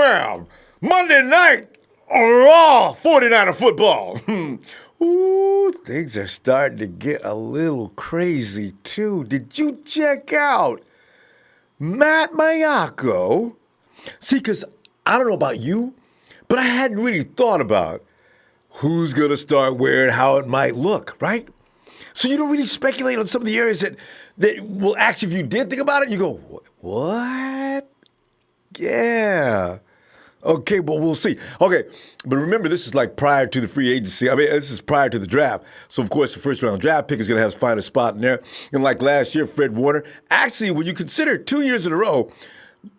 bam! Monday night, raw 49er football. Ooh, things are starting to get a little crazy, too. Did you check out Matt Maiocco? See, because I don't know about you, but I hadn't really thought about who's going to start where and how it might look, right? So you don't really speculate on some of the areas that will actually, if you did think about it, you go, what? Yeah. Okay, but we'll see. Okay, but remember, this is like prior to the free agency. I mean, this is prior to the draft. So, of course, the first-round draft pick is going to have to find a spot in there. And like last year, Fred Warner. Actually, when you consider 2 years in a row,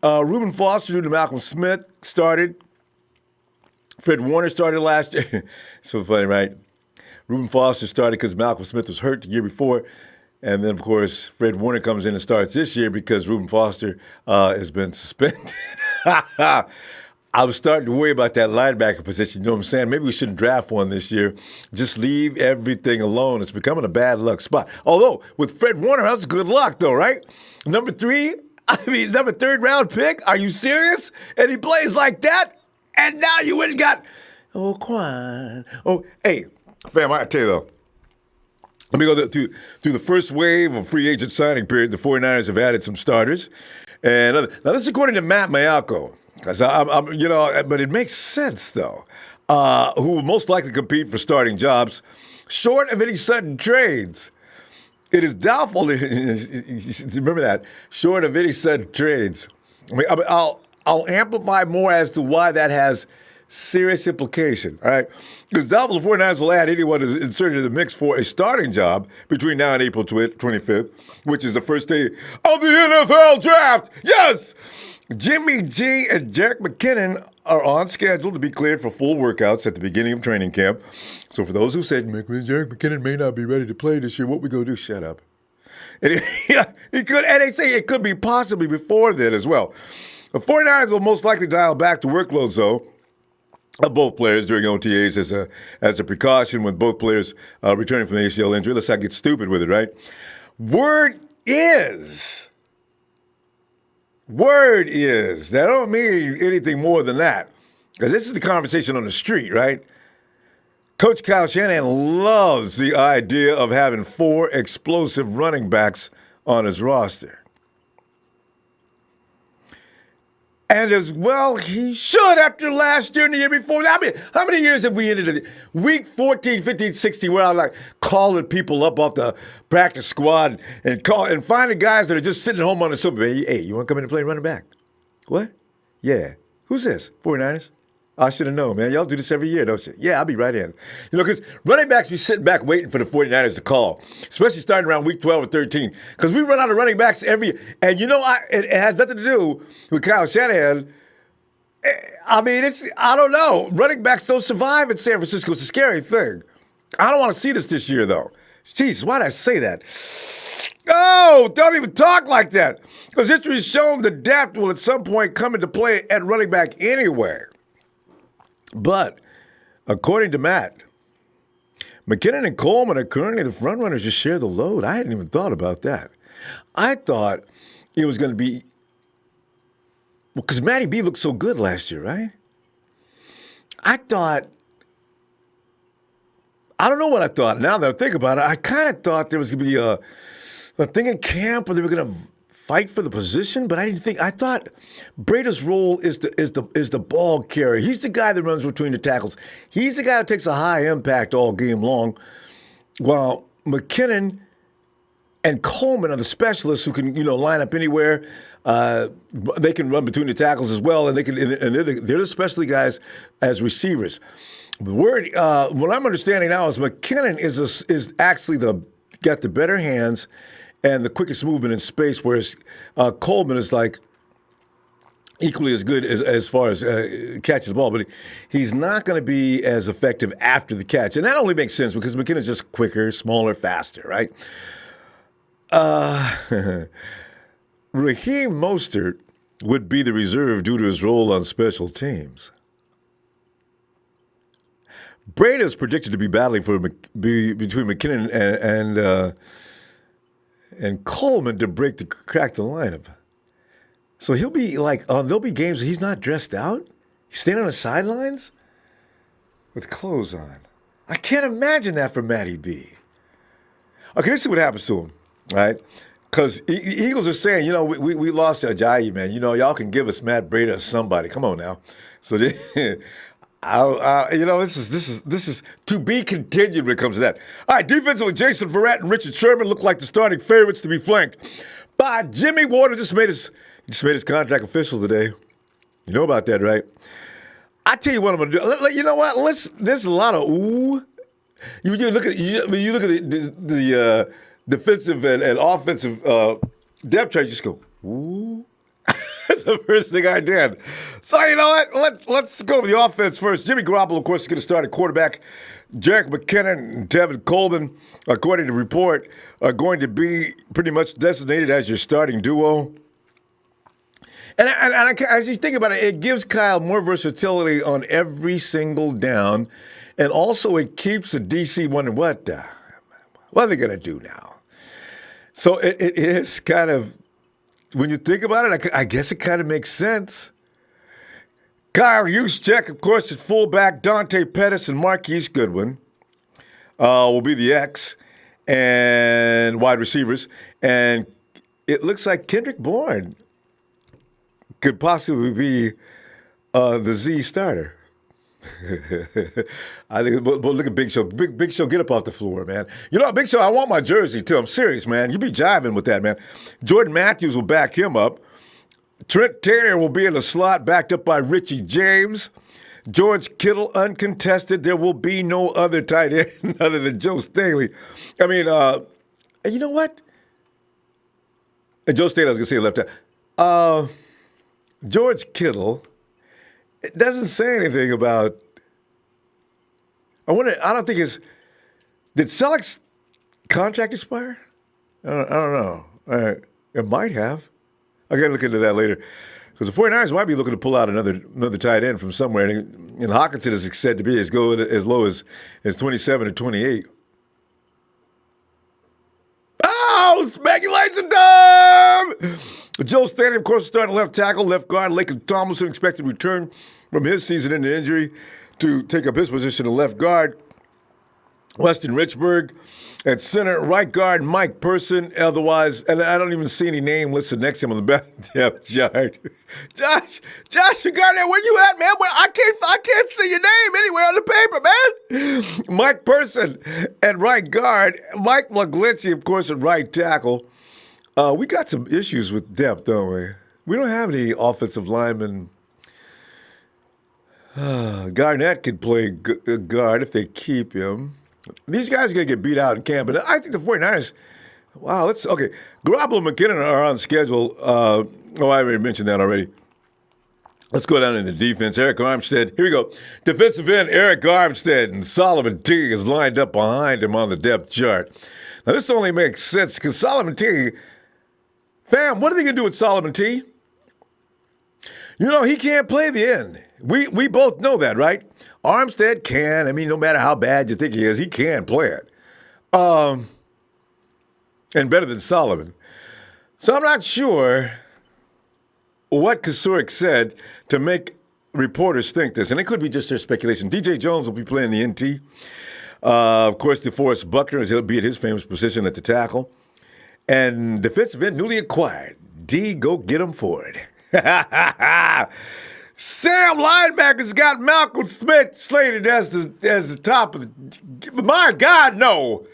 Reuben Foster and Malcolm Smith started. Fred Warner started last year. So funny, right? Reuben Foster started because Malcolm Smith was hurt the year before. And then, of course, Fred Warner comes in and starts this year because Reuben Foster has been suspended. I was starting to worry about that linebacker position. You know what I'm saying? Maybe we shouldn't draft one this year. Just leave everything alone. It's becoming a bad luck spot. Although, with Fred Warner, that's good luck, though, right? Number third round pick? Are you serious? And he plays like that? And now you went and got, Quan. Oh, hey, fam, I tell you, though. Let me go through the first wave of free agent signing period. The 49ers have added some starters. And now, this is according to Matt Maiocco. But it makes sense, though. Who will most likely compete for starting jobs, short of any sudden trades. It is doubtful. Remember that. Short of any sudden trades. I'll amplify more as to why that has serious implication. All right, because doubtful the 49ers will add anyone who's inserted in the mix for a starting job between now and April 25th, which is the first day of the NFL draft. Yes. Jimmy G and Jerick McKinnon are on schedule to be cleared for full workouts at the beginning of training camp. So for those who said Jerick McKinnon may not be ready to play this year, what we gonna do? Shut up. And he could, and they say it could be possibly before then as well. The 49ers will most likely dial back the workloads, though, of both players during OTAs as a precaution with both players returning from the ACL injury. Let's not get stupid with it, right? Word is, that don't mean anything more than that. Because this is the conversation on the street, right? Coach Kyle Shanahan loves the idea of having 4 explosive running backs on his roster. And as well, he should after last year and the year before. I mean, how many years have we ended week 14, 15, 16, where I like calling people up off the practice squad and finding guys that are just sitting home on the sofa. Hey, you want to come in and play running back? What? Yeah. Who's this? 49ers? I should have known, man. Y'all do this every year, don't you? Yeah, I'll be right in. You know, because running backs be sitting back waiting for the 49ers to call, especially starting around week 12 or 13. Because we run out of running backs every – and, you know, it has nothing to do with Kyle Shanahan. I mean, I don't know. Running backs don't survive in San Francisco. It's a scary thing. I don't want to see this year, though. Jesus, why did I say that? Oh, don't even talk like that. Because history has shown the depth will at some point come into play at running back anyway. But according to Matt, McKinnon and Coleman are currently the front runners to share the load. I hadn't even thought about that. I thought it was going to be because Matty B looked so good last year, right? I don't know what I thought. Now that I think about it, I kind of thought there was going to be a thing in camp where they were going to fight for the position, but I thought Breida's role is the ball carrier. He's the guy that runs between the tackles. He's the guy that takes a high impact all game long, while McKinnon and Coleman are the specialists who can, line up anywhere. They can run between the tackles as well, and they're the specialty guys as receivers. What I'm understanding now is McKinnon is actually got the better hands and the quickest movement in space, whereas Coleman is like equally as good as far as catching the ball, but he's not going to be as effective after the catch. And that only makes sense because McKinnon's just quicker, smaller, faster, right? Raheem Mostert would be the reserve due to his role on special teams. Breida is predicted to be battling between McKinnon and Coleman to crack the lineup. So he'll be there'll be games where he's not dressed out. He's standing on the sidelines with clothes on. I can't imagine that for Matty B. Okay, let's see what happens to him, right? Because Eagles are saying, we lost Ajayi, man. Y'all can give us Matt Breida or somebody. Come on now. So, this is to be continued when it comes to that. All right, defensively, Jason Verrett and Richard Sherman look like the starting favorites to be flanked by Jimmy Ward, who just made his contract official today. You know about that, right? I tell you what I'm gonna do. You know what? There's a lot of ooh. You look at the defensive and offensive depth chart. You just go ooh. That's the first thing I did. So you know what? Let's go to the offense first. Jimmy Garoppolo, of course, is going to start at quarterback. Jerick McKinnon and Tevin Coleman, according to report, are going to be pretty much designated as your starting duo. And as you think about it, it gives Kyle more versatility on every single down. And also it keeps the DC wondering, what are they going to do now? So it is kind of, when you think about it, I guess it kind of makes sense. Kyle Juszczyk, of course, at fullback. Dante Pettis and Marquise Goodwin will be the X and wide receivers. And it looks like Kendrick Bourne could possibly be the Z starter. I think, but look at Big Show. Big Show, get up off the floor, man. Big Show, I want my jersey, too. I'm serious, man. You be jiving with that, man. Jordan Matthews will back him up. Trent Taylor will be in the slot, backed up by Richie James. George Kittle, uncontested. There will be no other tight end other than Joe Staley. I mean, you know what? And Joe Staley, I was going to say left hand. George Kittle, it doesn't say anything about. I don't think did Selleck's contract expire? I don't know. It might have. I got to look into that later. Because the 49ers might be looking to pull out another tight end from somewhere. And Hockenson is said to be as low as 27 or 28. Oh, speculation time! Joe Staley, of course, starting left tackle, left guard. Laken Tomlinson expected to return from his season-ending injury to take up his position in left guard. Weston Richburg at center, right guard Mike Person. Otherwise, and I don't even see any name listed next to him on the back depth chart. Josh, you got there? Where you at, man? I can't see your name anywhere on the paper, man. Mike Person at right guard. Mike McGlinchey, of course, at right tackle. We got some issues with depth, don't we? We don't have any offensive linemen. Garnett could play guard if they keep him. These guys are going to get beat out in camp. But I think the 49ers, okay. Garoppolo and McKinnon are on schedule. I already mentioned that already. Let's go down into defense. Arik Armstead. Here we go. Defensive end, Arik Armstead, and Solomon T is lined up behind him on the depth chart. Now, this only makes sense because Solomon T, fam, what are they going to do with Solomon T? He can't play the end. We both know that, right? Armstead can. I mean, no matter how bad you think he is, he can play it. And better than Solomon. So I'm not sure what Kasurik said to make reporters think this. And it could be just their speculation. DJ Jones will be playing the NT. Of course, DeForest Buckner, he'll be at his famous position at the tackle. And defensive end newly acquired. D, go get him for it. Sam linebackers got Malcolm Smith slated as the top of the. My God, no.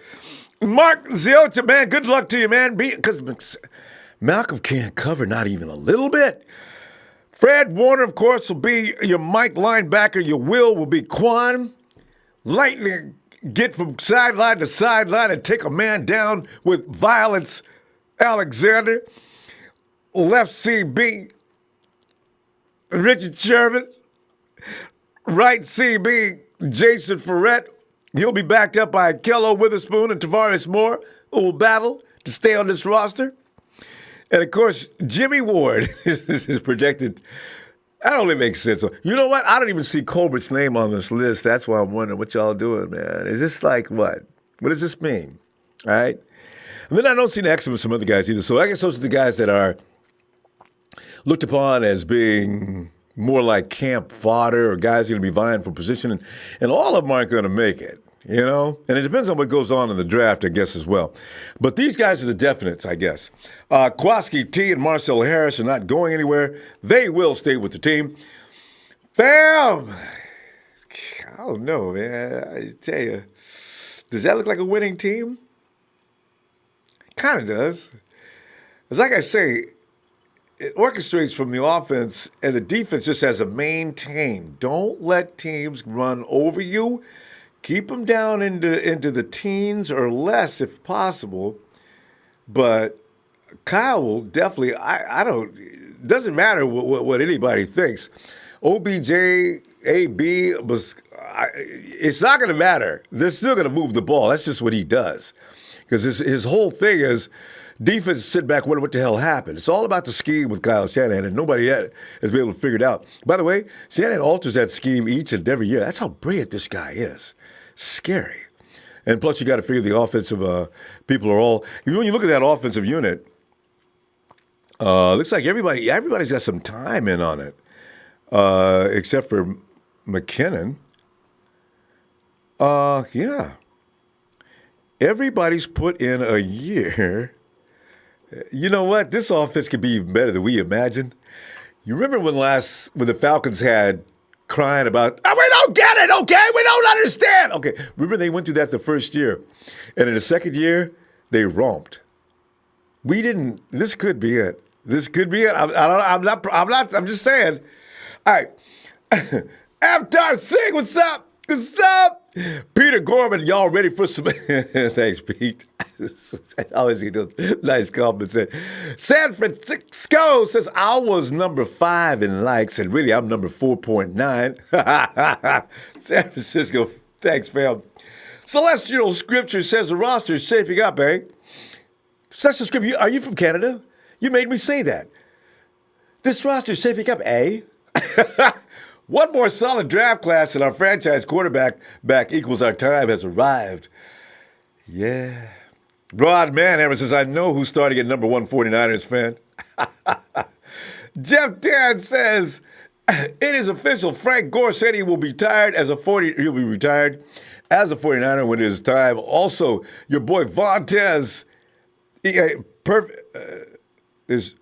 Mark Ziota, man, good luck to you, man. Because Malcolm can't cover not even a little bit. Fred Warner, of course, will be your Mike linebacker. Your will be Quan. Lightning get from sideline to sideline and take a man down with violence. Alexander. Left CB. Richard Sherman, right CB, Jason Verrett. He'll be backed up by Kello Witherspoon and Tavares Moore, who will battle to stay on this roster. And, of course, Jimmy Ward is projected. That only makes sense. You know what? I don't even see Colbert's name on this list. That's why I'm wondering what y'all doing, man. Is this like what? What does this mean? All right? And then I don't see the X with some other guys either. So I guess those are the guys that are looked upon as being more like camp fodder or guys going to be vying for position, and all of them aren't going to make it, you know? And it depends on what goes on in the draft, I guess, as well. But these guys are the definites, I guess. Kwaski T and Marcel Harris are not going anywhere. They will stay with the team. Fam! I don't know, man. I tell you, does that look like a winning team? Kind of does. It's like I say, it orchestrates from the offense, and the defense just has to maintain. Don't let teams run over you. Keep them down into the teens or less if possible. But Kyle will definitely, I don't, it doesn't matter what anybody thinks. OBJ, AB, it's not going to matter. They're still going to move the ball. That's just what he does. Because his whole thing is, defense sit back, wonder what the hell happened. It's all about the scheme with Kyle Shanahan, and nobody yet has been able to figure it out. By the way, Shanahan alters that scheme each and every year. That's how brilliant this guy is. Scary. And plus, you got to figure the offensive people are all. When you look at that offensive unit, looks like everybody's got some time in on it, except for McKinnon. Yeah. Everybody's put in a year. You know what? This offense could be even better than we imagined. You remember when the Falcons had crying about, oh, we don't get it, okay? We don't understand. Okay, remember they went through that the first year. And in the second year, they romped. We didn't, this could be it. This could be it. I'm just saying. All right. Avatar Singh, what's up? What's up? Peter Gorman, y'all ready for some? Thanks, Pete. Always get those nice compliments. San Francisco says I was number 5 in likes, and really I'm number 4.9. San Francisco, thanks, fam. Celestial Scripture says the roster is shaping up, eh? Celestial Scripture, are you from Canada? You made me say that. This roster is shaping up, eh? One more solid draft class and our franchise quarterback equals our time has arrived. Yeah. Rod Manhammer says, I know who's starting at number 1 49ers fan. Jeff Dan says, it is official. Frank Gore said he will be retired as a 49er when it is time. Also, your boy Vontez is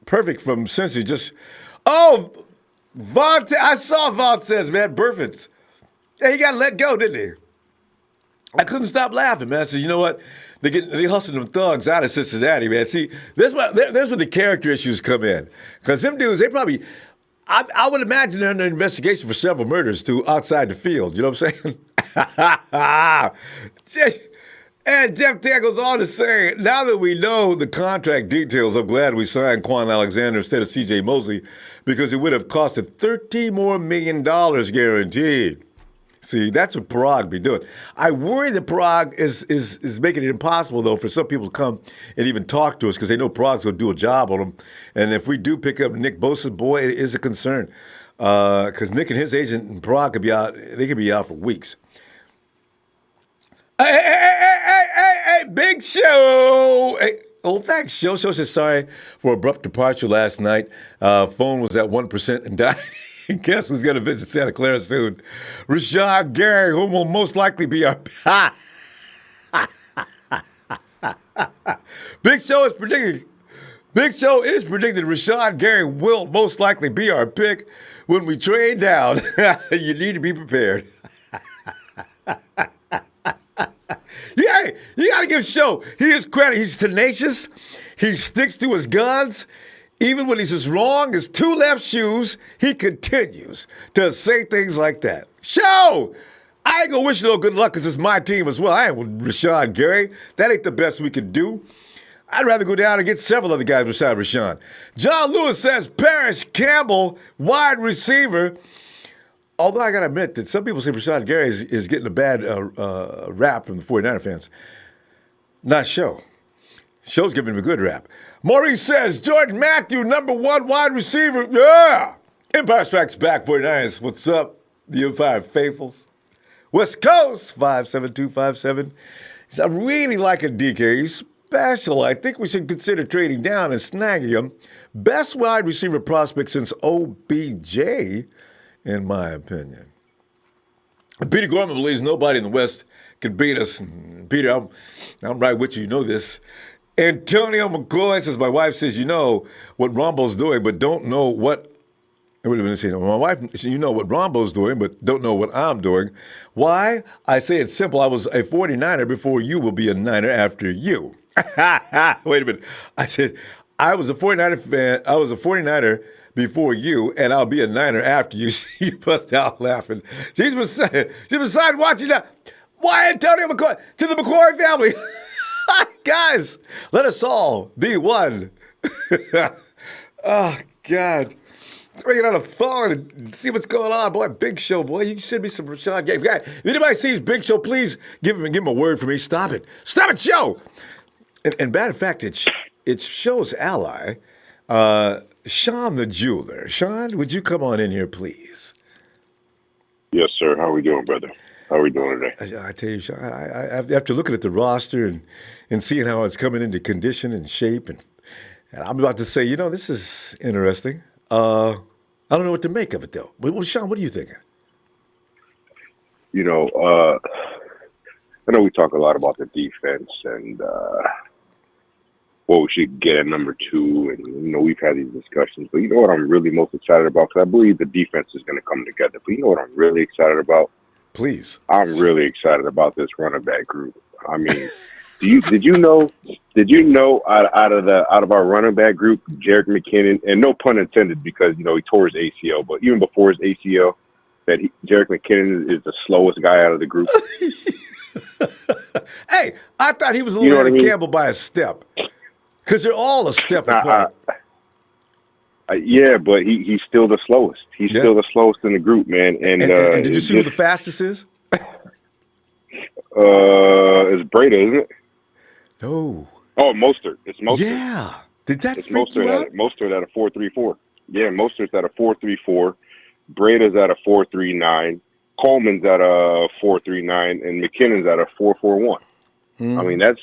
perfect from Cincy. I saw Vontez, man, perfect. Yeah, he got let go, didn't he? I couldn't stop laughing, man. I said, you know what? They hustling them thugs out of Cincinnati, man. See, there's where the character issues come in. Because them dudes, they probably, I would imagine they're under investigation for several murders too outside the field. You know what I'm saying? And Jeff Tan goes on to say, now that we know the contract details, I'm glad we signed Quan Alexander instead of C.J. Mosley because it would have costed $13 more million guaranteed. See, that's what Parag be doing. I worry that Parag is making it impossible, though, for some people to come and even talk to us because they know Parag's going to do a job on them. And if we do pick up Nick Bosa's boy, it is a concern because Nick and his agent and Parag could be out. They could be out for weeks. Hey, Big Show. Hey, thanks, Show. Show says sorry for abrupt departure last night. Phone was at 1% and died. Guess who's going to visit Santa Clara soon? Rashad Gary, who will most likely be our... Big Show is predicting Rashad Gary will most likely be our pick when we trade down. You need to be prepared. Yeah, you got to give Show. He is credit. He's tenacious. He sticks to his guns. Even when he's as wrong as 2 left shoes, he continues to say things like that. Show! I ain't gonna wish you no good luck because it's my team as well. I ain't with Rashad Gary. That ain't the best we could do. I'd rather go down and get several other guys beside Rashawn. John Lewis says Parrish Campbell, wide receiver. Although I got to admit that some people say Rashad Gary is getting a bad rap from the 49er fans. Not Show. Show's giving him a good rap. Maurice says, Jordan Matthew, number 1 wide receiver. Yeah! Empire Strikes Back, 49ers. What's up, the Empire faithfuls? West Coast, 57257. I really like a DK. He's special. I think we should consider trading down and snagging him. Best wide receiver prospect since OBJ, in my opinion. Peter Gorman believes nobody in the West can beat us. Peter, I'm right with you. You know this. Antonio McCoy says, my wife says, you know what Ronbo's doing, but don't know what. Wait a minute. My wife, you know what Ronbo's doing, but don't know what I'm doing. Why? I say it's simple. I was a 49er before you will be a Niner after you. Wait a minute. I said, I was a 49er fan. I was a 49er before you, and I'll be a Niner after you. She bust out laughing. She's beside watching that. Why Antonio McCoy? To the McCoy family. Guys, let us all be one. Oh, God. Bring it on the phone and see what's going on. Boy, Big Show, boy. You send me some Rashawn Gay. If anybody sees Big Show, please give him a word for me. Stop it. Stop it, Show. And matter of fact, it's Show's ally, Sean the jeweler. Sean, would you come on in here, please? Yes, sir. How are we doing, brother? How are we doing today? I tell you, Sean, after looking at the roster and seeing how it's coming into condition and shape, and I'm about to say, this is interesting. I don't know what to make of it, though. Well, Sean, what are you thinking? I know we talk a lot about the defense and what we should get at number 2, and we've had these discussions. But you know what I'm really most excited about? Because I believe the defense is going to come together. But you know what I'm really excited about? Please. I'm really excited about this running back group. I mean, did you know out of our running back group, Jerick McKinnon, and no pun intended because he tore his ACL, but even before his ACL, that Jerick McKinnon is the slowest guy out of the group. Hey, I thought he was a little ahead of Campbell by a step, because they're all a step apart. Yeah, but he's still the slowest. He's still the slowest in the group, man. And did you see who the fastest is? It's Breida, isn't it? No. Oh, Mostert. It's Mostert. Yeah. Did that freak you out? Mostert at a 4.34. Yeah, Mostert's at a 4.34. Breida's at a 4.39. Coleman's at a 4.39, and McKinnon's at a 4.41. I mean, that's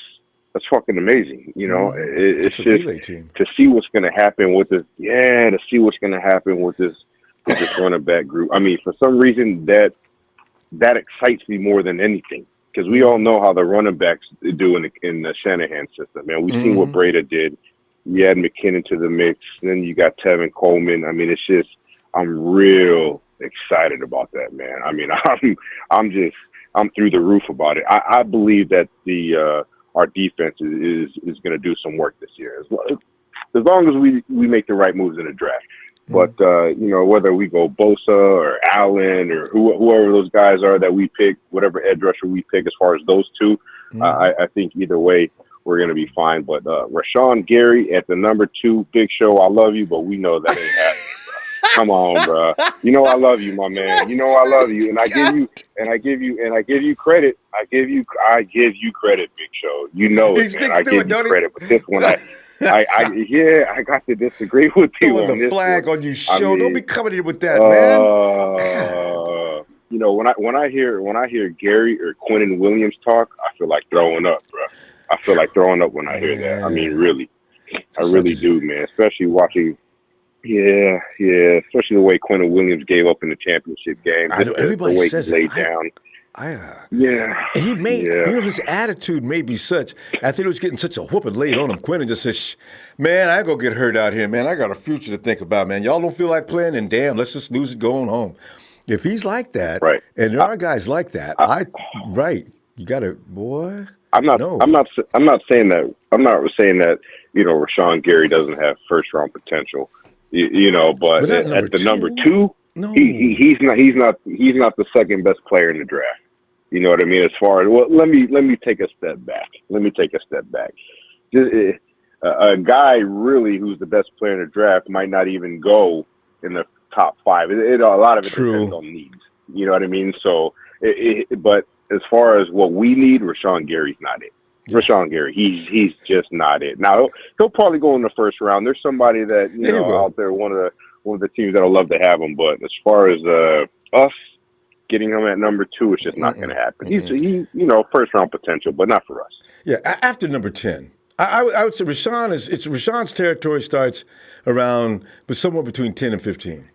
fucking amazing. It's just to see what's going to happen with this. Yeah, to see what's going to happen with this running back group. I mean, for some reason that excites me more than anything. Because we all know how the running backs do in the Shanahan system, man. We've seen what Breida did. You add McKinnon to the mix. Then you got Tevin Coleman. I mean, it's just I'm real excited about that, man. I mean, I'm through the roof about it. I believe that our defense is going to do some work this year, as long as we make the right moves in the draft. But, whether we go Bosa or Allen or whoever those guys are that we pick, whatever edge rusher we pick as far as those two, I think either way we're going to be fine. But Rashawn Gary at the number 2, Big Show, I love you, but we know that ain't happening, bro. Come on, bro. I love you, my man. I love you, and I give you credit. I give you credit, Big Show. I give you credit. But this one, I got to disagree with you on this. Flag on you, Show. I mean, don't be coming in with that, man. When I hear Gary or Quinnen Williams talk, I feel like throwing up, bro. I feel like throwing up when I hear that. I mean, really, I really do, man. Especially watching. Yeah. Especially the way Quinnen Williams gave up in the championship game. I know everybody says it. Laid down. Yeah. He made, his attitude may be such. I think he was getting such a whooping laid on him. Quinnen just says, man, I ain't going to get hurt out here, man. I got a future to think about, man. Y'all don't feel like playing, and damn, let's just lose it going home. If he's like that, right, and there are guys like that, you got to, boy. I'm not saying that. I'm not saying that, Rashawn Gary doesn't have first-round potential. But at the number 2, no. He's not the second best player in the draft. You know what I mean? As far as let me take a step back. A guy really who's the best player in the draft might not even go in the top 5. A lot of it depends on needs. You know what I mean? So, but as far as what we need, Rashawn Gary's not it. Rashawn Gary, he's just not it. Now he'll probably go in the first round. There's somebody that out there, one of the teams that'll love to have him. But as far as us getting him at number 2, it's just not going to happen. He's first round potential, but not for us. Yeah, after number 10, I would say Rashawn's territory starts around, but somewhere between 10 and 15.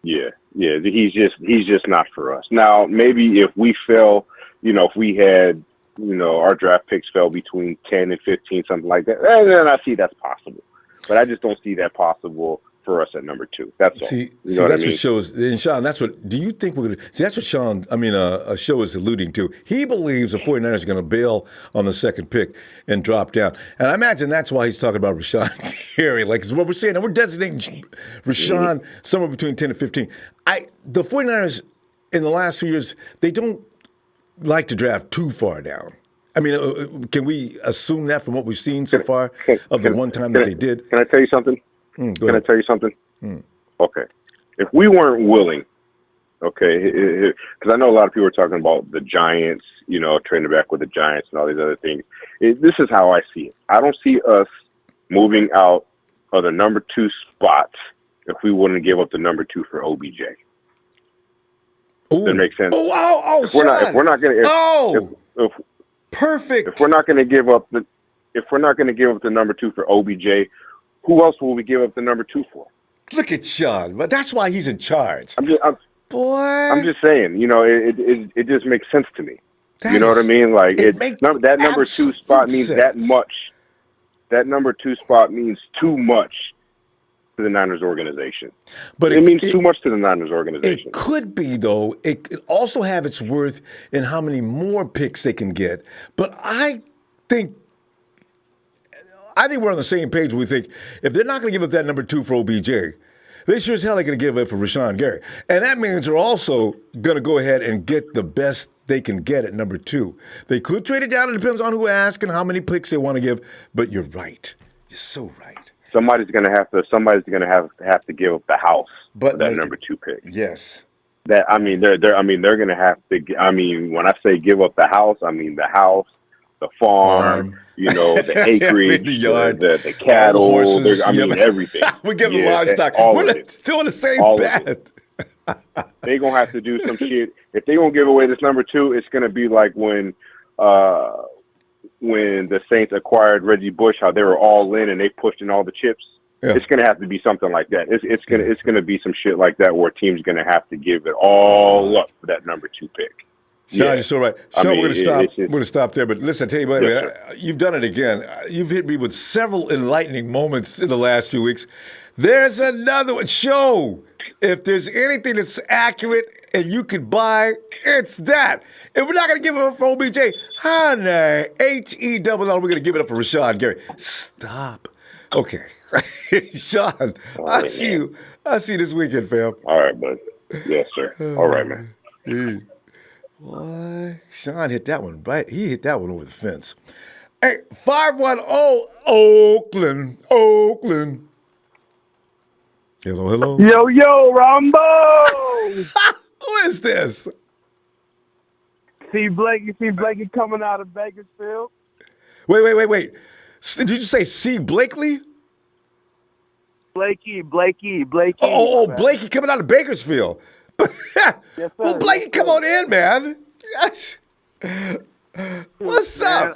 Yeah. He's just not for us. Now, maybe if we fell, if we had, our draft picks fell between 10 and 15, something like that, then I see that's possible. But I just don't see that possible for us at number 2. That's all. See, what I that's mean? what shows. And Sean, do you think we're going to see? That's what Show is alluding to. He believes the 49ers are going to bail on the second pick and drop down. And I imagine that's why he's talking about Rashawn Gary. Like, it's what we're saying. And we're designating Rashawn somewhere between 10 and 15. The 49ers in the last few years, they don't like to draft too far down. I mean, can we assume that from what we've seen so far of the one time that they did? Can I tell you something? Can I tell you something? Okay. If we weren't willing, because I know a lot of people are talking about the Giants, trading back with the Giants and all these other things. This is how I see it. I don't see us moving out of the number 2 spot if we wouldn't give up the number 2 for OBJ. Does that make sense? If we're not going to, perfect. If we're not going to give up the number 2 for OBJ, who else will we give up the number 2 for? Look at Sean, but that's why he's in charge. I'm just saying, it just makes sense to me. You know what I mean? Like that number 2 spot means sense. that much. That number 2 spot means too much to the Niners organization. But it means too much to the Niners organization. It could be, though. It could also have its worth in how many more picks they can get. But I think we're on the same page. We think if they're not going to give up that number 2 for OBJ, they sure as hell are going to give it for Rashawn Gary. And that means they're also going to go ahead and get the best they can get at number 2. They could trade it down. It depends on who asks and how many picks they want to give. But you're right. You're so right. Somebody's going to have to give up the house for that number 2 pick. Yes. They're going to have to. I mean, when I say give up the house, I mean the house, the farm. The acreage, the yard, the cattle, horses, everything. We give them livestock. We're still in the same path. They're going to have to do some shit. If they're going to give away this number 2, it's going to be like when the Saints acquired Reggie Bush, how they were all in and they pushed in all the chips. Yeah. It's going to have to be something like that. It's going to be some shit like that where a team's going to have to give it all up for that number 2 pick. Sean, you're so right. Sean, we're going to stop. We're going to stop there. But listen, I tell you what, man, you've done it again. You've hit me with several enlightening moments in the last few weeks. There's another one. Show, if there's anything that's accurate and you could buy, it's that. If we're not going to give it up for OBJ, honey, HELL, we're going to give it up for Rashawn Gary. Stop. Okay. Sean, I'll see you this weekend, fam. All right, bud. Yes, sir. All right, man. Boy, Sean hit that one right. He hit that one over the fence. Hey, 510 Oakland. Hello. Yo, Ronbo. Who is this? See Blakey coming out of Bakersfield. Wait. Did you say C. Blakely? Blakey. Oh, Blakey coming out of Bakersfield. Yes, sir. Well, Blakey, come on in, man. Yes. What's up?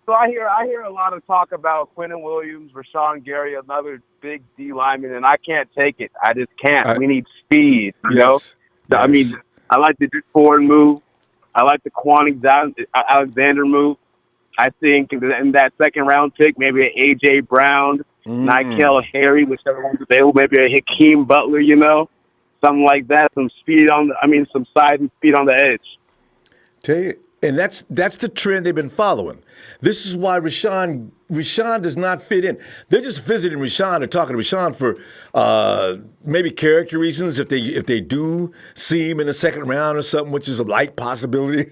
So I hear a lot of talk about Quentin Williams, Rashawn Gary, another big D lineman, and I can't take it. I just can't. We need speed, you know? Yes. I mean, I like the forward move. I like the Quan Alexander move. I think in that second-round pick, maybe an A.J. Brown, Nikhil Harry, whichever one's available, maybe a Hakeem Butler, something like that, some size and speed on the edge. Tell you, and that's the trend they've been following. This is why Rashawn does not fit in. They're just visiting Rashawn or talking to Rashawn for maybe character reasons. If they do see him in the second round or something, which is a light possibility.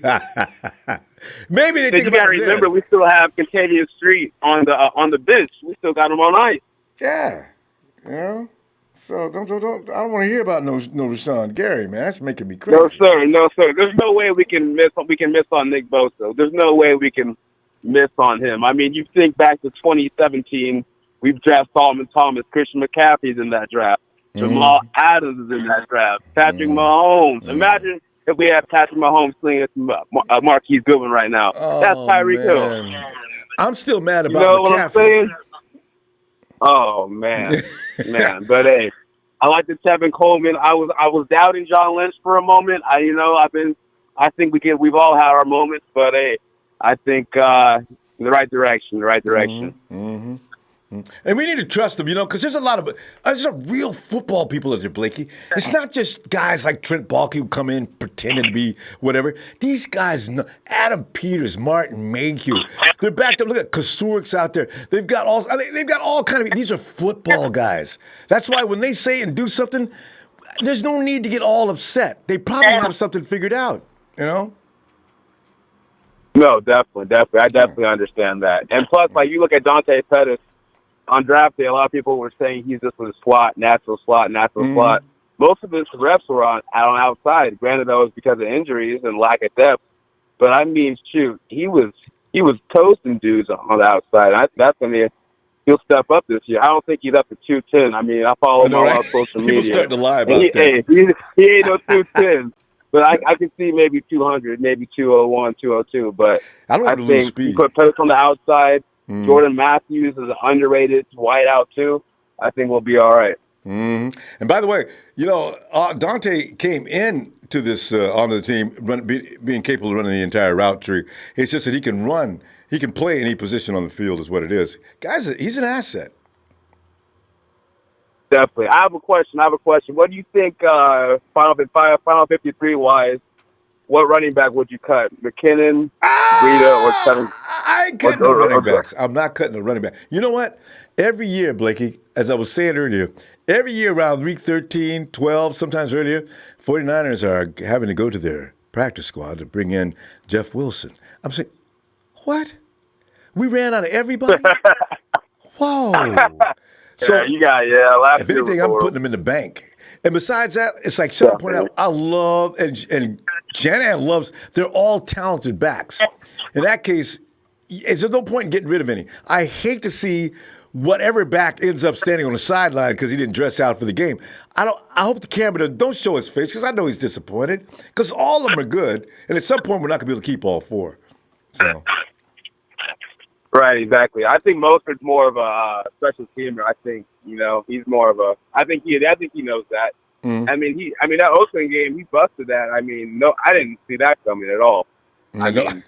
Maybe they think you got to remember, we still have Contavious Street on the bench. We still got him on ice. Yeah, So don't. I don't want to hear about no Rashawn Gary, man. That's making me crazy. No, sir. There's no way we can miss on Nick Bosa. There's no way we can miss on him. I mean, you think back to 2017, we've drafted Solomon Thomas, Christian McCaffrey's in that draft, Jamal Adams is in that draft, Patrick Mahomes. if we had Patrick Mahomes slinging Marquise Goodwin right now. That's Tyreek Hill. I'm still mad You about know what I'm McCaffrey. saying? Oh man. But hey, I like the Tevin Coleman. I was doubting John Lynch for a moment. I think we've all had our moments, but hey, I think in the right direction. Mm-hmm. And we need to trust them, because there's some real football people out there, Blakey. It's not just guys like Trent Baalke who come in pretending to be whatever. These guys, Adam Peters, Martin Mayhew, they're backed up. Look at Kasurik's out there. They've got all kind of. These are football guys. That's why when they say and do something, there's no need to get all upset. They probably have something figured out, No, definitely. I definitely understand that. And plus, like you look at Dante Pettis. On draft day, a lot of people were saying he's just a natural slot. Most of his reps were on outside. Granted, that was because of injuries and lack of depth. But I mean, shoot, he was toasting dudes on the outside. He'll step up this year. I don't think he's up to 210. I mean, I follow him on social media. People starting to lie about that. He ain't no 210. But I can see maybe 200, maybe 201, 202. But I think you put Pettis on the outside. Jordan Matthews is an underrated wideout too. I think we'll be all right. Mm-hmm. And by the way, Dante came in to this onto the team, being capable of running the entire route tree. It's just that he can run, he can play any position on the field, is what it is. Guys, he's an asset. Definitely. I have a question. What do you think, Final 53 wise? What running back would you cut? McKinnon, Breida, or Tevin? I ain't cutting no running backs. I'm not cutting a running back. You know what? Every year, Blakey, as I was saying earlier, every year around week 13, 12, sometimes earlier, 49ers are having to go to their practice squad to bring in Jeff Wilson. I'm saying, what? We ran out of everybody? Whoa. So if anything, I'm putting them in the bank. And besides that, it's like Sean pointed out, I love, and Shanahan loves, they're all talented backs. In that case, there's no point in getting rid of any. I hate to see whatever back ends up standing on the sideline because he didn't dress out for the game. I hope the camera don't show his face because I know he's disappointed because all of them are good. And at some point, we're not going to be able to keep all four. So. Right, exactly. I think Mostert's more of a special teamer. I think he's more of a. I think he knows that. Mm. I mean that Oakland game he busted that. I didn't see that coming at all. I know.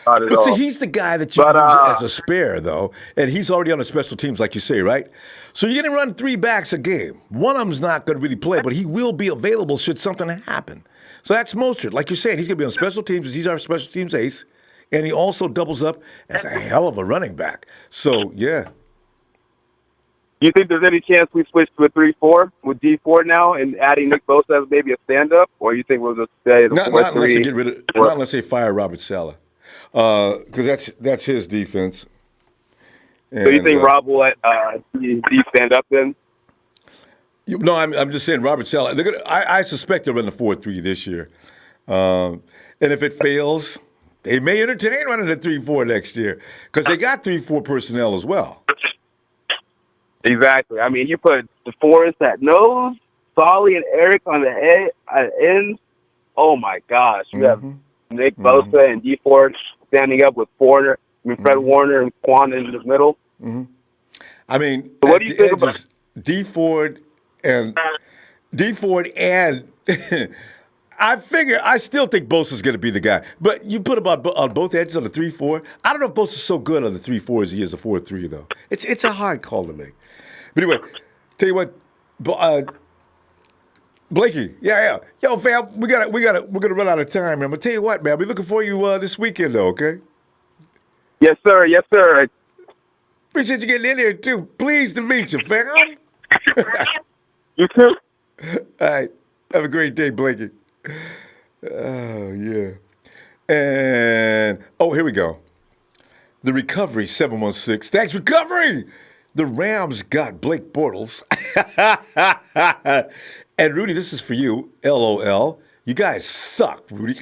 But see, he's the guy that you use as a spare, though, and he's already on the special teams, like you say, right? So you're going to run 3 backs a game. One of them's not going to really play, but he will be available should something happen. So that's Mostert. Like you're saying, he's going to be on special teams. He's our special teams ace. And he also doubles up as a hell of a running back. So, yeah. Do you think there's any chance we switch to a 3-4 with D4 now and adding Nick Bosa as maybe a stand-up? Or you think we'll just stay the 4-3? Not unless they get rid of, not unless they fire Robert Saleh. Because that's his defense. And, so you think Rob will stand up then? No, I'm just saying Robert Saleh. I suspect they'll run the 4-3 this year. And if it fails, they may entertain running the 3-4 next year because they got 3-4 personnel as well. Exactly. I mean, you put DeForest at nose, Solly and Arik on the end. Oh my gosh! You have Nick Bosa and D Ford standing up with Fred Warner and Quan in the middle. Mm-hmm. I mean, so what do you think about D Ford and I still think Bosa's going to be the guy. But you put him on both edges on the 3-4. I don't know if Bosa's so good on the 3-4 as he is a 4-3 though. It's a hard call to make. But anyway, tell you what, Blakey, yeah. Yo, fam, we're gonna run out of time, man. I'm gonna tell you what, man. We're looking for you this weekend though, okay? Yes, sir. Appreciate you getting in here too. Pleased to meet you, fam. You too. All right. Have a great day, Blakey. Oh, yeah. And, here we go. The recovery, 716. Thanks, recovery! The Rams got Blake Bortles. And, Rudy, this is for you, LOL. You guys suck, Rudy.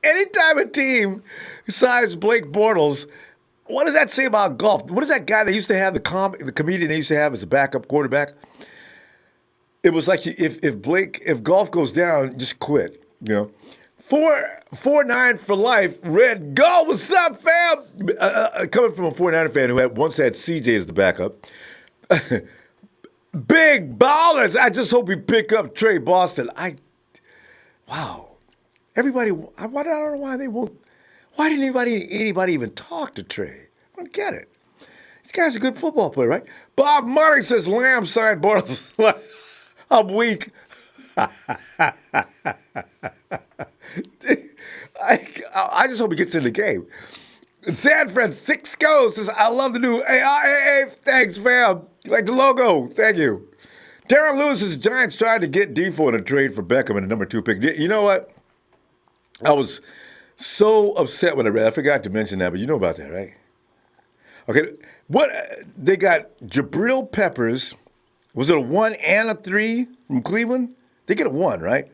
Anytime a team signs Blake Bortles, what does that say about golf? What is that guy they used to have, the comedian they used to have as a backup quarterback? it was like if golf goes down, just quit. 4-9 for life. Red Go, what's up, fam? Coming from a 49er fan who once had CJ as the backup. Big ballers. I just hope we pick up Trey Boston. Wow. Everybody, I don't know why they won't. Why didn't anybody even talk to Trey? I don't get it. This guy's a good football player, right? Bob Murray says Lamb signed Bortles. I'm weak. I just hope he gets in the game. San Francisco says, I love the new AIA. Thanks, fam. You like the logo? Thank you. Darren Lewis says, Giants tried to get Defoe in a trade for Beckham in the number 2 pick. You know what? I was so upset when I read. I forgot to mention that, but you know about that, right? Okay, what they got Jabril Peppers. Was it a 1 and a 3 from Cleveland? They get a 1, right?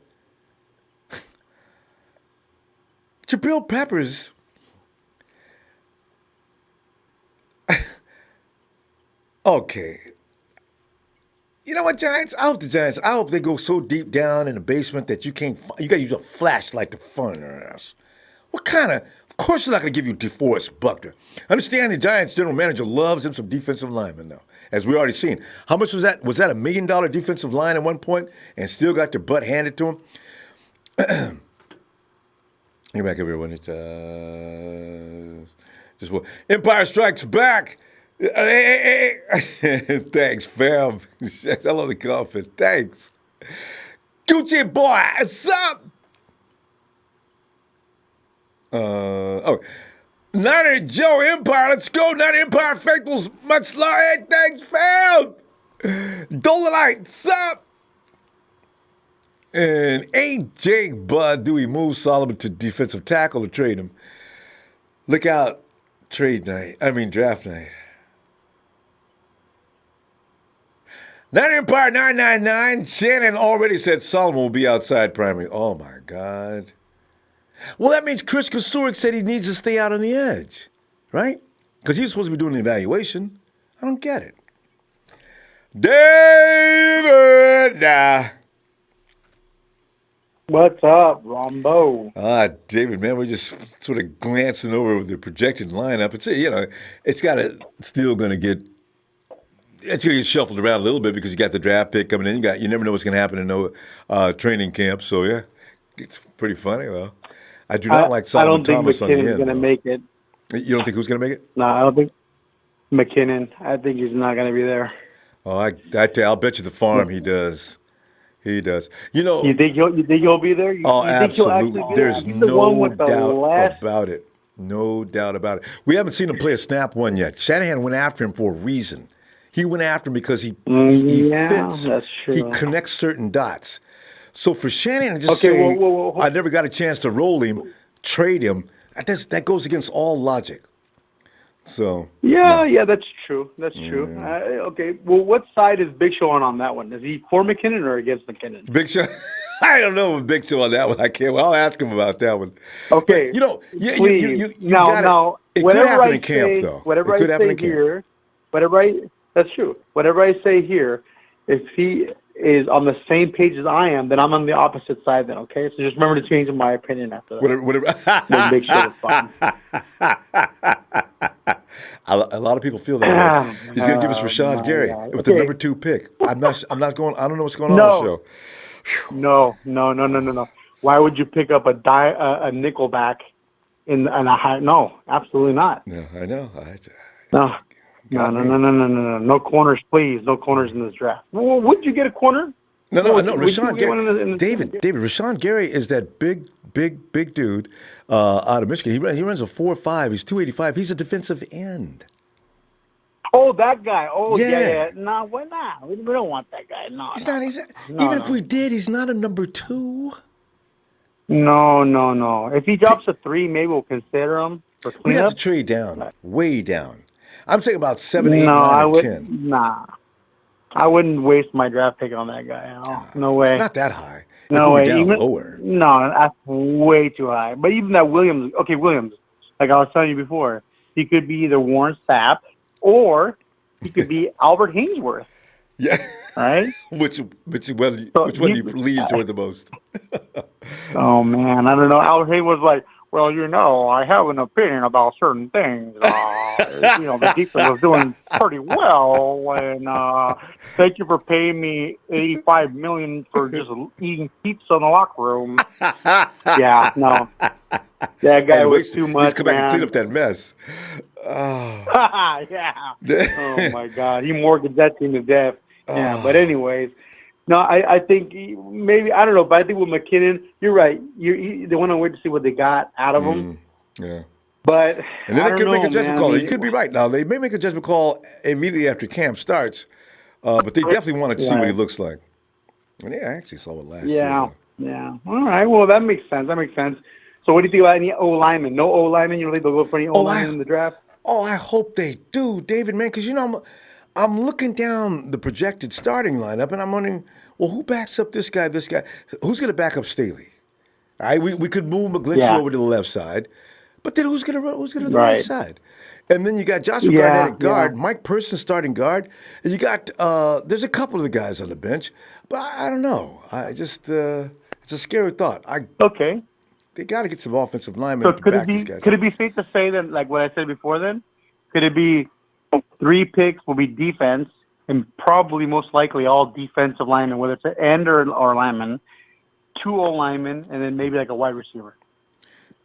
Jabril Peppers. Okay. You know what, Giants? I hope they go so deep down in the basement that you can't. You got to use a flashlight to find their ass. What kind of? Of course, they're not going to give you DeForest Buckner. Understand the Giants general manager loves him some defensive linemen, though, as we already seen. How much was that? Was that $1 million defensive line at one point, and still got their butt handed to him? Get back over here when it's just Empire Strikes Back. Thanks, fam. I love the confidence. Thanks. Gucci boy, what's up? Niner Joe Empire, let's go. Niner Empire faithfuls, much love. Hey, thanks, fam. Dolomite, what's up? And AJ Bud, do we move Solomon to defensive tackle or trade him? Look out, draft night. Niner Empire 999, Shannon already said Solomon will be outside primary. Oh, my God. Well, that means Chris Kosuric said he needs to stay out on the edge, right? Because he was supposed to be doing the evaluation. I don't get it. David! What's up, Ronbo? David, man, we're just sort of glancing over the projected lineup. It's still going to get shuffled around a little bit because you got the draft pick coming in. You never know what's going to happen in training camp. So yeah, it's pretty funny though. I do not like Solomon Thomas on the end. I don't think McKinnon's going to make it. You don't think who's going to make it? No, I don't think McKinnon. I think he's not going to be there. Oh, I'll bet you the farm he does. He does. You think he'll be there? Absolutely. There's no doubt about it. No doubt about it. We haven't seen him play a snap one yet. Shanahan went after him for a reason. He went after him because he fits. That's true. He connects certain dots. So for Shanahan to just say, I never got a chance to roll him, trade him, that goes against all logic. So yeah, that's true. That's true. Okay. Well, what side is Big Show on that one? Is he for McKinnon or against McKinnon? Big Show. I don't know Big Show on that one. I can't. Well, I'll ask him about that one. Okay. But, please. It could happen in camp, though. Whatever I say here, that's true. Whatever I say here, if he is on the same page as I am, then I'm on the opposite side then, okay? So just remember to change my opinion after that. Whatever. Big Show is fine. A lot of people feel that way. He's going to give us Rashawn Gary with the number 2 pick. I'm not going. I don't know what's going on on the show. No. Why would you pick up a nickel back in a high? No, absolutely not. No, I know. No. No corners, please. No corners in this draft. Well, would you get a corner? No. Rashawn Gary. David. Rashawn Gary is that big dude out of Michigan. He runs a 4.5. He's 285. He's a defensive end. Oh, that guy. Oh, yeah. No, why not? We don't want that guy. No, even if we did, he's not a number 2. No. If he drops a 3, maybe we'll consider him for cleanup. We have to trade down, way down. I'm saying about 7, 8, 9, or 10. Nah. I wouldn't waste my draft pick on that guy. No way. It's not that high. No way. Lower. No, that's way too high. But even that Williams, like I was telling you before, he could be either Warren Sapp or he could be Albert Hainsworth. Yeah. right? Which one? So Which one do you lean toward the most? oh man, I don't know. He was like, well, I have an opinion about certain things. The defense was doing pretty well, and thank you for paying me $85 million for just eating pizza in the locker room. Yeah, no, that guy was too much. He's come back and clean up that mess. Oh. Yeah. Oh my God, he mortgaged that team to death. Yeah, but anyways. No, I think maybe, I don't know, but I think with McKinnon, you're right. They want to wait to see what they got out of him. Yeah. But and then I they could don't make know, a judgment man. call. You could be right. Now, they may make a judgment call immediately after camp starts, but they definitely wanted to see what he looks like. And they actually saw it last year. Yeah. All right. Well, that makes sense. So what do you think about any O-linemen? No O-linemen? You don't think they'll go for any O-linemen in the draft? Oh, I hope they do, David, man, because, I'm looking down the projected starting lineup, and I'm wondering, well, who backs up this guy, Who's going to back up Staley? All right, we could move McGlinchey over to the left side, but then who's going to the right side? And then you got Joshua Garnett at guard, Mike Person starting guard, and you got there's a couple of the guys on the bench, but I don't know. I just it's a scary thought. Okay. They got to get some offensive linemen to back these guys. Could it be safe to say that, like what I said before? Then could it be 3 picks will be defense, and probably most likely all defensive linemen, whether it's an end or lineman, 2 O linemen, and then maybe like a wide receiver.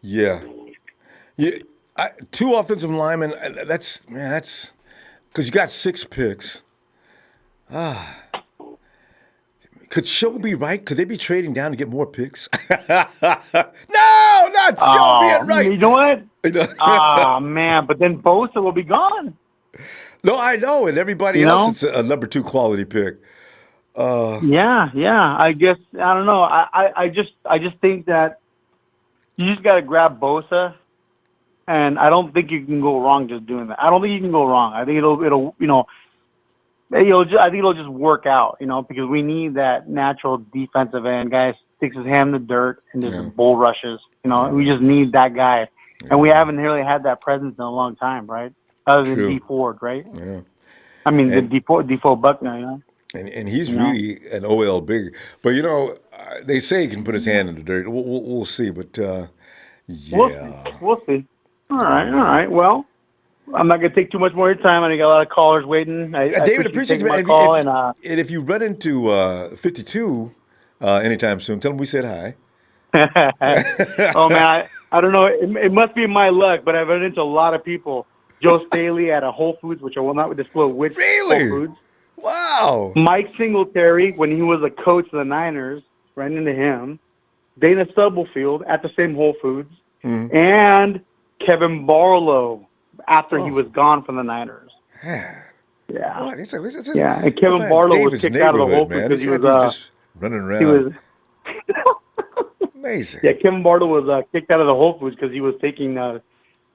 Yeah. 2 offensive linemen. That's because you got 6 picks. Could Show be right? Could they be trading down to get more picks? No, not Show being right. You know what? Man, but then Bosa will be gone. No, I know, and everybody else, it's a number 2 quality pick. Yeah. I guess I don't know. I just think that you just got to grab Bosa, and I don't think you can go wrong just doing that. I don't think you can go wrong. I think I think it'll just work out, because we need that natural defensive end guy sticks his hand in the dirt and just bull rushes. We just need that guy, and we haven't really had that presence in a long time, right? Other than D Ford, right? Yeah. I mean, the Defoe Buckner, And he's really an OL big. But, they say he can put his hand in the dirt. We'll see. But, We'll see. All right. Well, I'm not going to take too much more of your time. I know you got a lot of callers waiting. David, appreciate you my call. And if you run into 52 anytime soon, tell him we said hi. Oh, man, I don't know. It must be my luck, but I've run into a lot of people. Joe Staley at a Whole Foods, which I will not disclose which Whole Foods. Wow. Mike Singletary, when he was a coach of the Niners, ran into him. Dana Stubblefield at the same Whole Foods. Mm-hmm. And Kevin Barlow after he was gone from the Niners. Yeah. What? And Kevin Barlow was kicked out of the Whole Foods because he was just running around. He was amazing. Yeah, Kevin Barlow was kicked out of the Whole Foods because he was taking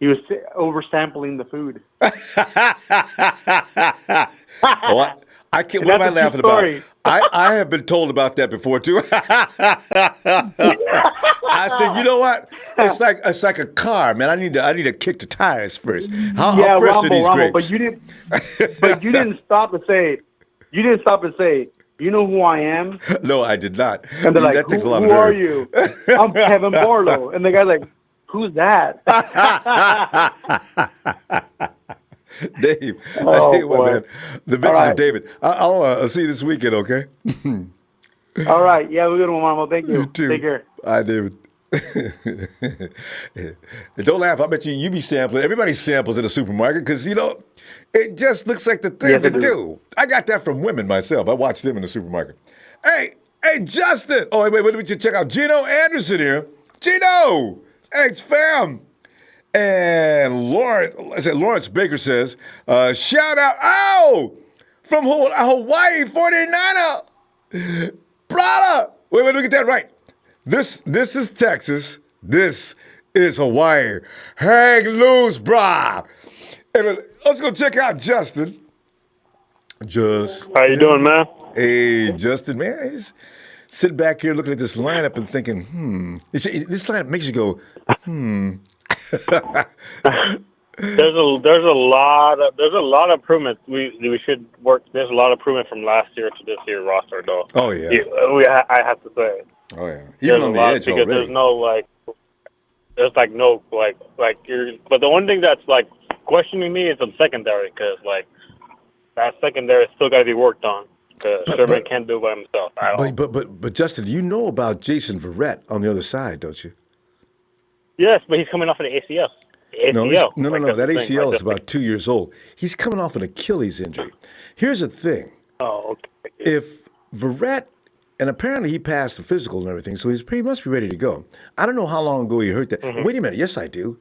he was oversampling the food. Well, I can't. What am I laughing about? I have been told about that before too. I said, you know what? It's like a car, man. I need to kick the tires first. How fresh are these grapes? But you didn't stop to say. You didn't stop and say, you know who I am? No, I did not. And they're like, who are you? I'm Kevin Barlow. And the guy's like, who's that? Dave, I tell you what, man. The bitches of David. I'll see you this weekend, okay? All right. Yeah, we're good one, Mama. Thank you. You too. Take care. All right, David. Don't laugh. I bet you be sampling. Everybody samples at a supermarket because, it just looks like the thing to do. I got that from women myself. I watch them in the supermarket. Hey, Justin. Oh, wait, let me just check out Gino Anderson here. Gino! Thanks, fam. And Lawrence Baker says, shout out, from Hawaii 49er. Brother. Wait, let me get that right. This is Texas. This is Hawaii. Hang loose, brah. And let's go check out Justin. How you doing, man? Hey, Justin, man. Just sitting back here looking at this lineup and thinking, This lineup makes you go, There's a lot of improvement we should work. There's a lot of improvement from last year to this year roster, though. Oh yeah. I have to say. Oh yeah. Even There's on a the lot edge because already. there's no you're. But the one thing that's like questioning me is the secondary, because like that secondary still got to be worked on. Because Sherman can't do it by himself at all. But Justin, you know about Jason Verrett on the other side, don't you? Yes, but he's coming off of the ACL. No, No. that ACL is about 2 years old. He's coming off an Achilles injury. Here's the thing. Oh, okay. If Verrett, and apparently he passed the physical and everything, so he must be ready to go. I don't know how long ago he hurt that. Mm-hmm. Wait a minute. Yes, I do.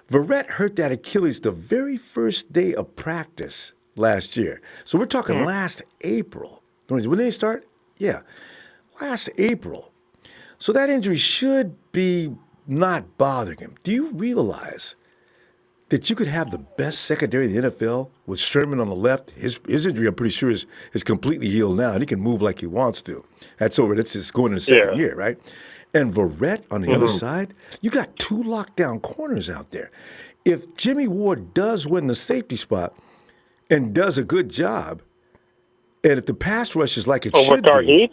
Verrett hurt that Achilles the very first day of practice last year. So we're talking last April. When did he start? Yeah, last April. So that injury should be not bothering him. Do you realize that you could have the best secondary in the NFL with Sherman on the left? His injury, I'm pretty sure, is completely healed now, and he can move like he wants to. That's over. That's just going in the second year, right? And Verrett on the other side, you got two lockdown corners out there. If Jimmy Ward does win the safety spot and does a good job, and if the pass rush is like it should be,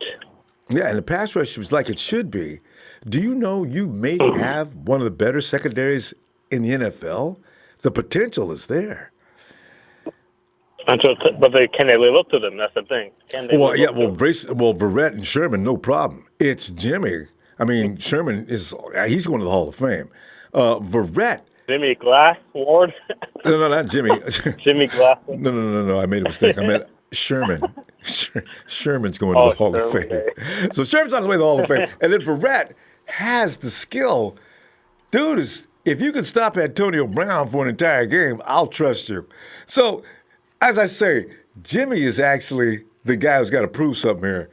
yeah, and the pass rush is like it should be, do you know you may have one of the better secondaries in the NFL? The potential is there. But can they live up to them? That's the thing. Verrett and Sherman, no problem. It's Jimmy. I mean, Sherman he's going to the Hall of Fame. Verrett. Jimmy Glass Ward? No, not Jimmy. Jimmy Glass? No, I made a mistake. I meant Sherman. Sherman's going to the Hall of Fame. Okay. So Sherman's on his way to the Hall of Fame. And then Verrett has the skill. Dude, if you can stop Antonio Brown for an entire game, I'll trust you. So, as I say, Jimmy is actually the guy who's got to prove something here.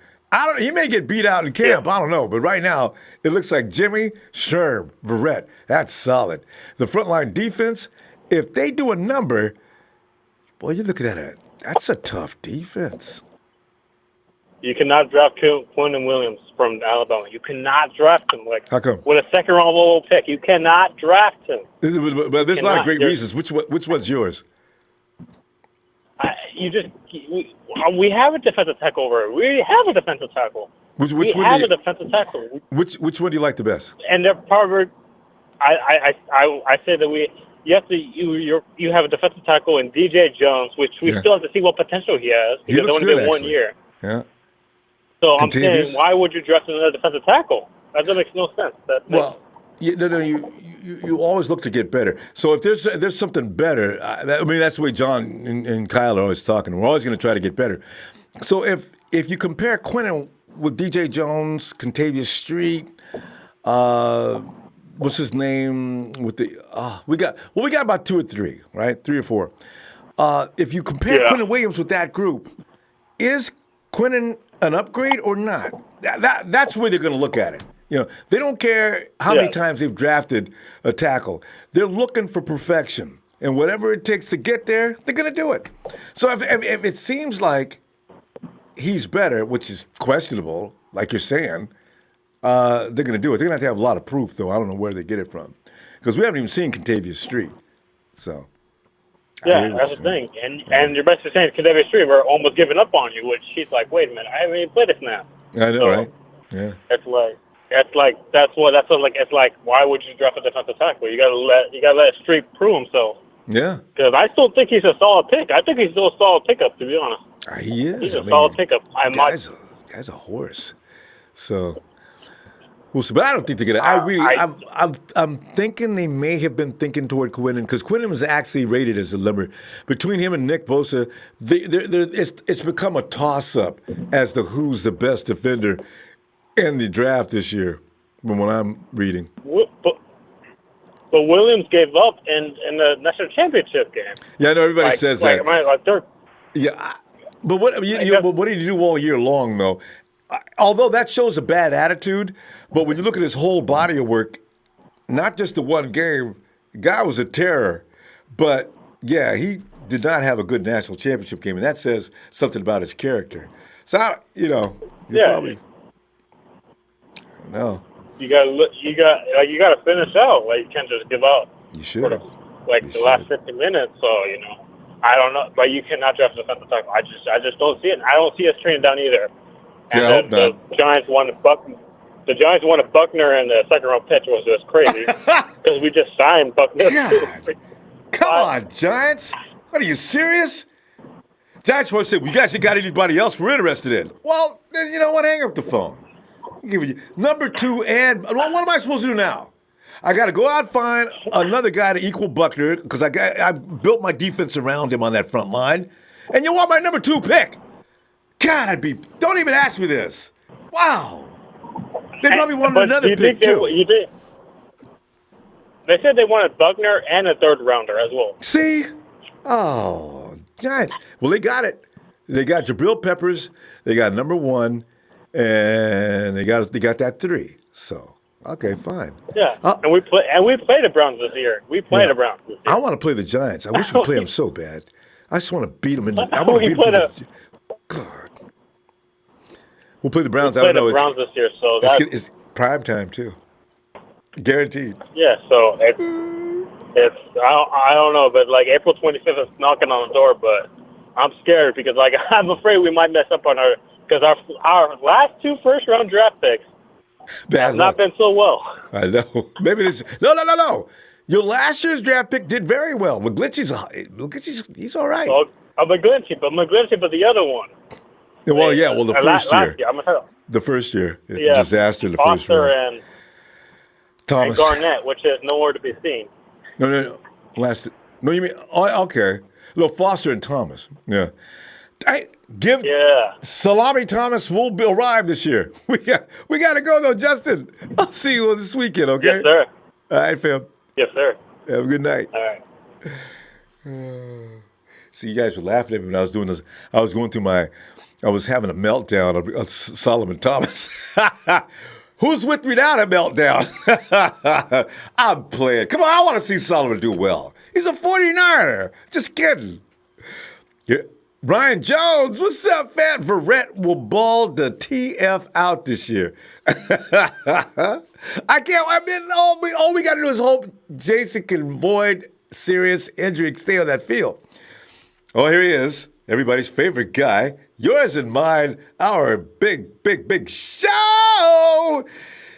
He may get beat out in camp. I don't know. But right now, it looks like Jimmy, Sherm, Verrett. That's solid. The frontline defense, if they do a number, boy, you're looking at it. That's a tough defense. You cannot draft Quentin Williams from Alabama. You cannot draft him. How come? With a second-round pick, you cannot draft him. But there's a lot of great reasons. Which one's yours? We have a defensive tackle over. We have a defensive tackle. Which we one have a defensive tackle. Which one do you like the best? And they're probably. I say that you have a defensive tackle in DJ Jones, which we still have to see what potential he has. He looks only good, been 1 actually. year. Yeah. So I'm saying, why would you draft another defensive tackle? That doesn't make no sense. You always look to get better. So if there's something better, that's the way John and Kyle are always talking. We're always going to try to get better. So if you compare Quentin with DJ Jones, Contavious Street, what's his name with the we got about 2 or 3, right? 3 or 4. If you compare Quentin Williams with that group, is Quentin an upgrade or not? That's where they're going to look at it. They don't care how many times they've drafted a tackle. They're looking for perfection. And whatever it takes to get there, they're going to do it. So if it seems like he's better, which is questionable, like you're saying, they're going to do it. They're going to have a lot of proof, though. I don't know where they get it from. Because we haven't even seen Contavious Street. So. Yeah, that's the thing. And your best is saying Contavious Street, we're almost giving up on you, which she's like, wait a minute, I haven't even played this now. I know, right? Yeah. It's like, why would you draft a defensive tackle? You gotta let Street prove himself. Yeah. Because I still think he's a solid pick. I think he's still a solid pickup, to be honest. He is. He's a solid pickup. Guy's a horse. So, but I don't think they're gonna. I'm thinking they may have been thinking toward Quentin, because Quentin was actually rated as a number. Between him and Nick Bosa, it's become a toss-up as to who's the best defender in the draft this year, from what I'm reading. But Williams gave up in the national championship game. Yeah, I know everybody says that. Third. Yeah, but what did you do all year long, though? Although that shows a bad attitude, but when you look at his whole body of work, not just the one game, the guy was a terror. But, yeah, he did not have a good national championship game, and that says something about his character. So, probably – no. You gotta finish out. Like, you can't just give up. You should. like the last 15 minutes. So I don't know, but you cannot draft a defensive tackle. I just don't see it. I don't see us trading down either. And Yeah, I hope the not. Giants wanted Buckner. The Giants wanted Buckner in the second round pitch was just crazy because we just signed Buckner. God. Come on, Giants. What are you serious? Giants want to say, well, you guys ain't got anybody else we're interested in. Well, then you know what? Hang up the phone. I'm giving you number 2, and what am I supposed to do now? I got to go out and find another guy to equal Buckner because I built my defense around him on that front line. And you want my number 2 pick? God, don't even ask me this. Wow. They probably wanted another pick, too. They said they wanted Buckner and a third rounder as well. See? Oh, Giants. Well, they got it. They got Jabril Peppers. They got number 1, and they got that 3. So, okay, fine. Yeah, and we play the Browns this year. We play the Browns this year. I want to play the Giants. I wish we play them so bad. I just want to beat them. I want to beat them. God. We'll play the Browns. We play the Browns this year, so it's prime time too. Guaranteed. Yeah, so it's I don't know, but like April 25th is knocking on the door, but I'm scared because like I'm afraid we might mess up on because our last 2 first-round draft picks have not been so well. I know. Maybe this. No. Your last year's draft pick did very well. McGlinchey's he's all right. So, McGlinchey, but the other one. Well, the first year. The first year. Yeah, disaster the first Foster year. And Thomas. And Garnett, which is nowhere to be seen. No. No, you mean, okay. No, Foster and Thomas. Yeah. Salami Thomas will arrive this year. We got to go, though, Justin. I'll see you this weekend, okay? Yes, sir. All right, fam. Yes, sir. Have a good night. All right. See, you guys were laughing at me when I was doing this. I was having a meltdown on Solomon Thomas. Who's with me now to meltdown? I'm playing. Come on, I want to see Solomon do well. He's a 49er. Just kidding. Yeah. Brian Jones, what's up, fat? Verrett will ball the TF out this year. All we got to do is hope Jason can avoid serious injury and stay on that field. Oh, here he is. Everybody's favorite guy. Yours and mine, our big show.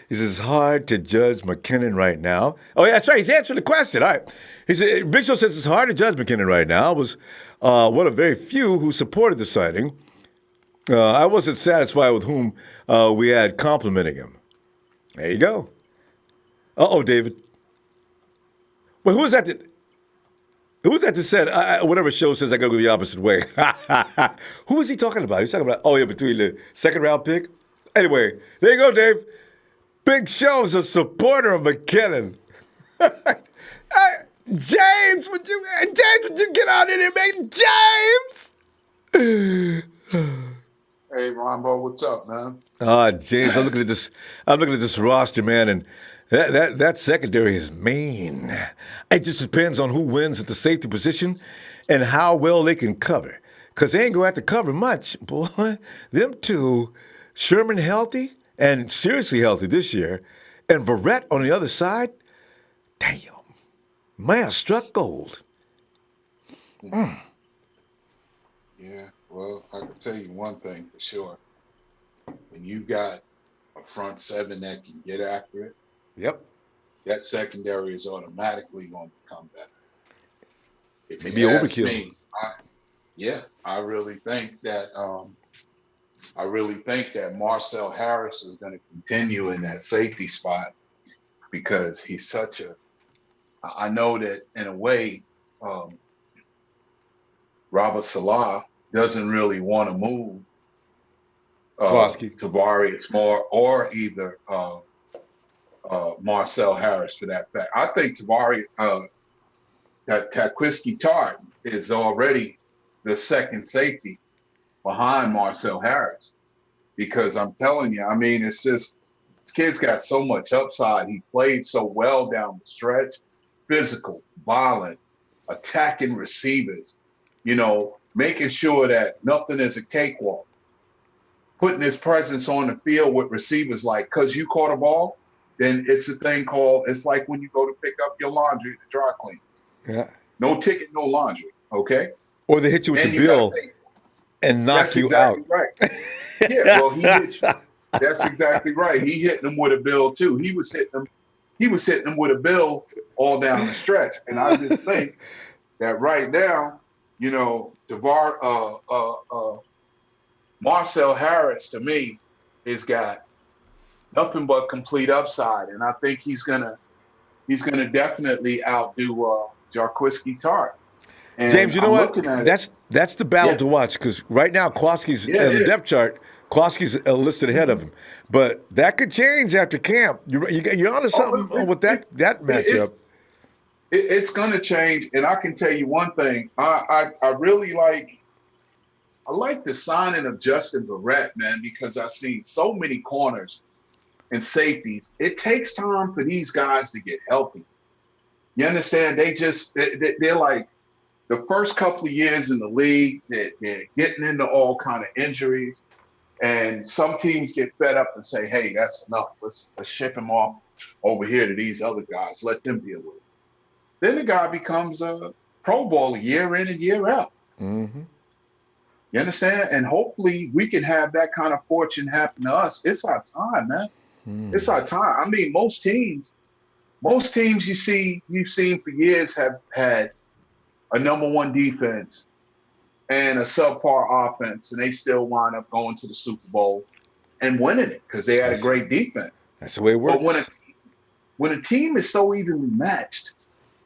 He says, it's hard to judge McKinnon right now. Oh, yeah, that's right. He's answering the question. All right. He said, Big Show says it's hard to judge McKinnon right now. I was one of very few who supported the signing. I wasn't satisfied with whom we had complimenting him. There you go. Uh-oh, David. Wait, who was that that said, whatever show says I got to go the opposite way? Who was he talking about? He's talking about, between the second round pick. Anyway, there you go, Dave. Big Show's a supporter of McKinnon. James, would you get out in here, man? James! Hey, Ronbo, what's up, man? James, I'm looking at this roster, man, and that secondary is mean. It just depends on who wins at the safety position and how well they can cover. Because they ain't going to have to cover much, boy. Them two, Sherman healthy and seriously healthy this year, and Verrett on the other side, damn, man, struck gold. Yeah, well, I can tell you one thing for sure. When you got a front seven that can get after it, yep, that secondary is automatically going to become better. If maybe you overkill. Ask me, I really think that Marcel Harris is going to continue in that safety spot because he's such a. I know that in a way, Robert Salah doesn't really want to move Tavarius Moore or either Marcel Harris for that fact. I think that Takwiski Tart is already the second safety behind Marcel Harris because I'm telling you, I mean, it's just this kid's got so much upside. He played so well down the stretch, physical, violent, attacking receivers, making sure that nothing is a cakewalk, putting his presence on the field with receivers because you caught a ball, then it's a thing called, it's like when you go to pick up your laundry at the dry cleaners. Yeah. No ticket, no laundry. Okay. Or they hit you with And the you got to bill pay. and knock That's you out. exactly right. Yeah. Well, he hit you. That's exactly right. He hit them with a bill too. He was hitting them. He was hitting them with a bill all down the stretch. And I just think that right now, you know, Marcel Harris to me has got nothing but complete upside, and I think he's gonna definitely outdo Jarquiski Tart. James, And you know I'm what? looking at it. That's the battle Yeah, to watch because right now Kowalski's yeah, in it the is. depth chart. Kowalski's listed ahead of him, but that could change after camp. You're onto Oh, something with that it's matchup. it's gonna change, and I can tell you one thing. I really like the signing of Justin Verrett, man, because I've seen so many corners and safeties. It takes time for these guys to get healthy. You understand? They're like the first couple of years in the league, they're getting into all kind of injuries, and some teams get fed up and say, "Hey, that's enough. Let's ship him off over here to these other guys. Let them deal with it." Then the guy becomes a Pro Bowler year in and year out. Mm-hmm. You understand? And hopefully we can have that kind of fortune happen to us. It's our time, man. It's our time. I mean, most teams you've seen for years have had a number one defense and a subpar offense, and they still wind up going to the Super Bowl and winning it because they had a great defense. That's the way it But works. when a team is so evenly matched,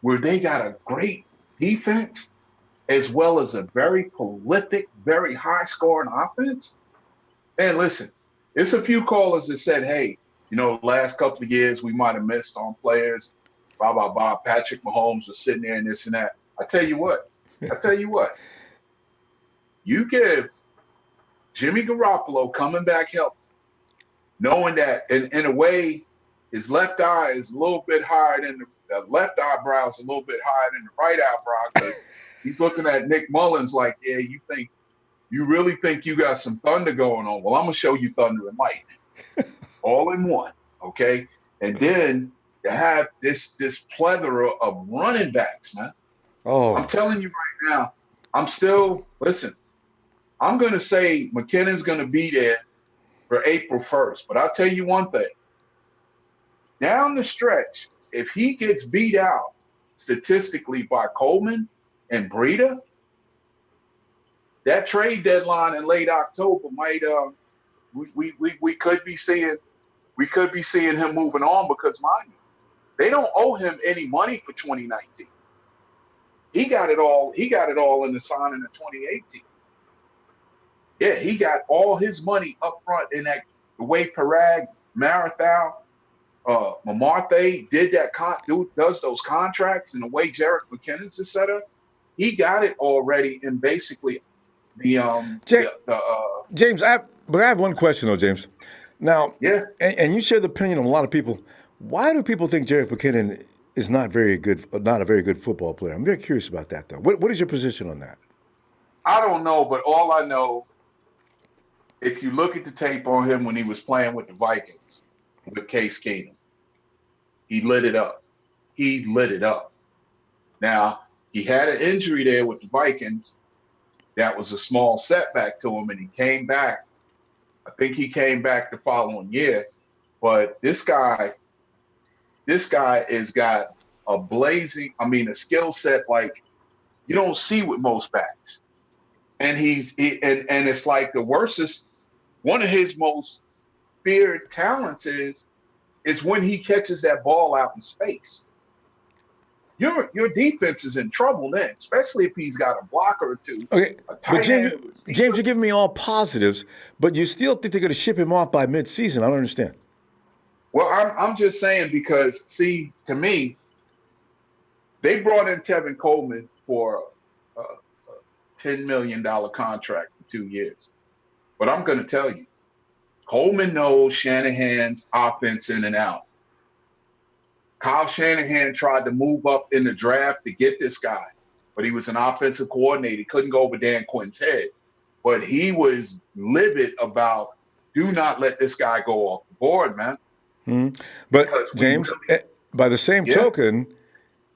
where they got a great defense as well as a very prolific, very high scoring offense, and listen, it's a few callers that said, "Hey, you know, last couple of years we might have missed on players. Blah blah blah. Patrick Mahomes was sitting there and this and that." I tell you what. You give Jimmy Garoppolo coming back healthy, knowing that in a way his left eye is a little bit higher than the left eyebrow is a little bit higher than the right eyebrow because he's looking at Nick Mullins like, yeah, you really think you got some thunder going on? Well, I'm gonna show you thunder and lightning, all in one, okay? And then to have this plethora of running backs, man. I'm Oh, telling you right now, I'm gonna say McKinnon's gonna be there for April 1st, but I'll tell you one thing. Down the stretch, if he gets beat out statistically by Coleman and Breida, that trade deadline in late October might we could be seeing him moving on because mind you, they don't owe him any money for 2019. He got it all in the signing of 2018. Yeah, he got all his money up front in that the way Parag, Marathon, Mamarte did that does those contracts and the way Jerick McKinnon's is set up. He got it already in basically James, I have one question though, James. Now, yeah. and you share the opinion of a lot of people. Why do people think Jerick McKinnon is not a very good football player? I'm very curious about that, though. What is your position on that? I don't know, but all I know, if you look at the tape on him when he was playing with the Vikings with Case Keenum, he lit it up. Now, he had an injury there with the Vikings. That was a small setback to him, and he came back. I think he came back the following year. But this guy has got a skill set like you don't see with most backs. And and it's like one of his most feared talents is when he catches that ball out in space. Your defense is in trouble then, especially if he's got a blocker or two. Okay, but James, James, you're giving me all positives, but you still think they're going to ship him off by mid-season. I don't understand. Well, I'm just saying because, see, to me, they brought in Tevin Coleman for a $10 million contract for 2 years. But I'm going to tell you, Coleman knows Shanahan's offense in and out. Kyle Shanahan tried to move up in the draft to get this guy, but he was an offensive coordinator. He couldn't go over Dan Quinn's head. But he was livid about, do not let this guy go off the board, man. But James, by the same token,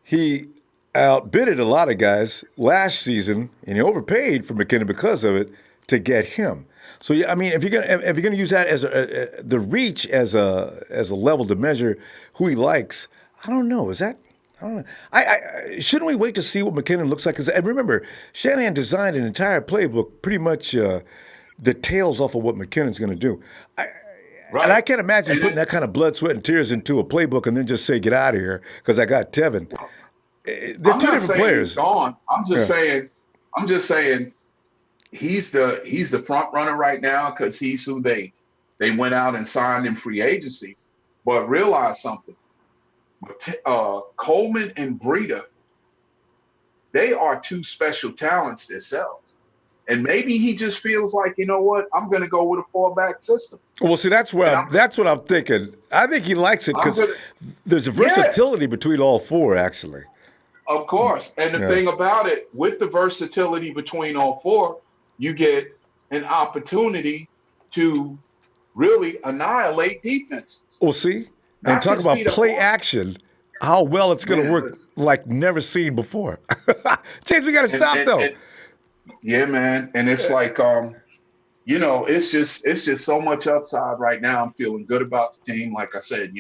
he outbidded a lot of guys last season, and he overpaid for McKinnon because of it to get him. So yeah, I mean, if you're gonna use that as the reach as a level to measure who he likes, I don't know. Is that? I don't know. I shouldn't we wait to see what McKinnon looks like? Because remember, Shanahan designed an entire playbook, pretty much the tails off of what McKinnon's going to do. And I can't imagine putting that kind of blood, sweat, and tears into a playbook and then just say, "Get out of here," because I got Tevin. They're two different players. He's gone. I'm just saying. He's the front runner right now because he's who they went out and signed in free agency. But realize something. Coleman and Breida, they are two special talents themselves. And maybe he just feels like, you know what, I'm going to go with a 4-back system. Well, see, that's what I'm thinking. I think he likes it because there's a versatility between all four, actually. Of course. And the thing about it, with the versatility between all four, you get an opportunity to really annihilate defenses. Well, see, and talk about play action, how well it's going to work like never seen before. James, we got to stop, though. Yeah, man. And it's like, it's just so much upside right now. I'm feeling good about the team. Like I said,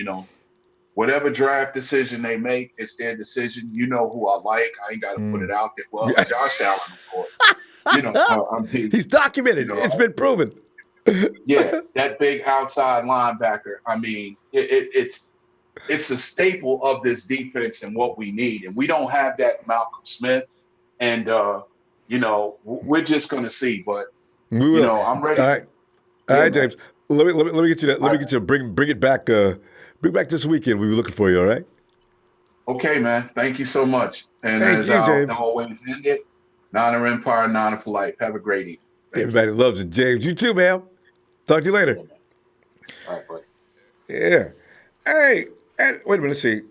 whatever draft decision they make, it's their decision. You know who I like. I ain't got to put it out there. Well, Josh Allen, of course. He's documented. It's been proven. Yeah, that big outside linebacker. I mean, it's a staple of this defense and what we need. And we don't have that Malcolm Smith. And, we're just going to see. But, I'm ready. All right, James. Let me get you that. Let me get you bring it back. Bring back this weekend. We were looking for you. All right. Okay, man. Thank you so much. And as I always end it, Niner Empire, Niner for life. Have a great evening. Everybody loves it, James. You too, man. Talk to you later. All right, buddy. Yeah. Hey, and wait a minute. Let's see.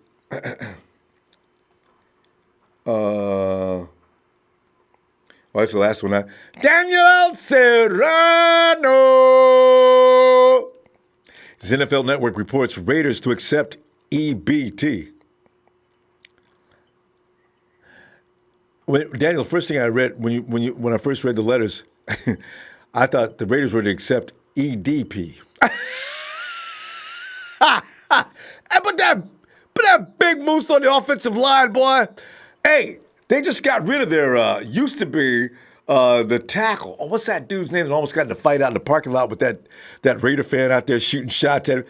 Well, that's the last one. Daniel Serrano. His NFL Network reports Raiders to accept EBT. Daniel, the first thing I read when I first read the letters, I thought the Raiders were to accept EDP. Put that big moose on the offensive line, boy. Hey, they just got rid of their used to be the tackle. Oh, what's that dude's name that almost got in a fight out in the parking lot with that Raider fan out there shooting shots at him?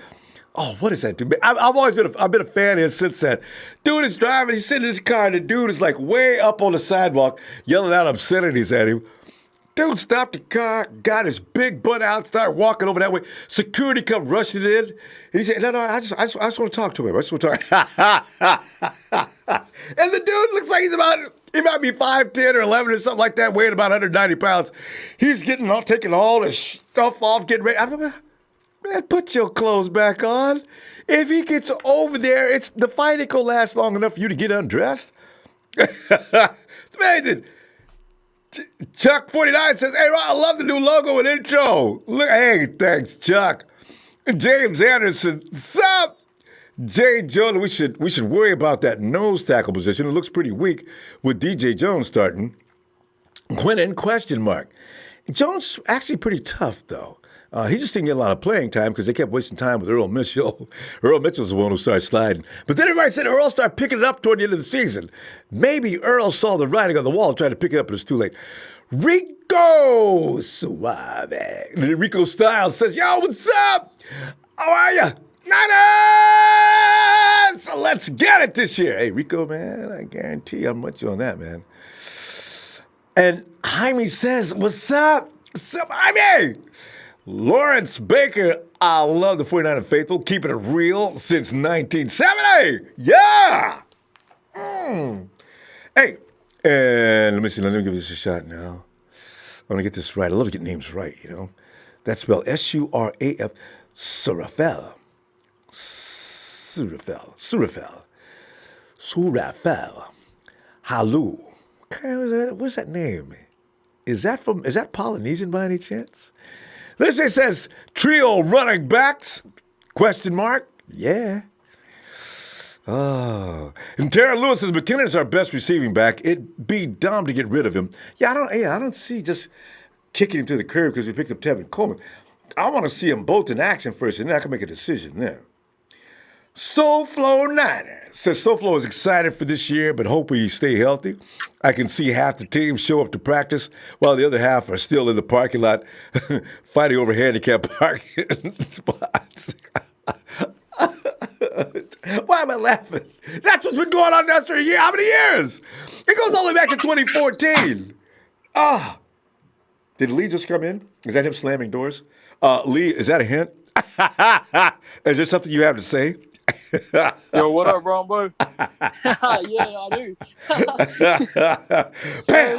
Oh, what is that dude? I've been a fan of his since then. Dude is driving. He's sitting in his car, and the dude is like way up on the sidewalk, yelling out obscenities at him. Dude stopped the car, got his big butt out, started walking over that way. Security come rushing in, and he said, "No, I just want to talk to him. I just want to talk." And the dude looks like he might be 5'10" or 11 or something like that, weighing about 190 pounds. He's taking all the stuff off, getting ready. Man, put your clothes back on. If he gets over there, the fight ain't gonna last long enough for you to get undressed. Imagine. Chuck 49 says, "Hey, Ron, I love the new logo and intro." Look, hey, thanks, Chuck. James Anderson, sup? Jay Jordan, we should worry about that nose tackle position. It looks pretty weak with DJ Jones starting. Quinnen, question mark. Jones actually pretty tough, though. He just didn't get a lot of playing time because they kept wasting time with Earl Mitchell. Earl Mitchell's the one who started sliding. But then everybody said Earl started picking it up toward the end of the season. Maybe Earl saw the writing on the wall, tried to pick it up, but it's too late. Rico Suave. Rico Styles says, "Yo, what's up? How are you? Niners! Let's get it this year." Hey, Rico, man, I guarantee I'm with you on that, man. And Jaime says, "What's up? What's up, Jaime?" Lawrence Baker, I love the 49er faithful, keeping it real since 1970. Yeah! Hey, and let me give this a shot now. I want to get this right. I love to get names right, That's spelled Suraf. Surafel. Halu. What's that name? Is that Polynesian by any chance? This says trio running backs? Question mark. Yeah. Oh, and Terry Lewis says McKinnon is our best receiving back. It'd be dumb to get rid of him. Yeah, I don't see just kicking him to the curb because we picked up Tevin Coleman. I want to see them both in action first, and then I can make a decision then. Soulflow Niner says Soulflow is excited for this year, but hope we stay healthy. I can see half the team show up to practice while the other half are still in the parking lot fighting over handicap parking spots. Why am I laughing? That's what's been going on now for a year. How many years? It goes all the way back to 2014. Ah. Did Lee just come in? Is that him slamming doors? Lee, is that a hint? Is there something you have to say? Yo, what up, Ronbo? Yeah, I do. Bam!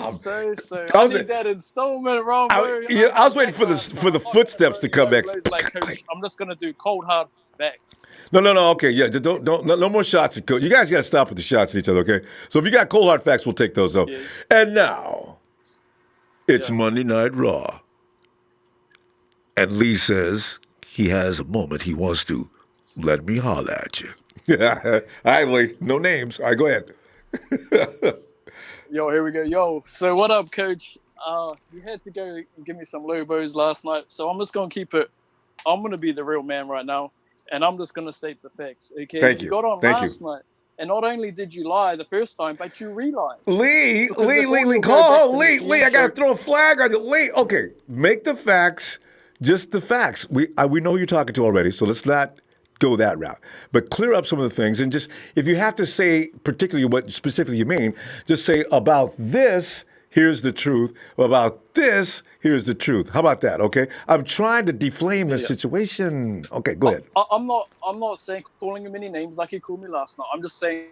I need that installment, Ronbo. I was waiting for the footsteps to come back. Like, Coach, I'm just gonna do cold hard backs. No. Okay, yeah. Don't. No more shots at Coach. You guys got to stop with the shots at each other, okay? So if you got cold hard facts, we'll take those up. Yeah. And now, it's Monday Night Raw, and Lee says he has a moment he wants to let me holler at you. All right, Lee. No names. All right, go ahead. Yo, here we go. Yo, so what up, Coach? You had to go and give me some Lobos last night, so I'm just gonna keep it. I'm gonna be the real man right now, and I'm just gonna state the facts. Okay? Thank you. You got on last night, and not only did you lie the first time, but you re-lied. Lee, I gotta throw a flag on you. Lee, okay, make the facts just the facts. We know who you're talking to already, so let's not go that route. But clear up some of the things, and just, if you have to say particularly what specifically you mean, just say about this, here's the truth. About this, here's the truth. How about that, okay? I'm trying to deflame the situation. Okay, go ahead. I'm not saying calling him any names like he called me last night. I'm just saying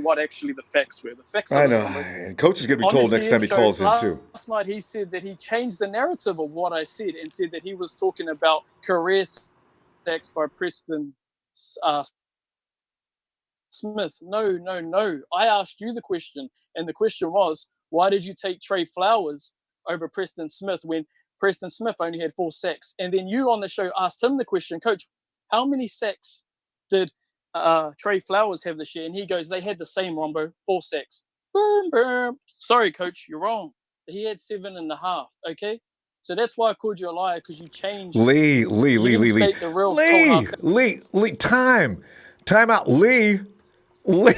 what actually the facts were. The facts are I know. And Coach is going to be told next time he calls in, too. Last night he said that he changed the narrative of what I said and said that he was talking about career sacks by Preston Smith. No. I asked you the question, and the question was, why did you take Trey Flowers over Preston Smith when Preston Smith only had 4 sacks? And then you on the show asked him the question, Coach, how many sacks did Trey Flowers have this year? And he goes, they had the same, Ronbo, 4 sacks. Boom, boom. Sorry, Coach, you're wrong. He had 7.5, okay? So that's why I called you a liar, because you changed. Lee, time out. Lee, I'm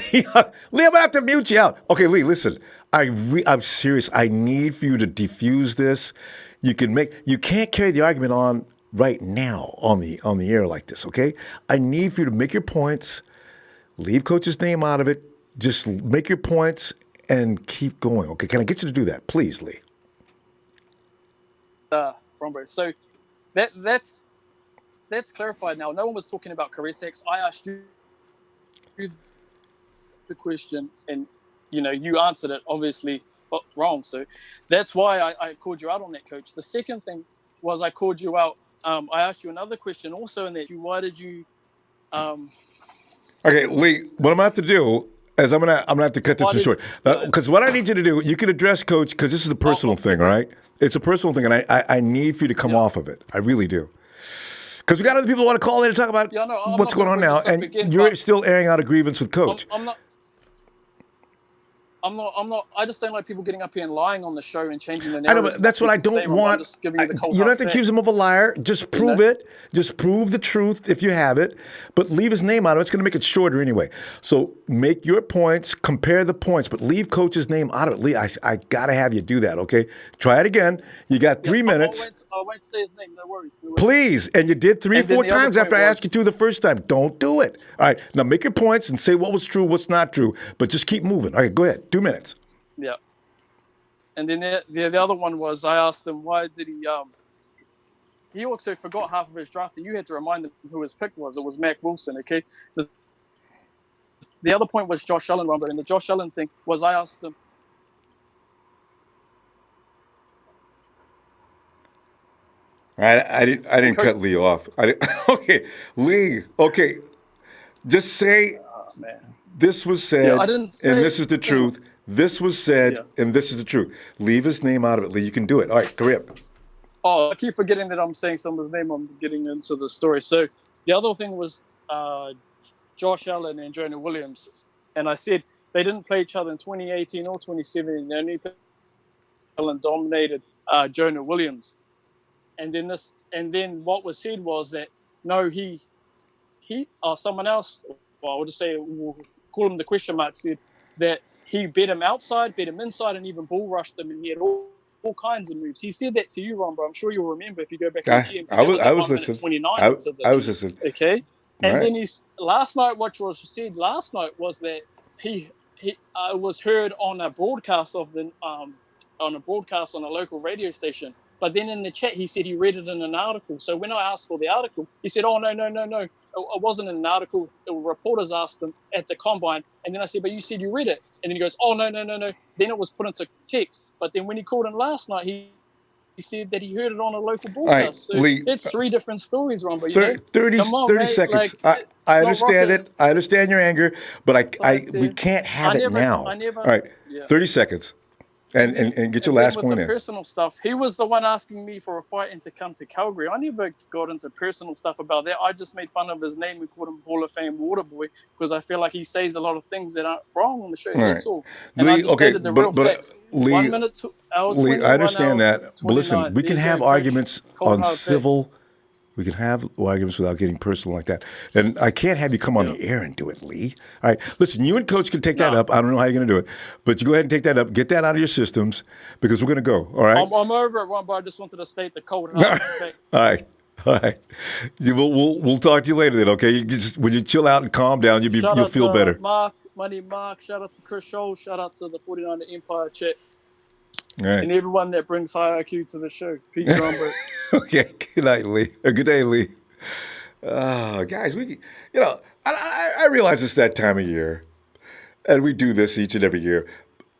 gonna have to mute you out. Okay, Lee, listen. I'm serious. I need for you to defuse this. You can't carry the argument on right now on the air like this. Okay, I need for you to make your points. Leave Coach's name out of it. Just make your points and keep going. Okay, can I get you to do that, please, Lee? Ronbo. So that's clarified now. No one was talking about career sacks. I asked you the question, and you answered it obviously wrong. So that's why I called you out on that, Coach. The second thing was I called you out. I asked you another question also in that. Why did you? Okay, Lee. What I'm gonna have to do is I'm gonna have to cut this short, because what I need you to do, you can address Coach, because this is a personal thing, all right? It's a personal thing, and I need for you to come off of it. I really do. Because we got other people who want to call in and talk about what's going on now, and you're still airing out a grievance with Coach. I'm not. I just don't like people getting up here and lying on the show and changing the narrative. I know, but that's what I don't want. You don't have to accuse him of a liar. Just prove it. Just prove the truth if you have it. But leave his name out of it. It's going to make it shorter anyway. So make your points, compare the points, but leave Coach's name out of it. Lee, I got to have you do that, okay? Try it again. You got 3 minutes. I won't say his name. No worries. Please. And you did 3 or 4 times after I asked you to the first time. Don't do it. All right. Now make your points and say what was true, what's not true, but just keep moving. All right, go ahead. 2 minutes. Yeah. And then the other one was, I asked him, why did he also forgot half of his draft, and you had to remind him who his pick was. It was Mac Wilson, okay? The other point was Josh Allen, Ronbo, and the Josh Allen thing was, I asked him. I didn't cut Lee off. Okay, Lee, okay. Just say, this was said, and this is the truth. This was said, and this is the truth. Leave his name out of it, Lee. You can do it. All right, hurry up. Oh, I keep forgetting that I'm saying someone's name. I'm getting into the story. So the other thing was Josh Allen and Jonah Williams. And I said they didn't play each other in 2018 or 2017. They only Allen dominated Jonah Williams. And then what was said was that no, he someone else, well, I'll just say, we'll call him the question mark, said that he bet him outside, bet him inside, and even bull rushed him, and he had all kinds of moves. He said that to you, Ronbo. I'm sure you'll remember if you go back to the GM. I was listening. 29 I was listening. Okay. And Right. then last night, what was said last night was that he was heard on a broadcast on a local radio station. But then in the chat, he said he read it in an article. So when I asked for the article, he said, "Oh, no. It wasn't in an article. Reporters asked him at the combine." And then I said, "But you said you read it." And then he goes, "Oh, no. Then it was put into text." But then when he called in last night, he said that he heard it on a local broadcast. All right, Lee, it's three different stories, Ron. But 30 mate, seconds. Like, I understand rocket. it. I understand your anger, but we can't have it now. All right, 30 seconds. And get your last point in. Personal stuff. He was the one asking me for a fight and to come to Calgary. I never got into personal stuff about that. I just made fun of his name and called him Hall of Fame Waterboy because I feel like he says a lot of things that aren't wrong on the show. That's all. And Lee, I just stated the real facts. Lee, 1 minute, hour 21, Lee, I understand hour that. But listen, we can have arguments on civil. We can have arguments without getting personal like that. And I can't have you come on the air and do it, Lee. All right. Listen, you and Coach can take that up. I don't know how you're going to do it. But you go ahead and take that up. Get that out of your systems because we're going to go. All right? I'm over it, Ron, but I just wanted to state the cold hard. Okay? All right. We'll talk to you later then, okay? When you chill out and calm down, you'll feel better. Money Mark. Shout out to Chris Scholl. Shout out to the 49er Empire chat. All right. And everyone that brings high IQ to the show. Peace, Ronbo. Okay. Good night, Lee. Good day, Lee. Guys, I realize it's that time of year, and we do this each and every year,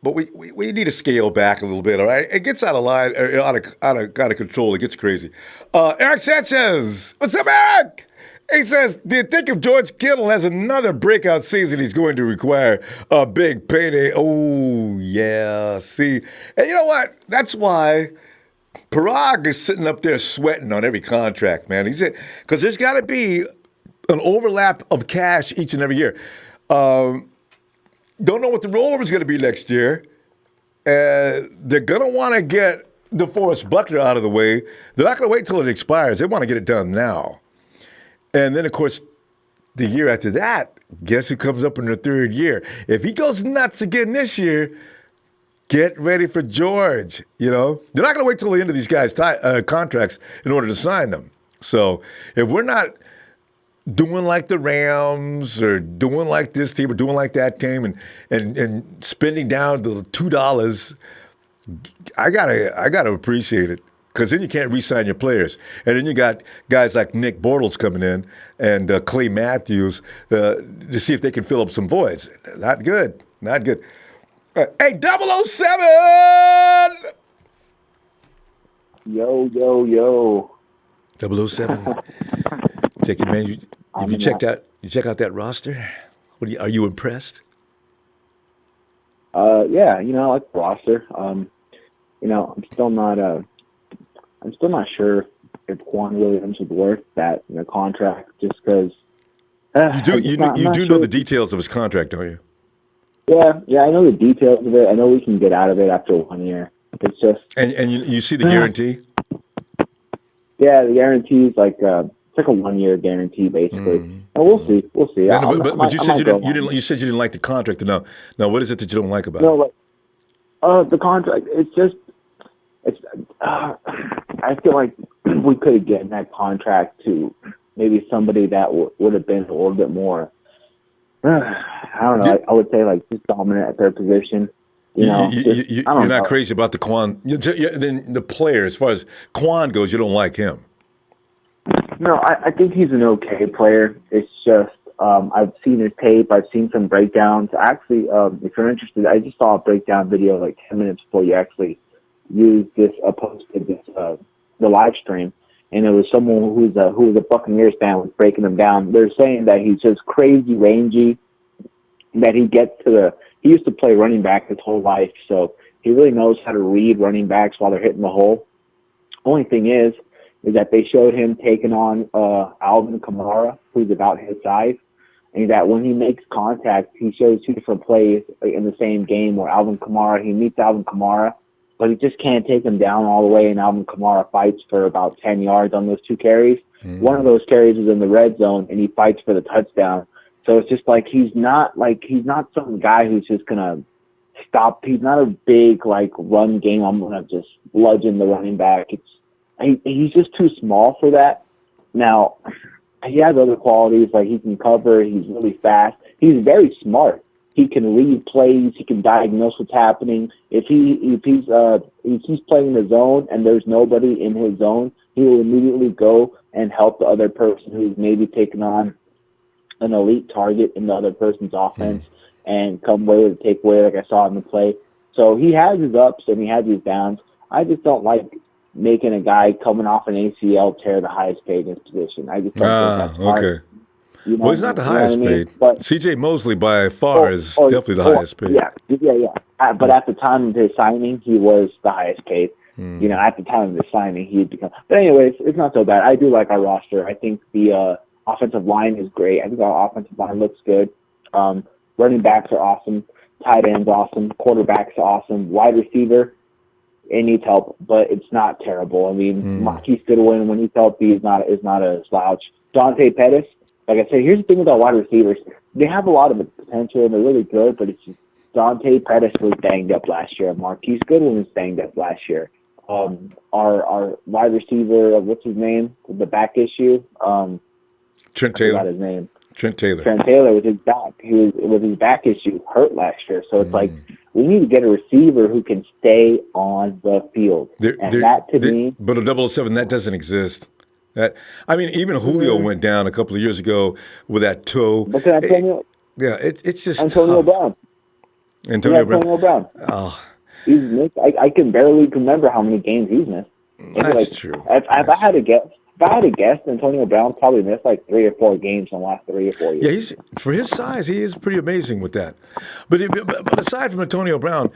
but we need to scale back a little bit, all right? It gets out of line, out of control. It gets crazy. Eric Sanchez. What's up, Eric? He says, do you think if George Kittle has another breakout season, he's going to require a big payday? Oh, yeah. See, and you know what? That's why Parag is sitting up there sweating on every contract, man. He said, because there's got to be an overlap of cash each and every year. Don't know what the rollover is going to be next year. They're going to want to get DeForest Buckner out of the way. They're not going to wait till it expires. They want to get it done now. And then, of course, the year after that, guess who comes up in the third year? If he goes nuts again this year, get ready for George. You know, they're not going to wait till the end of these guys' contracts in order to sign them. So if we're not doing like the Rams or doing like this team or doing like that team and spending down to $2, I gotta appreciate it. Because then you can't re-sign your players. And then you got guys like Nick Bortles coming in and Clay Matthews to see if they can fill up some voids. Not good. Not good. Hey, 007! Yo. 007. Take advantage. Have you check out that roster? Are you impressed? Yeah, I like the roster. I'm still not sure if Quan Williams is worth that contract just because. You do know the details of his contract, don't you? Yeah, I know the details of it. I know we can get out of it after 1 year. It's just and you see the guarantee. Yeah, the guarantee is like it's like a 1 year guarantee basically. And we'll see. No, but you said you didn't. You said you didn't like the contract enough. Now, what is it that you don't like about it? No, the contract. It's just. I feel like we could have gotten that contract to maybe somebody that would have been a little bit more. I don't know. I would say like just dominant at their position. You're not crazy about the Quan. Then the player, as far as Quan goes, you don't like him. No, I think he's an okay player. It's just I've seen his tape. I've seen some breakdowns. Actually, if you're interested, I just saw a breakdown video like 10 minutes before you actually used this, posted this, the live stream, and it was someone who was a Buccaneers fan was breaking them down. They're saying that he's just crazy rangy, that he used to play running back his whole life, so he really knows how to read running backs while they're hitting the hole. Only thing is that they showed him taking on Alvin Kamara, who's about his size, and that when he makes contact, he shows 2 different plays in the same game where he meets Alvin Kamara, but he just can't take him down all the way, and Alvin Kamara fights for about 10 yards on those 2 carries. One of those carries is in the red zone, and he fights for the touchdown. So it's just like he's not some guy who's just gonna stop. He's not a big run game. I'm gonna just bludgeon the running back. He's just too small for that. Now he has other qualities, like he can cover. He's really fast. He's very smart. He can read plays. He can diagnose what's happening. If he's playing the zone and there's nobody in his zone, he will immediately go and help the other person who's maybe taking on an elite target in the other person's offense and come away with a takeaway like I saw in the play. So he has his ups and he has his downs. I just don't like making a guy coming off an ACL tear the highest paid in his position. I just don't think that's smart. Okay. You know, Well, he's not the highest paid. But C.J. Mosley by far is definitely the highest paid. Yeah. But at the time of his signing, he was the highest paid. You know, at the time of his signing, he had become. But anyways, it's not so bad. I do like our roster. I think the offensive line is great. I think our offensive line looks good. Running backs are awesome. Tight ends awesome. Quarterbacks awesome. Wide receiver, it needs help, but it's not terrible. I mean, Marquise Goodwin, when he's healthy, is not a slouch. Dante Pettis, like I said, here's the thing with our wide receivers. They have a lot of potential, and they're really good, but it's just Dante Pettis was banged up last year. Marquise Goodwin was banged up last year. Our wide receiver, what's his name? The back issue? Trent Taylor. I forgot his name. Trent Taylor. Trent Taylor with his back. He was with his back issue hurt last year. So it's like we need to get a receiver who can stay on the field. But a 007, that doesn't exist. Even Julio went down a couple of years ago with that toe. But Antonio, it's just Antonio tough. Brown. Antonio Brown. Oh. He's missed. I can barely remember how many games he's missed. That's true. If I had to guess, Antonio Brown probably missed 3 or 4 games in the last 3 or 4 years. Yeah, for his size, he is pretty amazing with that. But aside from Antonio Brown,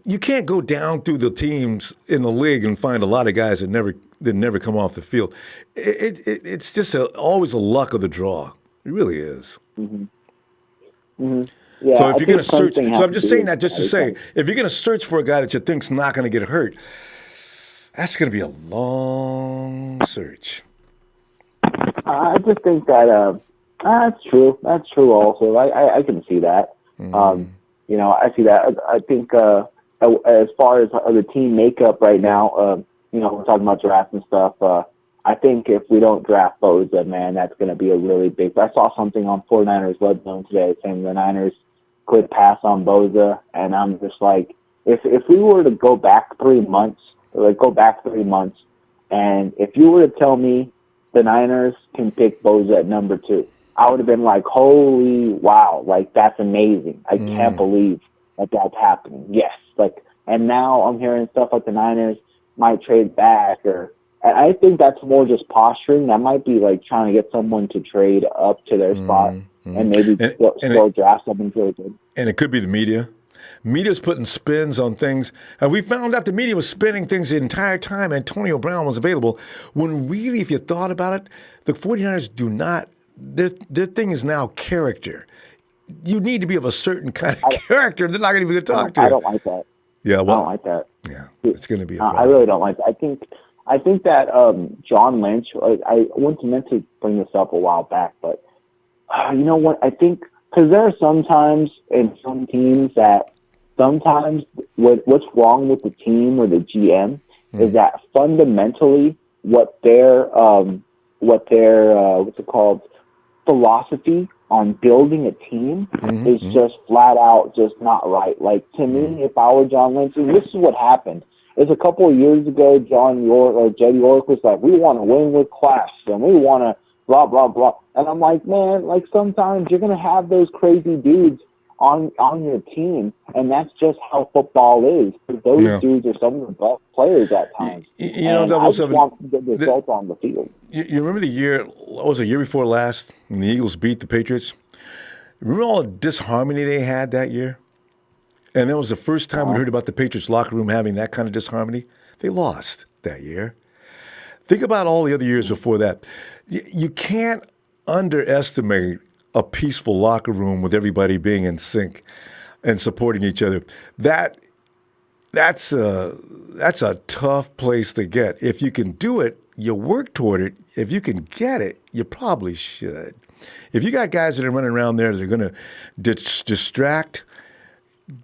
you can't go down through the teams in the league and find a lot of guys that never come off the field. It's just always a luck of the draw. It really is. Yeah, so if you're going to search, I'm just saying that just to say, if you're going to search for a guy that you think's not going to get hurt, that's going to be a long search. I just think that that's true. That's true also. I can see that. I see that. I think as far as the team makeup right now, we're talking about draft and stuff. I think if we don't draft Boza, man, that's going to be a really big. I saw something on 49ers web zone today saying the Niners could pass on Boza, and I'm just like, if we were to go back 3 months, and if you were to tell me the Niners can pick Boza at number 2, I would have been like, holy wow, that's amazing. I can't believe that's happening. Yes, and now I'm hearing stuff like the Niners might trade back, I think that's more just posturing. That might be trying to get someone to trade up to their spot and maybe still draft something really good. And it could be the media. Media's putting spins on things. And we found out the media was spinning things the entire time Antonio Brown was available, when really, if you thought about it, the 49ers do not, their thing is now character. You need to be of a certain kind of character. They're not going to even talk to you. I don't like that. Yeah, well, I don't like that. Yeah, it's going to be a problem. I really don't like that. I think that John Lynch, I meant to bring this up a while back, but you know what? I think, because there are sometimes in some teams that sometimes what's wrong with the team or the GM is that fundamentally what their what's it called, philosophy on building a team is just flat out just not right. To me, if I were John Lynch, and this is what happened. It's a couple of years ago, Jed York was like, we want to win with class, and we want to blah, blah, blah. And I'm like, man, sometimes you're going to have those crazy dudes on your team, and that's just how football is. Those dudes are some of the best players at times. I just want the results on the field. You remember the year, what was it, year before last, when the Eagles beat the Patriots? Remember all the disharmony they had that year? And that was the first time we heard about the Patriots locker room having that kind of disharmony. They lost that year. Think about all the other years before that. You can't underestimate a peaceful locker room with everybody being in sync and supporting each other. That's a tough place to get. If you can do it, you work toward it. If you can get it, you probably should. If you got guys that are running around there that are going to distract,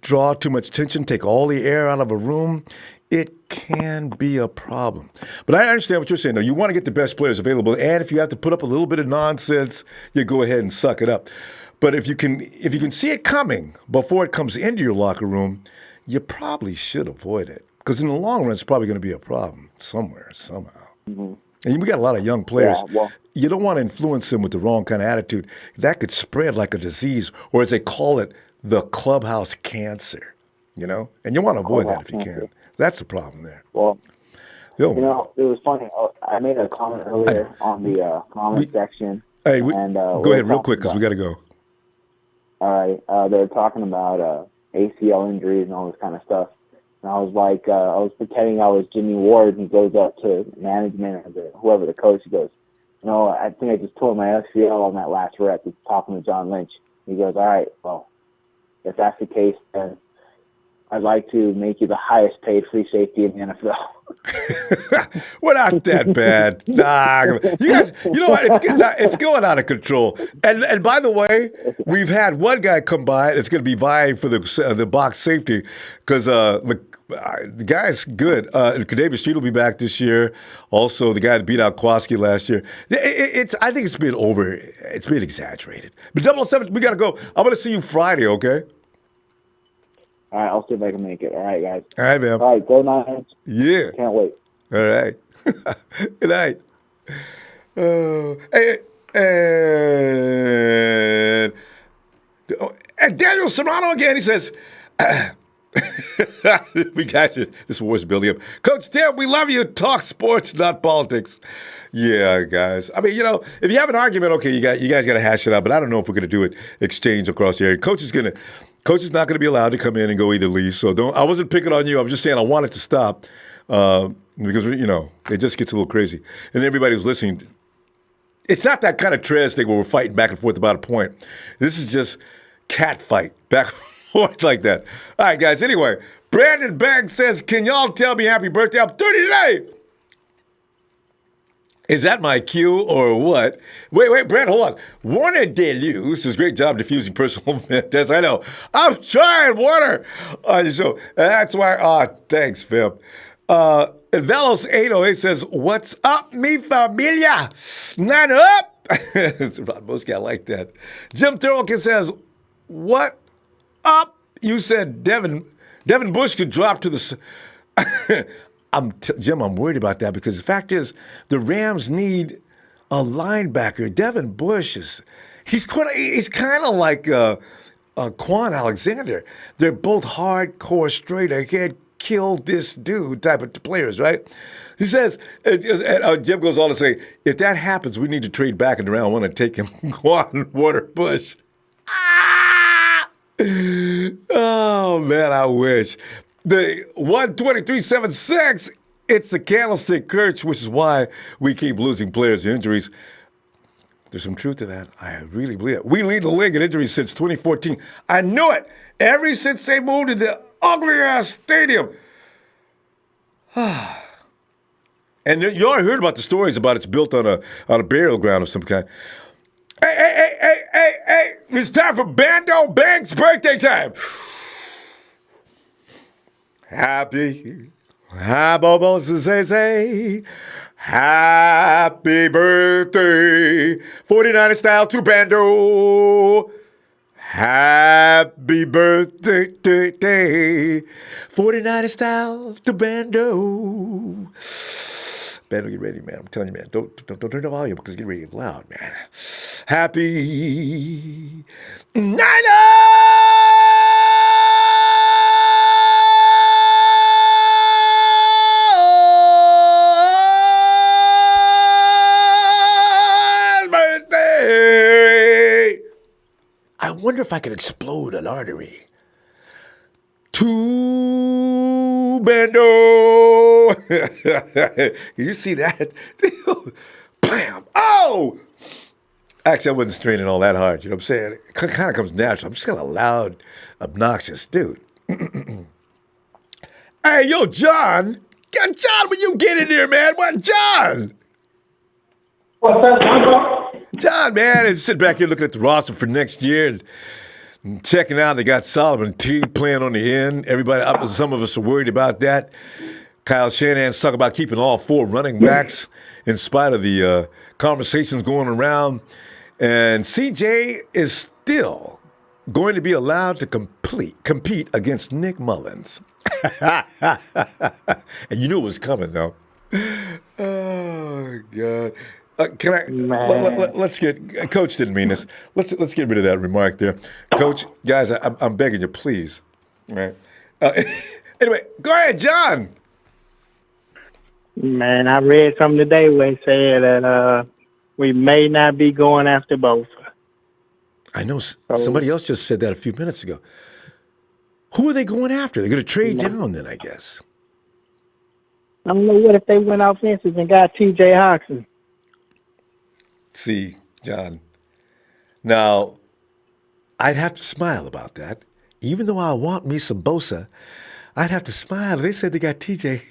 draw too much tension, take all the air out of a room, it can be a problem. But I understand what you're saying, though. You want to get the best players available, and if you have to put up a little bit of nonsense, you go ahead and suck it up. But if you can see it coming before it comes into your locker room, you probably should avoid it. Because in the long run, it's probably going to be a problem somewhere, somehow. Mm-hmm. And we got a lot of young players. Yeah, well, you don't want to influence them with the wrong kind of attitude. That could spread like a disease, or as they call it, the clubhouse cancer, And you want to avoid that if you can. That's the problem there. Well, it was funny. I made a comment earlier on the comment section. Hey, go ahead real quick because we got to go. All right. They're talking about ACL injuries and all this kind of stuff. And I was like, I was pretending I was Jimmy Ward, and he goes up to management or whoever the coach. He goes, I think I just tore my ACL on that last rep. He's talking to John Lynch. He goes, all right, well, if that's the case, then I'd like to make you the highest paid free safety in the NFL. We're not that bad. Nah, you guys, you know what? It's going out of control. And by the way, we've had one guy come by that's going to be vying for the box safety because the guy's good. David Street will be back this year. Also, the guy that beat out Kowalski last year. I think it's been exaggerated. But 007, we got to go. I'm going to see you Friday, okay? All right, I'll see if I can make it. All right, guys. All right, man. All right, go Niners. Yeah. Can't wait. All right. Good night. And Daniel Serrano again, he says, we got you. This war's building up. Coach Tim, we love you. Talk sports, not politics. Yeah, guys. I mean, if you have an argument, okay, you guys got to hash it out, but I don't know if we're going to do it exchange across the area. Coach is not going to be allowed to come in and go either, Lee. So I wasn't picking on you. I'm just saying I want it to stop because, it just gets a little crazy. And everybody who's listening, it's not that kind of trash thing where we're fighting back and forth about a point. This is just cat fight, back and forth like that. All right, guys. Anyway, Brandon Banks says, can y'all tell me happy birthday? I'm 30 today. Is that my cue or what? Wait, Brad, hold on. Warner DeLuce does a great job diffusing personal vendettas. I know. I'm trying, Warner, on the show. That's why. Thanks, Phil. Velos 808 says, what's up, mi familia? Not up. Ronbo, I like that. Jim Thurlkin says, what up? You said Devin Bush could drop to the... Jim, I'm worried about that because the fact is the Rams need a linebacker. Devin Bush he's kind of like Quan Alexander. They're both hardcore, straight ahead, kill this dude type of players, right? He says, Jim goes on to say, if that happens, we need to trade back in the round one and take him, Quan Warner Bush. Oh, man, I wish. The 123.76, it's the Candlestick Church, which is why we keep losing players to injuries. There's some truth to that. I really believe it. We lead the league in injuries since 2014. I knew it. Ever since they moved to the ugly-ass stadium. And you all heard about the stories about it's built on a burial ground of some kind. Hey, it's time for Bando Banks' birthday time. Happy birthday, 49er style to Bando. Happy birthday, 49er style to Bando. Bando, get ready, man. I'm telling you, man. Don't turn the volume because it's getting ready to get loud, man. Happy birthday! I wonder if I could explode an artery. To Bando. You see that? Bam! Oh! Actually, I wasn't straining all that hard. You know what I'm saying? It kind of comes natural. I'm just kind of loud, obnoxious dude. Hey, yo, John. John, when you get in here, man. What, John? What's that, Ronbo? John, man, and sit back here looking at the roster for next year and checking out. They got Solomon T playing on the end. Everybody, some of us are worried about that. Kyle Shanahan's talking about keeping all 4 running backs in spite of the conversations going around. And CJ is still going to be allowed to compete against Nick Mullins. And you knew it was coming, though. Oh, God. Can I? Let's get. Coach didn't mean this. Let's get rid of that remark there, Coach. Guys, I'm begging you, please. Right. Anyway, go ahead, John. Man, I read something today where it said that we may not be going after both. I know somebody else just said that a few minutes ago. Who are they going after? They're going to trade down then, I guess. I don't know, what if they went offensive and got T.J. Hawkinson? See, John, now, I'd have to smile about that. Even though I want me some Bosa, I'd have to smile. They said they got TJ.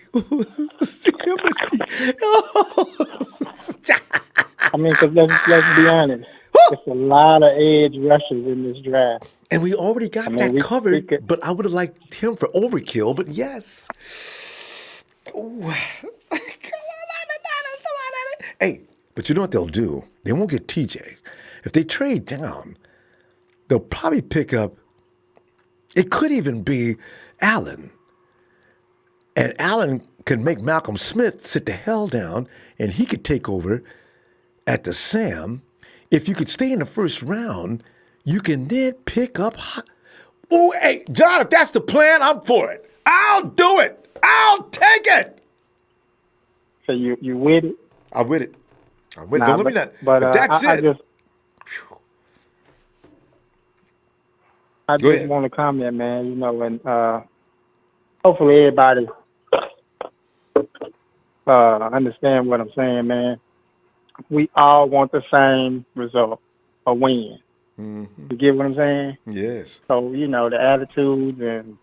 I mean, because let's be honest. There's a lot of edge rushers in this draft. And we already got that covered, but I would have liked him for overkill, but yes. Ooh. Hey, but you know what they'll do? They won't get TJ. If they trade down, they'll probably pick up, it could even be Allen. And Allen can make Malcolm Smith sit the hell down, and he could take over at the Sam. If you could stay in the first round, you can then pick up. Oh, hey, John, if that's the plan, I'm for it. I'll do it. I'll take it. So you with it? I'm with it. I'm with it. Nah, Don't let me not. But if that's it. I just want to comment, man. You know, and hopefully everybody understand what I'm saying, man. We all want the same result, a win. Mm-hmm. You get what I'm saying? Yes. So, you know, the attitudes and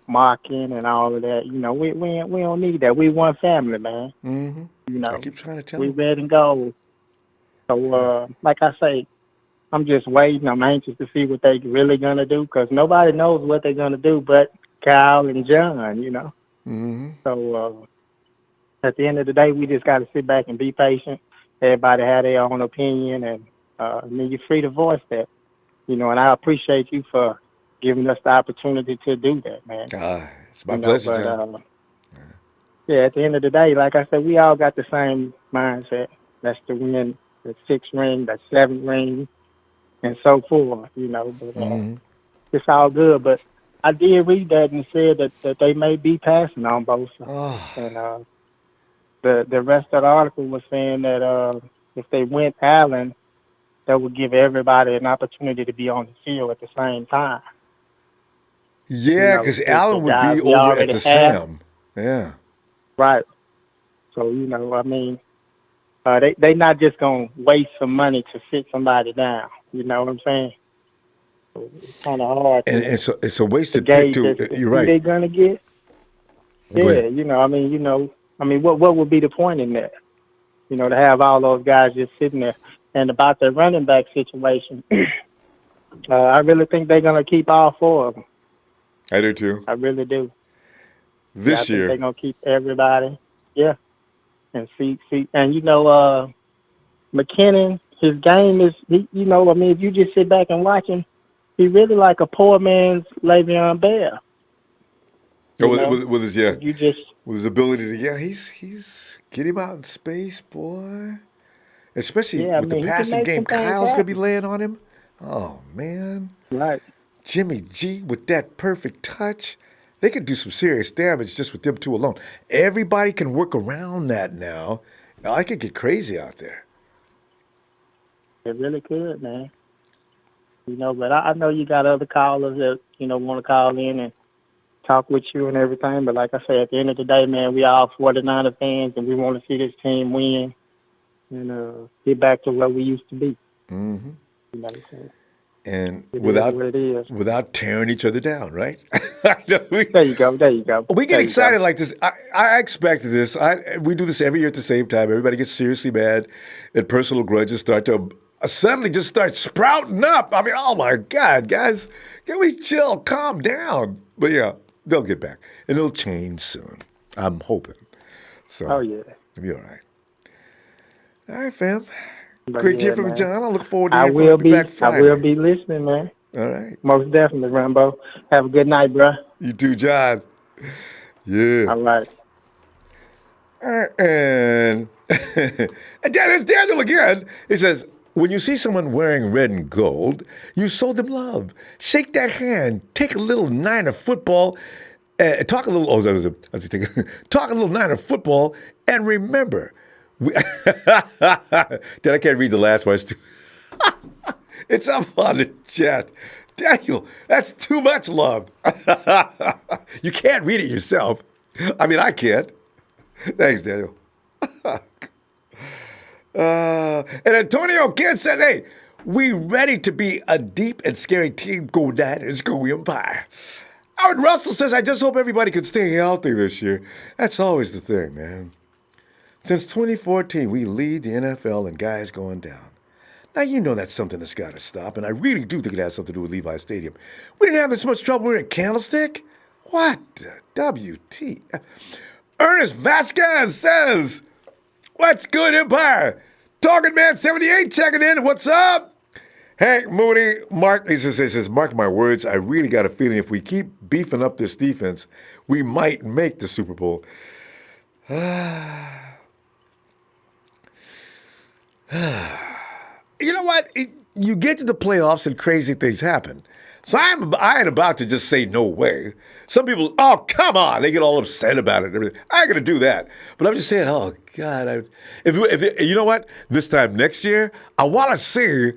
mocking and all of that, you know, we don't need that. We one family, man. Mm-hmm. You know, I keep trying to tell we them. red and gold. So, like I say, I'm just waiting. I'm anxious to see what they really going to do because nobody knows what they're going to do but Kyle and John, you know. Mm-hmm. So, at the end of the day, we just got to sit back and be patient. Everybody have their own opinion, and I mean, you're free to voice that, you know, and I appreciate you for giving us the opportunity to do that, man. It's my pleasure, John. Yeah, at the end of the day, like I said, we all got the same mindset. That's to win the 6th ring, the 7th ring, and so forth, you know. But it's all good. But I did read that and said that they may be passing on both. And the rest of the article was saying that if they went Allen, that would give everybody an opportunity to be on the field at the same time. Yeah, because Allen would be over at the Sam. Yeah. Right. So, you know, I mean, they not just going to waste some money to sit somebody down. You know what I'm saying? So it's kind of hard. And it's a wasted pick, too. You're right. Who they going to get? Yeah, you know, what would be the point in that? You know, to have all those guys just sitting there. And about the running back situation, I really think they're going to keep all 4 of them. I do, too. I really do. This year. They're going to keep everybody. Yeah. And see. And, you know, McKinnon, his game is, you know, I mean, if you just sit back and watch him, he really like a poor man's Le'Veon Bell. With his with his ability to he's get him out in space, boy. Especially with the passing game, Kyle's gonna be laying on him. Oh man, right. Jimmy G with that perfect touch, they could do some serious damage just with them 2 alone. Everybody can work around that now. I could get crazy out there. It really could, man. You know, but I know you got other callers that, you know, want to call in and talk with you and everything. But like I said, at the end of the day, man, we all 49er fans, and we want to see this team win and get back to where we used to be. Mm-hmm. You know, so And it is what it is. without tearing each other down, right? There you go. There you go. We get There you excited go. like this. I expected this. We do this every year at the same time. Everybody gets seriously mad, and personal grudges start to suddenly just start sprouting up. I mean, oh my God, guys, can we chill, calm down? But yeah, they'll get back, and it'll change soon. I'm hoping. So, Oh yeah. it'll be all right. All right, fam. But Great to hear yeah, from you, man. John. I look forward to I hearing from will you be. back I Friday. will be listening, man. All right. Most definitely, Rambo. Have a good night, bro. You too, John. Yeah. All right. And it's Daniel again. He says, when you see someone wearing red and gold, you show them love. Shake that hand. Take a little Niner football. Talk a little. Oh, talk a little Niner football. And remember, I can't read the last one. It's up on the chat. Daniel, that's too much love. You can't read it yourself. I mean, I can't. Thanks, Daniel. And Antonio Kidd said, hey, we ready to be a deep and scary team. Go Niners, go Empire. Howard Russell says, I just hope everybody can stay healthy this year. That's always the thing, man. Since 2014, we lead the NFL in guys going down. Now, you know that's something that's got to stop, and I really do think it has something to do with Levi Stadium. We didn't have this much trouble with a Candlestick? What? WT. Ernest Vasquez says, what's good, Empire? Target Man 78 checking in. What's up? Hank Mooney, Mark, he says, mark my words, I really got a feeling if we keep beefing up this defense, we might make the Super Bowl. You know what? You get to the playoffs and crazy things happen. So I ain't about to just say no way. Some people, oh, come on, they get all upset about it. I ain't going to do that. But I'm just saying, oh, God. If you know what? This time next year, I want to see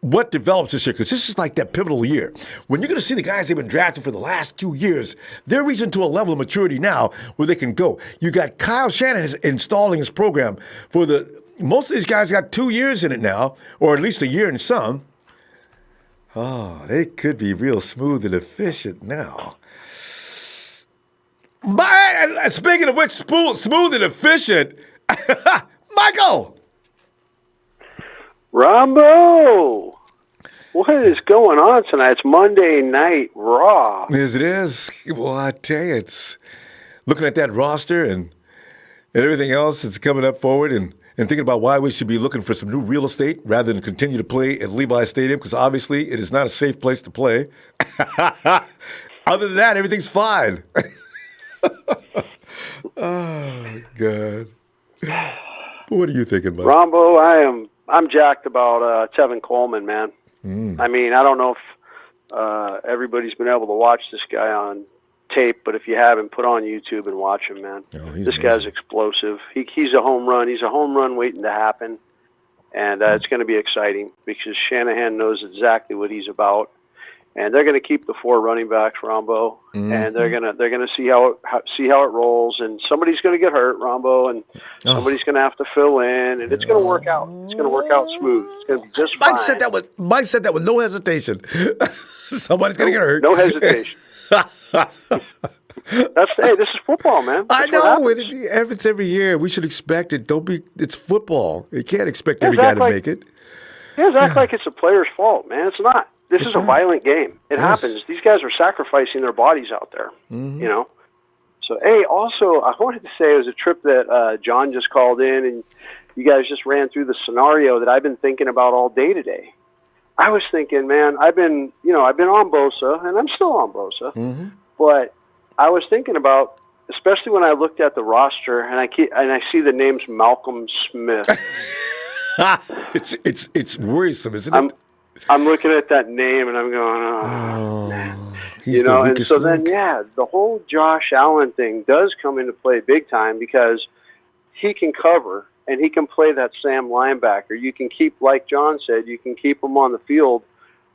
what develops this year, because this is like that pivotal year. When you're going to see the guys they've been drafting for the last 2 years, they're reaching to a level of maturity now where they can go. You got Kyle Shanahan installing his program for most of these guys got 2 years in it now, or at least a year and some. Oh, they could be real smooth and efficient now. Speaking of which, smooth and efficient, Michael! Ronbo! What is going on tonight? It's Monday Night Raw. Yes, it is. Well, I tell you, it's looking at that roster and everything else that's coming up forward and thinking about why we should be looking for some new real estate rather than continue to play at Levi Stadium, because obviously it is not a safe place to play. Other than that, everything's fine. Oh, God. What are you thinking about? Ronbo, I'm jacked about Tevin Coleman, man. I mean, I don't know if everybody's been able to watch this guy on tape, but if you haven't, put on YouTube and watch him, man. This guy's explosive. He's a home run. He's a home run waiting to happen, and it's going to be exciting because Shanahan knows exactly what he's about, and they're going to keep the 4 running backs, Ronbo, and they're going to see how it rolls, and somebody's going to get hurt, Ronbo, and somebody's going to have to fill in, and it's going to work out. It's going to work out smooth. It's going to be just fine. Mike said that with no hesitation. Somebody's going to get hurt. No hesitation. This is football, man. I know. It's every year. We should expect it. It's football. You can't expect every guy to make it. You guys act like it's a player's fault, man. It's not. This is a violent game. It happens. These guys are sacrificing their bodies out there, you know. So, hey, also, I wanted to say it was a trip that John just called in, and you guys just ran through the scenario that I've been thinking about all day today. I was thinking, man, I've been on Bosa, and I'm still on Bosa, but I was thinking about, especially when I looked at the roster, and I see the names Malcolm Smith. It's worrisome, isn't it? I'm looking at that name, and I'm going, oh man. And so then, the whole Josh Allen thing does come into play big time because he can cover, and he can play that Sam linebacker. You can keep, like John said, you can keep them on the field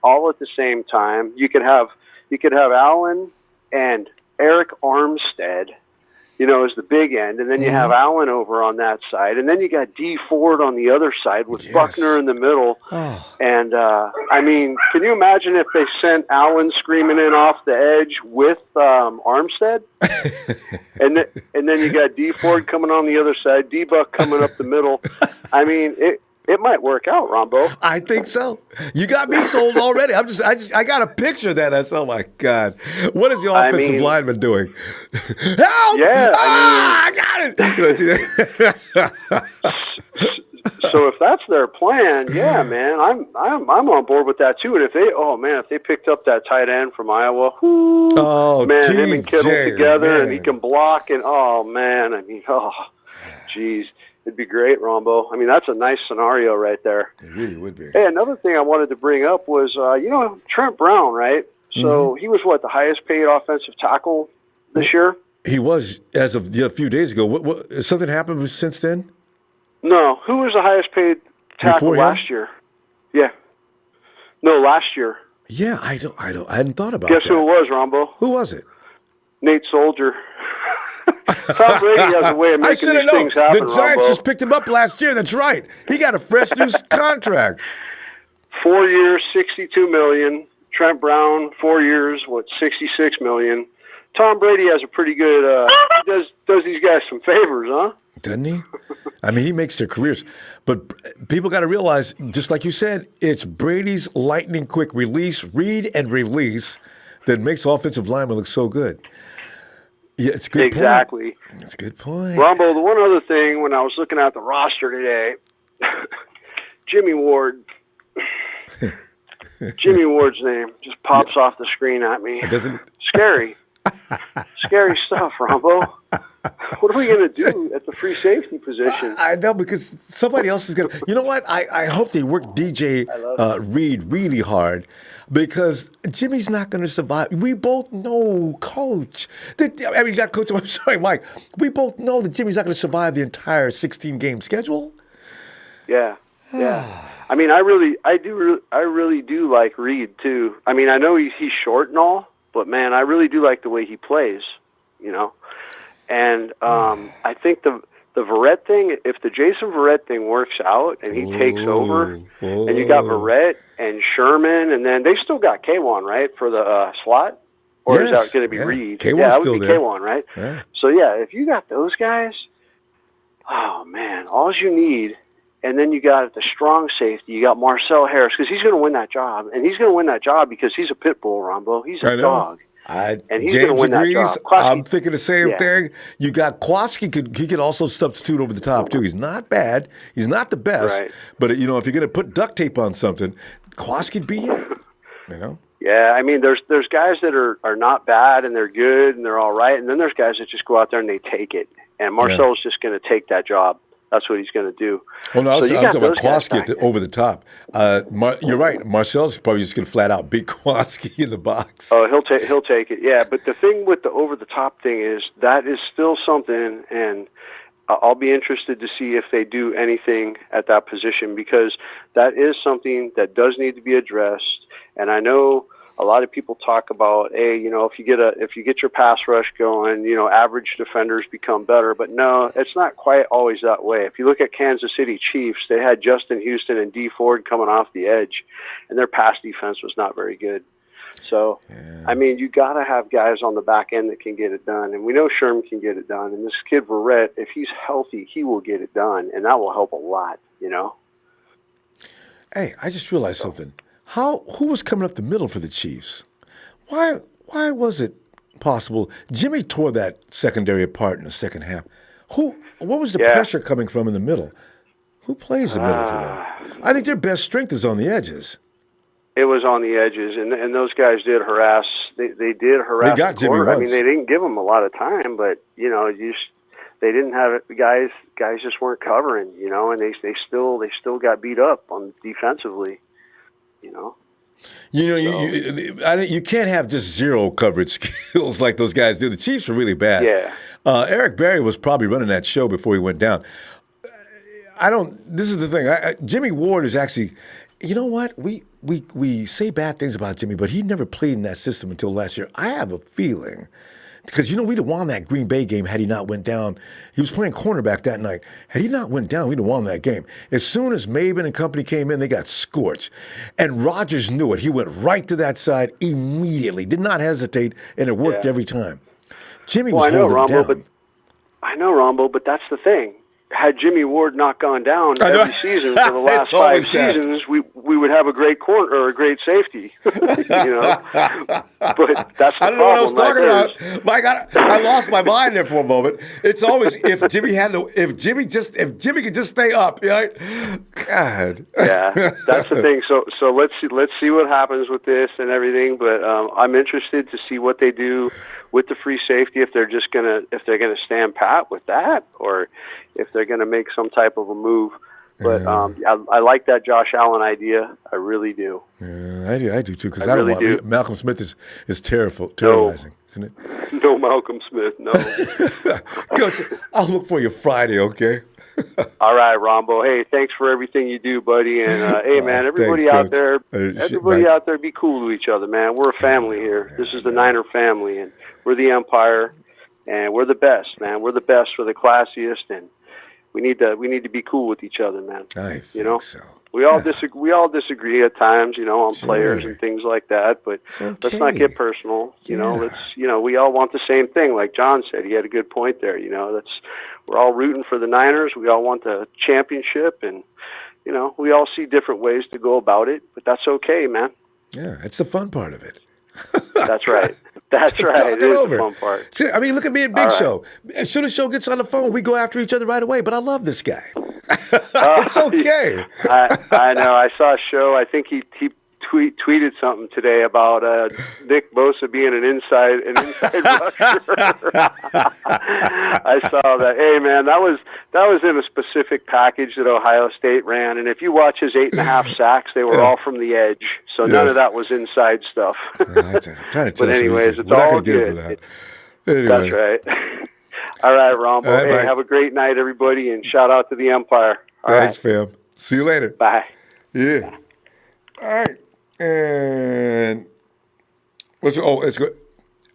all at the same time. You could have Allen and Arik Armstead, as the big end, and then you have Allen over on that side, and then you got D Ford on the other side with Buckner in the middle. Oh. And I mean, can you imagine if they sent Allen screaming in off the edge with Armstead, and then you got D Ford coming on the other side, D Buck coming up the middle. I mean, it might work out, Ronbo. I think so. You got me sold already. I got a picture of that. I said, oh my God, what is the offensive lineman doing? Help! Yeah, I got it. So if that's their plan, yeah, man, I'm on board with that too. And if they picked up that tight end from Iowa, man, him and Kittle together, and he can block, and geez. It'd be great, Rombo. I mean, that's a nice scenario right there. It really would be. Hey, another thing I wanted to bring up was, Trent Brown, right? So he was, the highest paid offensive tackle this year? He was, as of a few days ago. What something happened since then? No. Who was the highest paid tackle last year? Yeah. No, last year. Yeah, I hadn't thought about that. Guess who it was, Rombo? Who was it? Nate Soldier. Tom Brady has a way of making these things happen, The Giants Rombo. just picked him up last year. That's right. He got a fresh new contract. 4 years, $62 million. Trent Brown, 4 years, $66 million. Tom Brady has a pretty good. He does these guys some favors, huh? Doesn't he? I mean, he makes their careers. But people got to realize, just like you said, it's Brady's lightning quick release, read and release, that makes offensive linemen look so good. Yeah, it's a good point. Exactly. That's a good point. Rombo, the one other thing, when I was looking at the roster today, Jimmy Ward. Jimmy Ward's name just pops off the screen at me. It doesn't. Scary. Scary stuff, Rombo. What are we going to do at the free safety position? I know, because somebody else is going to. You know what? I hope they work DJ Reed really hard, because Jimmy's not going to survive. We both know, Coach. Not Coach. I'm sorry, Mike. We both know that Jimmy's not going to survive the entire 16-game schedule. Yeah. Yeah. I mean, I really do like Reed too. I mean, I know he's short and all, but man, I really do like the way he plays. And I think the Verrett thing, if the Jason Verrett thing works out and he takes over, and you got Verrett and Sherman, and then they still got K1, right, for the slot? Or is that going to be Reed? K1's that still would be there. K1, right? Yeah. So, yeah, if you got those guys, oh, man, all you need, and then you got the strong safety, you got Marcel Harris, because he's going to win that job. And he's going to win that job because he's a pit bull, Rombo. He's a dog. And he's going to win that job. I'm thinking the same thing. You got Kwaski. He could also substitute over the top too. He's not bad. He's not the best. Right. But if you're going to put duct tape on something, Kwaski'd be it. Yeah, I mean, there's guys that are not bad and they're good and they're all right, and then there's guys that just go out there and they take it. And Marcel's just going to take that job. That's what he's going to do. Well, no, I'm talking about Kwaski over the top. You're right. Marcel's probably just going to flat out beat Kwaski in the box. Oh, he'll take it. Yeah, but the thing with the over the top thing is that is still something, and I'll be interested to see if they do anything at that position, because that is something that does need to be addressed. And I know a lot of people talk about, hey, if you get your pass rush going, average defenders become better. But no, it's not quite always that way. If you look at Kansas City Chiefs, they had Justin Houston and D Ford coming off the edge, and their pass defense was not very good. So, I mean, you got to have guys on the back end that can get it done. And we know Sherman can get it done. And this kid Verrett, if he's healthy, he will get it done. And that will help a lot, Hey, I just realized something. Who was coming up the middle for the Chiefs? Why was it possible? Jimmy tore that secondary apart in the second half. What was the pressure coming from in the middle? Who plays the middle for them? I think their best strength is on the edges. It was on the edges, and those guys did harass. They did harass. They got the Jimmy quarter. once. I mean, they didn't give him a lot of time, but they didn't have it. Guys just weren't covering, and they still got beat up on defensively. You can't have just zero coverage skills like those guys do. The Chiefs were really bad. Yeah. Eric Berry was probably running that show before he went down. This is the thing. Jimmy Ward is actually, you know what? We say bad things about Jimmy, but he never played in that system until last year. I have a feeling because, we'd have won that Green Bay game had he not went down. He was playing cornerback that night. Had he not went down, we'd have won that game. As soon as Maben and company came in, they got scorched. And Rodgers knew it. He went right to that side immediately, did not hesitate, and it worked every time. Jimmy was holding down. I know, Ronbo, but that's the thing. Had Jimmy Ward not gone down every season for the last 5 seasons, we would have a great corner or a great safety. But that's the problem. I don't know what I was talking about. My God, I lost my mind there for a moment. It's always if Jimmy could just stay up, right? God. Yeah, that's the thing. So let's see what happens with this and everything. But I'm interested to see what they do with the free safety, if they're gonna stand pat with that, or if they're gonna make some type of a move. But I like that Josh Allen idea. I really do. Yeah, I do too. Because I don't want do. Malcolm Smith is terrorizing, isn't it? No, Malcolm Smith. No. Coach, I'll look for you Friday. Okay. All right, Ronbo. Hey, thanks for everything you do, buddy. And hey, man, everybody out there, be cool to each other, man. We're a family here. This is the Niner family, and we're the Empire, and we're the best, man. We're the best. We're the classiest, and we need to be cool with each other, man. I think so. We all disagree at times, on players and things like that. But let's not get personal. Let's we all want the same thing. Like John said, he had a good point there. We're all rooting for the Niners. We all want the championship, and we all see different ways to go about it. But that's okay, man. Yeah, it's the fun part of it. That's right. That's right. It is the fun part. See, I mean, look at me and Big Show. As soon as Show gets on the phone, we go after each other right away. But I love this guy. It's okay. I know. I saw a Show. I think he tweeted something today about Nick Bosa being an inside rusher. I saw that. Hey, man, that was in a specific package that Ohio State ran, and if you watch his 8.5 sacks, they were all from the edge. So none of that was inside stuff. I'm trying to tell but anyways, you, it's all good. Anyway. That's right. All right, Ronbo. All right, hey, have a great night, everybody, and shout out to the Empire. Thanks, fam. See you later. Bye. Yeah. All right. And it's good.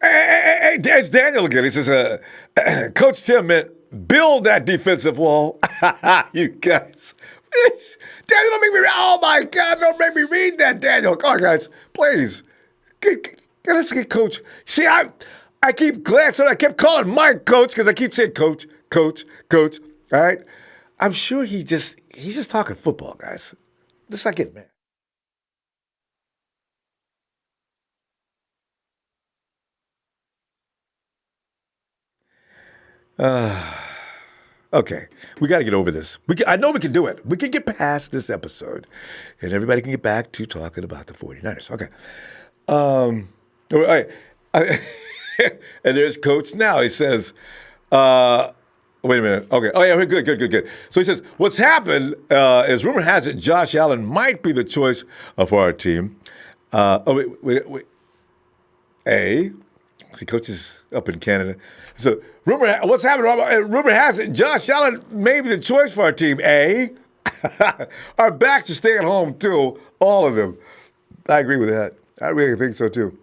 Hey, it's Daniel again. He says, Coach Tim meant build that defensive wall. You guys. Daniel, don't make me read. Oh, my God, don't make me read that, Daniel. Come on, guys. Please. Let's get Coach. See, I keep glancing. I kept calling Mike Coach because I keep saying Coach. All right? I'm sure he's just talking football, guys. Let's not get mad. Okay, we got to get over this. I know we can do it. We can get past this episode, and everybody can get back to talking about the 49ers. Okay. All right. And there's Coach now. He says, wait a minute. Okay. Oh, yeah, good. So he says, what's happened is rumor has it Josh Allen might be the choice for our team. Wait. See, Coach is up in Canada. So, what's happening? Rumor has it Josh Allen may be the choice for our team, Our backs are staying home, too. All of them. I agree with that. I really think so, too.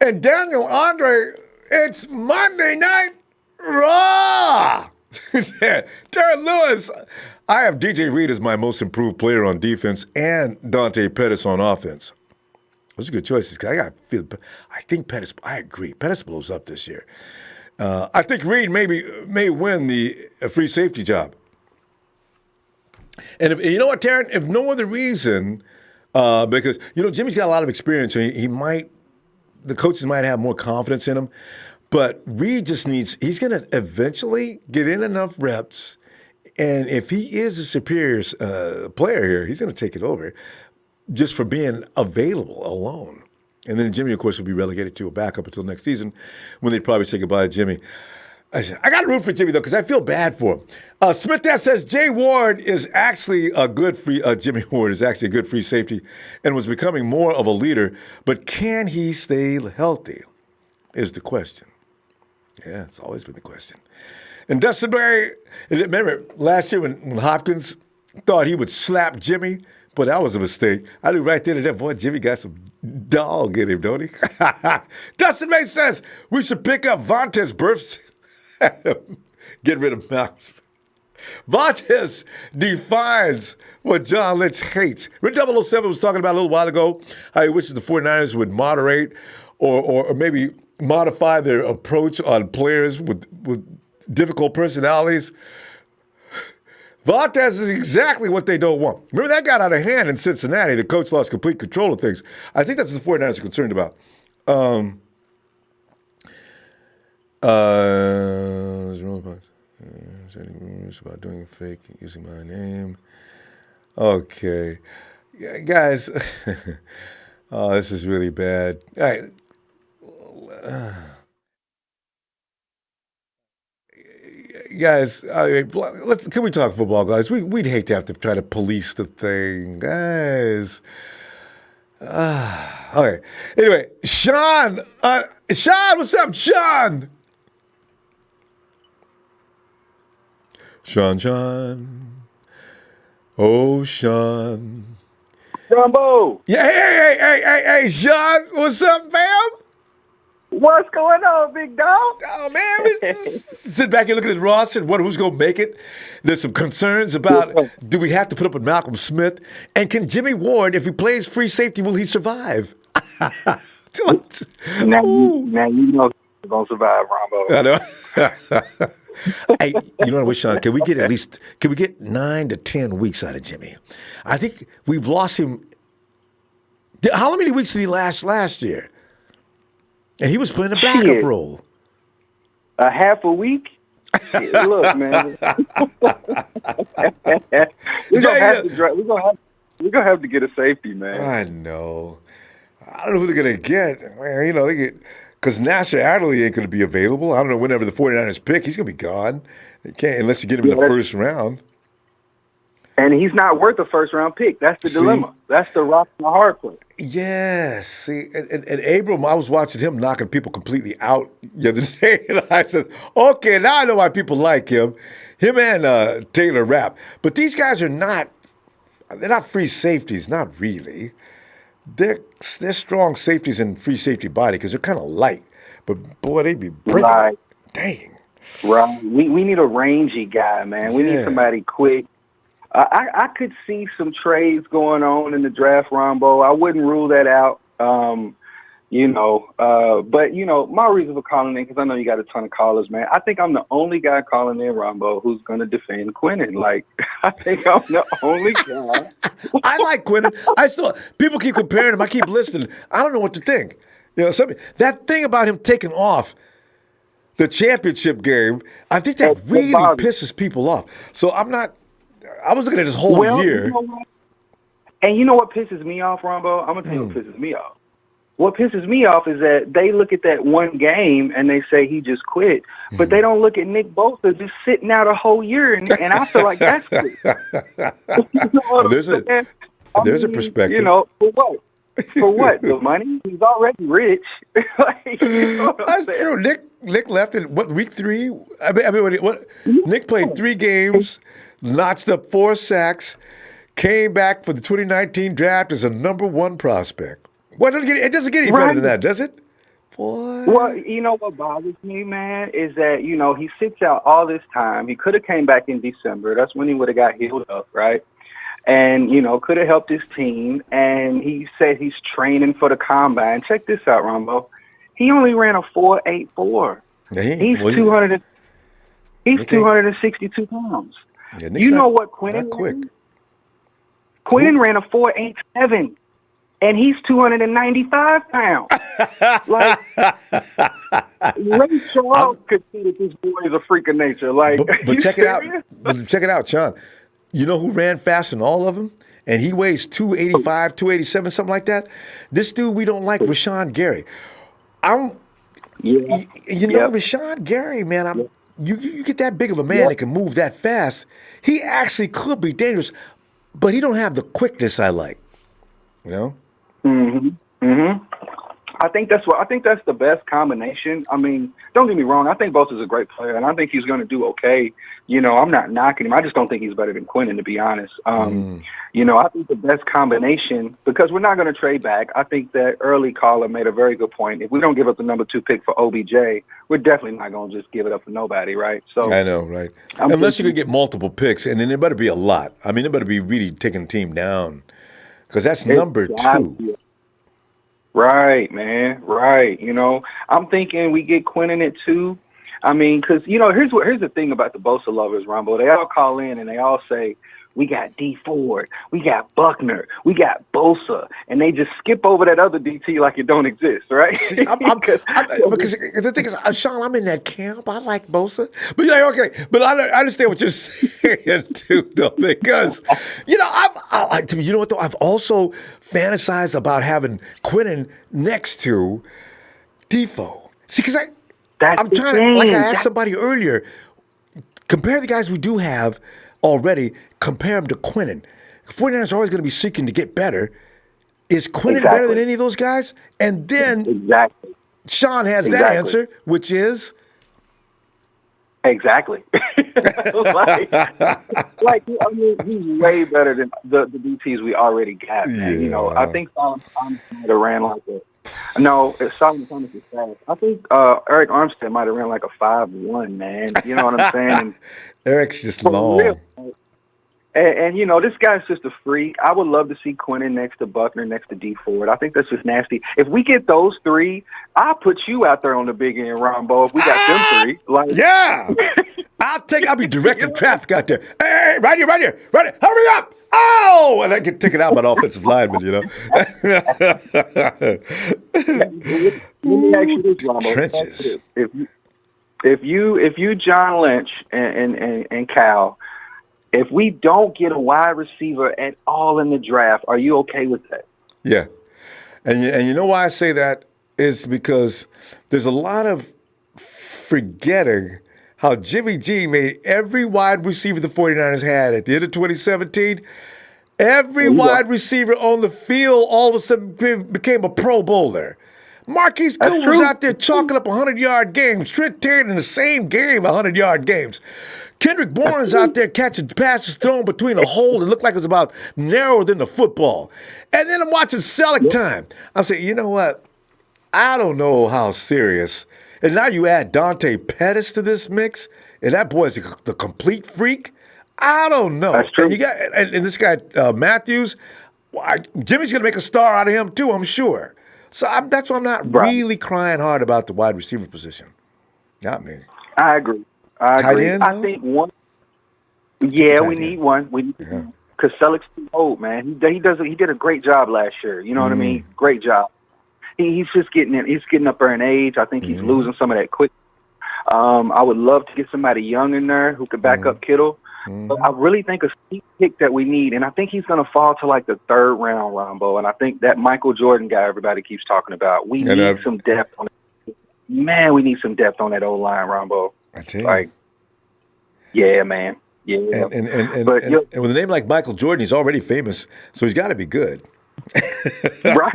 And Daniel Andre, it's Monday Night Raw. Darren Lewis. I have DJ Reed as my most improved player on defense and Dante Pettis on offense. Those are good choices. I think Pettis. I agree. Pettis blows up this year. I think Reed may win the free safety job. And if you know what, Taryn, if no other reason, because Jimmy's got a lot of experience, so the coaches might have more confidence in him. But Reed he's going to eventually get in enough reps, and if he is a superior player here, he's going to take it over. Just for being available alone. And then Jimmy, of course, will be relegated to a backup until next season when they'd probably say goodbye to Jimmy. I got to root for Jimmy, though, because I feel bad for him. Smith Dad says Jay Ward is actually a good Jimmy Ward is actually a good free safety and was becoming more of a leader, but can he stay healthy is the question. Yeah, it's always been the question. And Dustin Berry, remember last year when Hopkins thought he would slap Jimmy But that was a mistake. I knew right then and there, boy, Jimmy got some dog in him, don't he? Dustin May says we should pick up Vontaze Burfict. Get rid of Malcolm. Vontaze defines what John Lynch hates. Rick 007 was talking about a little while ago how he wishes the 49ers would moderate or maybe modify their approach on players with difficult personalities. Vontaze is exactly what they don't want. Remember, that got out of hand in Cincinnati. The coach lost complete control of things. I think that's what the 49ers are concerned about. About doing fake using my name. Okay. Yeah, guys. Oh, this is really bad. All right. Guys, can we talk football, guys? We'd hate to have to try to police the thing, guys. Okay. Anyway, Sean, what's up, Sean? Sean. Oh, Sean. Ronbo. Yeah, hey, Sean. What's up, fam? What's going on, big dog? Oh, man. We just sit back and look at the roster and wonder who's going to make it. There's some concerns about, do we have to put up with Malcolm Smith? And can Jimmy Ward, if he plays free safety, will he survive? Now you know he's going to survive, Ronbo. I know. Hey, you know what, Sean? Can we get 9 to 10 weeks out of Jimmy? I think we've lost him. How many weeks did he last year? And he was playing a backup role. A half a week? Yeah, look, man. We're gonna have to get a safety, man. I know. I don't know who they're gonna get. Man, you know, they get. Because Nasser Adderley ain't going to be available. I don't know whenever the 49ers pick. He's going to be gone. They can't unless you get him in the first round. And he's not worth a first-round pick. That's the dilemma. That's the rock and the hard place. Yes. See, and Abram, I was watching him knocking people completely out the other day. And I said, okay, now I know why people like him. Him and Taylor Rapp. But these guys are not free safeties, not really. They're strong safeties in free safety body because they're kind of light. But, boy, they be breaking. Right. Dang. Right. We need a rangy guy, man. We need somebody quick. I could see some trades going on in the draft, Ronbo. I wouldn't rule that out. But, my reason for calling in, because I know you got a ton of callers, man. I think I'm the only guy calling in, Ronbo, who's going to defend Quinnen. Like, I think I'm the only guy. I like Quinnen. People keep comparing him. I keep listening. I don't know what to think. That thing about him taking off the championship game, I think that really pisses people off. So I was looking at this whole year. You know what? And you know what pisses me off, Ronbo? I'm going to tell you what pisses me off. What pisses me off is that they look at that one game and they say he just quit, but they don't look at Nick Bosa just sitting out a whole year, and I feel like that's it. There's a perspective. For what? For what? The money? He's already rich. That's true. Nick left in week 3? Nick played 3 games, notched up 4 sacks, came back for the 2019 draft as a number 1 prospect. Well, it doesn't get any better than that, does it? Boy. Well, you know what bothers me, man, is that, he sits out all this time. He could have came back in December. That's when he would have got healed up, right? And, could have helped his team. And he said he's training for the combine. Check this out, Ronbo. He only ran a 4.84. He's 262 pounds. Yeah, you know what Quinnen ran? Quinnen ran a 4.87. And he's 295 pounds. Like, Ray Charles could see that this boy is a freak of nature. Like, but check it out. Check it out, Sean. You know who ran faster than all of them? And he weighs 285, 287, something like that. This dude we don't like, Rashawn Gary. Rashawn Gary, man. You get that big of a man that can move that fast. He actually could be dangerous, but he don't have the quickness I like. I think that's the best combination. I mean, don't get me wrong. I think Bosa's a great player, and I think he's going to do okay. You know, I'm not knocking him. I just don't think he's better than Quinnen, to be honest. You know, I think the best combination, because we're not going to trade back. I think that early caller made a very good point. If we don't give up the number 2 pick for OBJ, we're definitely not going to just give it up for nobody, right? So I know, right? Unless you're going to get multiple picks, and then there better be a lot. I mean, there better be really taking the team down, because that's number 2. Right, man. Right. You know, I'm thinking we get Quinnen at 2. I mean, because, you know, here's the thing about the Bosa lovers, Ronbo. They all call in and they all say, we got D Ford, we got Buckner, we got Bosa, and they just skip over that other DT like it don't exist, right? See, because the thing is, Sean, I'm in that camp. I like Bosa, but you're like, okay, but I understand what you're saying too, though, because you know, you know what though, I've also fantasized about having Quinnen next to Defoe. See, because I'm trying to, like I asked somebody earlier, compare the guys we do have already, compare them to Quinnen. The 49ers are always going to be seeking to get better. Is Quinnen better than any of those guys? And then Sean has that answer, which is? Exactly. like, I mean, he's way better than the DTs we already got, man. Yeah. You know, I think Solomon Thomas might have ran like Solomon Thomas is fast. I think Arik Armstead might have ran like a 5'1", man. You know what I'm saying? And, Eric's just long. Real, and, you know, this guy's just a freak. I would love to see Quinnen next to Buckner, next to D Ford. I think that's just nasty. If we get those 3, I'll put you out there on the big end, Ronbo, if we got them 3. Like, yeah. I'll be directing traffic out there. Hey, right here. Hurry up. Oh, and I get taken out by the offensive lineman, you know. Let me ask you this, Ronbo. Trenches. If you John Lynch and Cal, if we don't get a wide receiver at all in the draft, are you okay with that? Yeah. And you know why I say that is because there's a lot of forgetting how Jimmy G made every wide receiver the 49ers had at the end of 2017. Every wide receiver on the field all of a sudden became a Pro Bowler. Marquise Gould was out there chalking up 100-yard games. Trent Taylor in the same game, 100-yard games. Kendrick Bourne's out there catching passes thrown between a hole that looked like it was about narrower than the football. And then I'm watching Selleck time. I'm saying, you know what? I don't know how serious. And now you add Dante Pettis to this mix, and that boy's the complete freak. I don't know. That's true. And you got and this guy Matthews, Jimmy's going to make a star out of him too, I'm sure. So that's why I'm not really crying hard about the wide receiver position. Not me. I agree. Tight end, I think one. Yeah, we need one. We need because Selleck's too old, man. He did a great job last year. You know what I mean? Great job. He's just getting up there in age. I think he's losing some of that quick. I would love to get somebody young in there who could back up Kittle. But I really think a steep pick that we need, and I think he's going to fall to like the 3rd round, Ronbo. And I think that Michael Jordan guy everybody keeps talking about. We need some depth on it. Man, we need some depth on that old line, Ronbo. I tell you. Like, yeah, man. Yeah. And with a name like Michael Jordan, he's already famous, so he's got to be good. Right.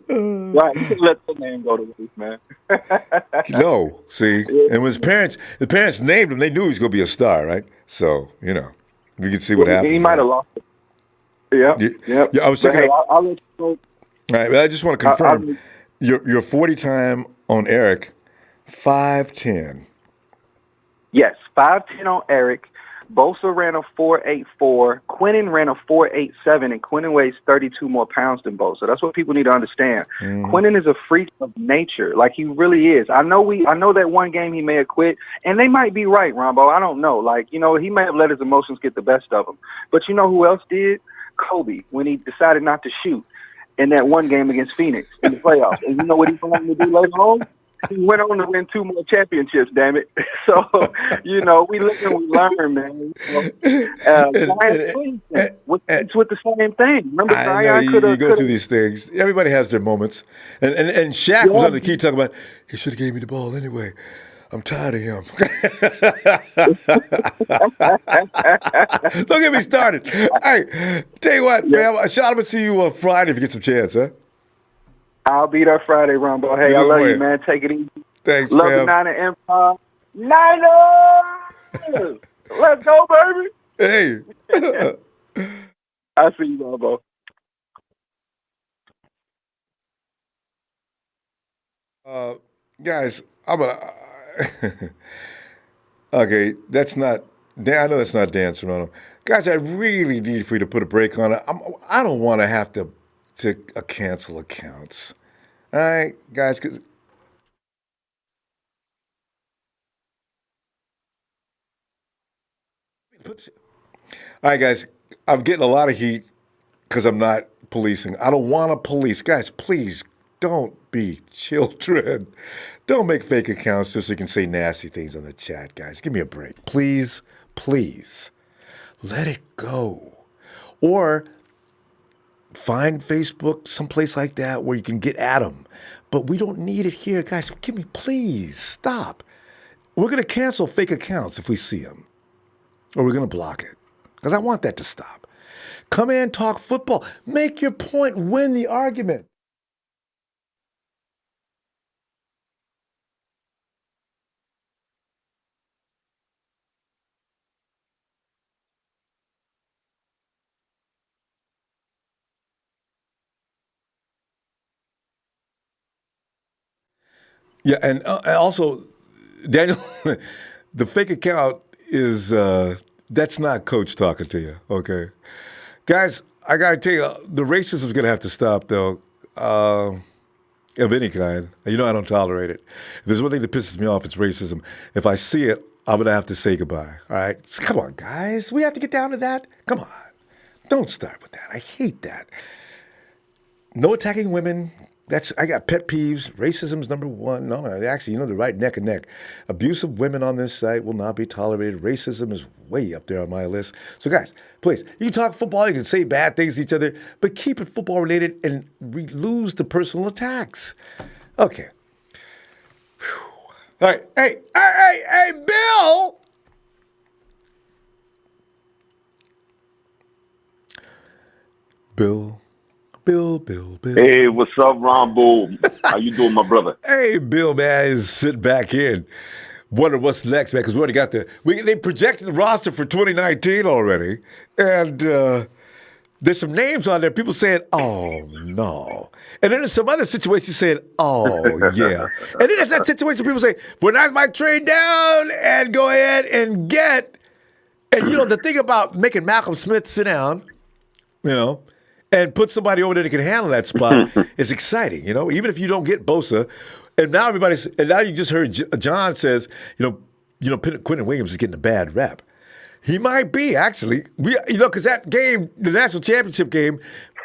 Right. You can let the name go to waste, man. No, see. And when his parents named him, they knew he was going to be a star, right? So, you know, we can see what happens. He might have lost it. Yeah. I was thinking. Hey, I'll let you go. All right, but I just want to confirm your 40 time on Arik, 5'10". Yes, 5'10" on Arik. Bosa ran a 4.84. Quinnen ran a 4.87, and Quinnen weighs 32 more pounds than Bosa. That's what people need to understand. Quinnen is a freak of nature, like he really is. I know that one game he may have quit, and they might be right, Ronbo. I don't know. Like, you know, he may have let his emotions get the best of him. But you know who else did? Kobe, when he decided not to shoot in that one game against Phoenix in the playoffs. And you know what he went on to do later on? He went on to win 2 more championships, damn it. So, you know, we live and we learn, man. It's with the same thing. Remember, Zion could have. You go through these things. Everybody has their moments. And Shaq was on the key talking about, he should have gave me the ball anyway. I'm tired of him. Don't get me started. Hey, tell you what, fam. Sean, I'm going to see you on Friday if you get some chance, huh? I'll be there Friday, Ronbo. Hey, I Good love for you, you. man. Take it easy. Thanks, Love the fam. Niner Empire. Niners! Let's go, baby. Hey. I see you, Ronbo. Guys, I'm going to... Okay, that's not... I know that's not Dan Serrano. Guys, I really need for you to put a break on it. I don't want to have to cancel accounts. All right, guys, because... All right, guys, I'm getting a lot of heat because I'm not policing. I don't want to police. Guys, please don't be children. Don't make fake accounts just so you can say nasty things on the chat, guys. Give me a break. Please, please, let it go. Or find Facebook, someplace like that where you can get at them. But we don't need it here. Guys, give me, please, stop. We're going to cancel fake accounts if we see them. Or we're going to block it. Because I want that to stop. Come in, talk football. Make your point. Win the argument. Yeah, and also, Daniel, the fake account is, that's not Coach talking to you, okay? Guys, I got to tell you, the racism is going to have to stop, though, of any kind. You know I don't tolerate it. If there's one thing that pisses me off, it's racism. If I see it, I'm going to have to say goodbye, all right? So come on, guys. We have to get down to that. Come on. Don't start with that. I hate that. No attacking women. I got pet peeves. Racism's number one. No, actually, they're right neck and neck. Abuse of women on this site will not be tolerated. Racism is way up there on my list. So, guys, please, you can talk football, you can say bad things to each other, but keep it football related and lose the personal attacks. Okay. Whew. All right. Hey, Bill! Bill. Hey, what's up, Ronbo? How you doing, my brother? Hey, Bill, man, is sitting back in. Wonder what's next, man, because we already got they projected the roster for 2019 already. And there's some names on there, people saying, oh, no. And then there's some other situations saying, oh, yeah. And then there's that situation people say, well, I might trade down and go ahead and get. And, the thing about making Malcolm Smith sit down, and put somebody over there that can handle that spot is exciting, even if you don't get Bosa. And now you just heard John says, Quentin Williams is getting a bad rep. He might be, actually. Because that game, the national championship game,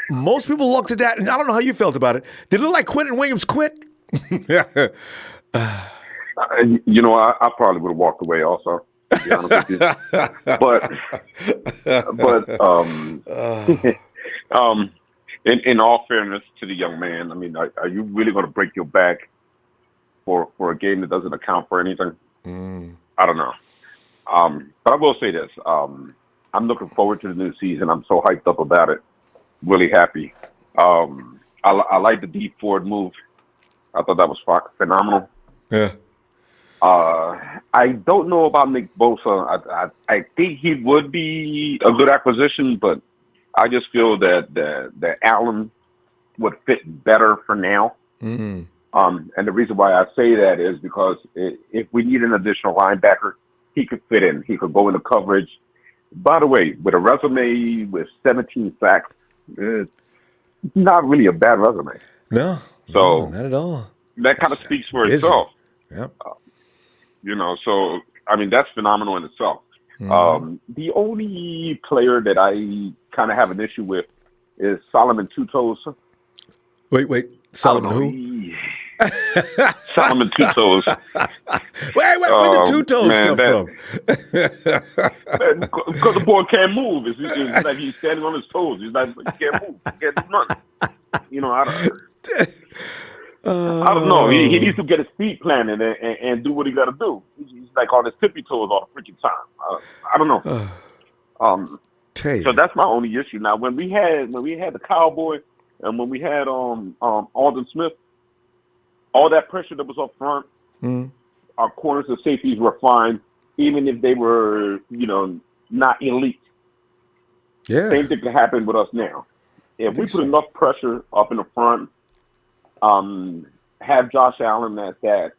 most people looked at that, and I don't know how you felt about it. Did it look like Quentin Williams quit? I probably would have walked away also, to be honest with you. In all fairness to the young man, I mean, are you really going to break your back for a game that doesn't account for anything? I don't know. But I will say this. I'm looking forward to the new season. I'm so hyped up about it. Really happy. I like the deep forward move. I thought that was phenomenal. Yeah. I don't know about Nick Bosa. I think he would be a good acquisition, but I just feel that Allen would fit better for now. Mm-hmm. And the reason why I say that is because if we need an additional linebacker, he could fit in. He could go into coverage. By the way, with a resume with 17 sacks, it's not really a bad resume. No, not at all. That kind of speaks for itself. Yep. So, I mean, that's phenomenal in itself. Mm-hmm. The only player that I kind of have an issue with is Solomon Two Toes. Wait. Solomon who? Solomon Two Toes. Where did Two Toes come from? Because the boy can't move. It's like he's standing on his toes. He can't move. He can't do nothing. I don't. I don't know. He needs to get his feet planted and do what he got to do. He's like on his tippy toes all the freaking time. I don't know. So that's my only issue. Now, when we had the Cowboy and when we had Alden Smith, all that pressure that was up front, our corners and safeties were fine, even if they were, not elite. Yeah. Same thing could happen with us now. If we put enough pressure up in the front, have Josh Allen as that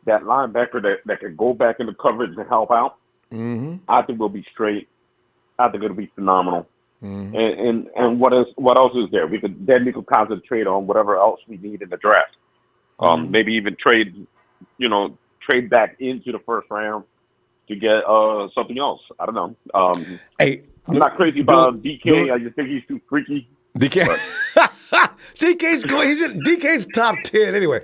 linebacker that can go back into coverage and help out, I think we'll be straight. I think it'll be phenomenal. And what else is there? We could concentrate on whatever else we need in the draft. Maybe even trade back into the first round to get something else. I don't know. Hey, I'm not crazy about DK. I just think he's too freaky. DK, DK's top 10 anyway.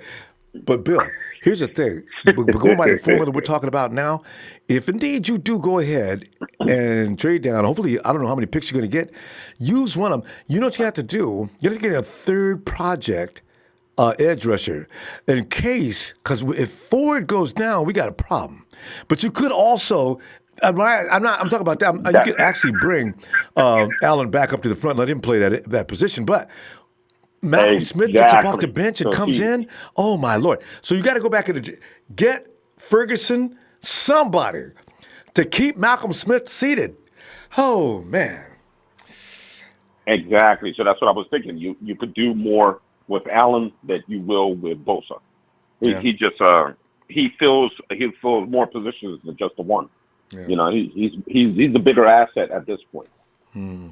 But Bill, here's the thing. Going by the formula we're talking about now, if indeed you do go ahead and trade down, hopefully, I don't know how many picks you're going to get, use one of them. You know what you have to do? You have to get a third project edge rusher in case, because if Ford goes down, we got a problem. But you could also, I'm talking about that. You could actually bring Allen back up to the front, let him play that position. But Malcolm Smith gets up off the bench and comes in. Oh, my Lord. So you got to go back and get Ferguson, somebody, to keep Malcolm Smith seated. Oh, man. Exactly. So that's what I was thinking. You could do more with Allen than you will with Bosa. He just he fills more positions than just the one. Yeah. He's a bigger asset at this point.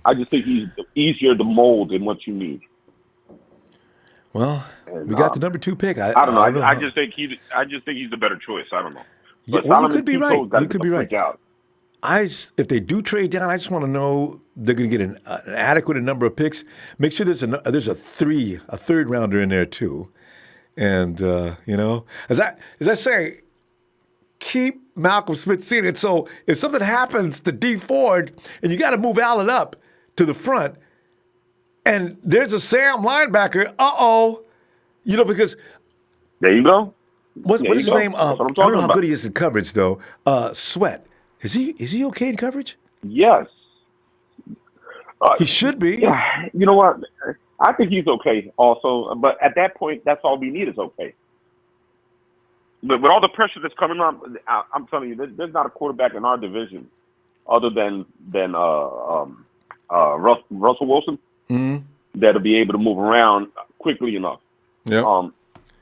I just think he's easier to mold in what you need. Well, we got the number 2 pick. I don't know. I just think he's a better choice. I don't know. But you could be right. You could be right. If they do trade down, I just want to know they're going to get an adequate number of picks. Make sure there's a third rounder in there too, and as I say, keep Malcolm Smith seated. So if something happens to D Ford and you got to move Allen up to the front, and there's a Sam linebacker, because there you go. What's his name? I don't know how good he is in coverage though. Sweat. Is he okay in coverage? Yes. He should be. Yeah. You know what? I think he's okay also. But at that point, that's all we need is okay. But with all the pressure that's coming on, I'm telling you, there's not a quarterback in our division other than Russell Wilson that'll be able to move around quickly enough. Yeah.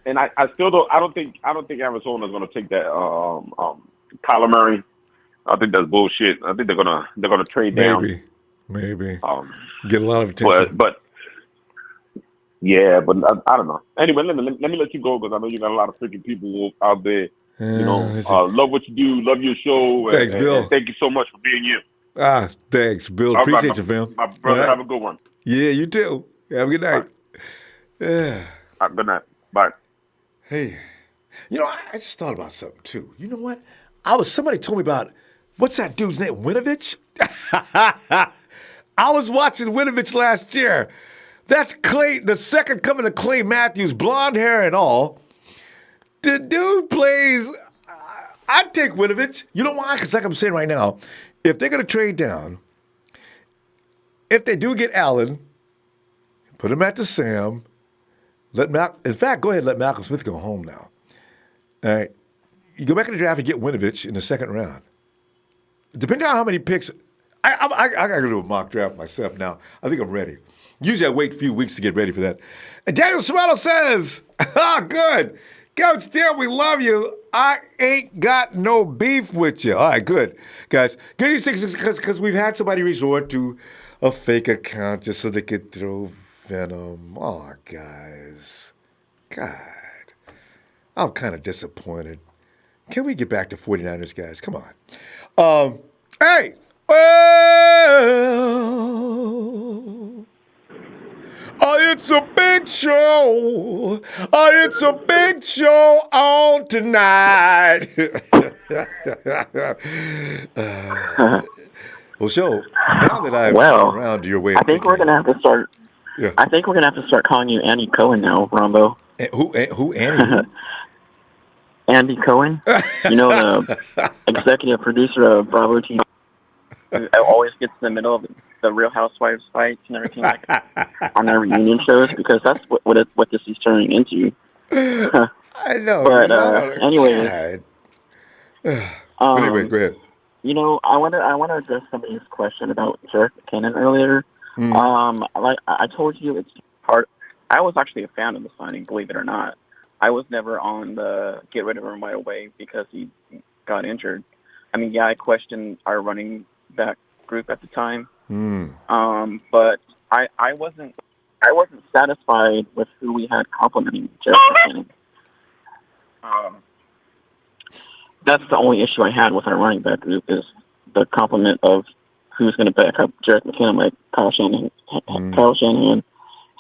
And I still don't. I don't think Arizona's going to take that Kyler Murray. I think that's bullshit. I think they're gonna trade down. Maybe. Get a lot of attention. But I don't know. Anyway, let me let you go because I know you got a lot of freaking people out there. Love what you do. Love your show. Thanks, Bill. And thank you so much for being you. Thanks, Bill. Appreciate you, fam. My brother, have a good one. Yeah, you too. Have a good night. Yeah. Good night. Bye. Hey, I just thought about something too. You know what? Somebody told me about. What's that dude's name? Winovich? I was watching Winovich last year. That's Clay, the second coming of Clay Matthews, blonde hair and all. The dude plays. I'd take Winovich. You know why? Because like I'm saying right now, if they're going to trade down, if they do get Allen, put him at the Sam. In fact, go ahead and let Malcolm Smith go home now. All right. You go back in the draft and get Winovich in the second round. Depending on how many picks, I got to do a mock draft myself now. I think I'm ready. Usually I wait a few weeks to get ready for that. And Daniel Swallow says, good. Coach Tim, we love you. I ain't got no beef with you. All right, good. Guys, good because we've had somebody resort to a fake account just so they could throw venom. Oh, guys. God. I'm kind of disappointed. Can we get back to 49ers, guys? Come on. Hey! Well, it's a big show. It's a big show on tonight. Well, now that I've come around to your way of I think we're going to have to start. Yeah. I think we're going to have to start calling you Annie Cohen now, Ronbo. Who? Andy? Andy Cohen, you know, the executive producer of Bravo TV, who always gets in the middle of the Real Housewives fights and everything like that on their reunion shows, because that's what this is turning into. I know. But anyways. But anyway, go ahead. You know, I want to address somebody's question about Jerick McKinnon earlier. Like I told you, it's part. I was actually a fan of the signing, believe it or not. I was never on the get rid of him right away because he got injured. I mean, yeah, I questioned our running back group at the time, but I wasn't satisfied with who we had complimenting Jerick McKinnon. That's the only issue I had with our running back group, is the compliment of who's going to back up Jerick McKinnon, like Kyle Shanahan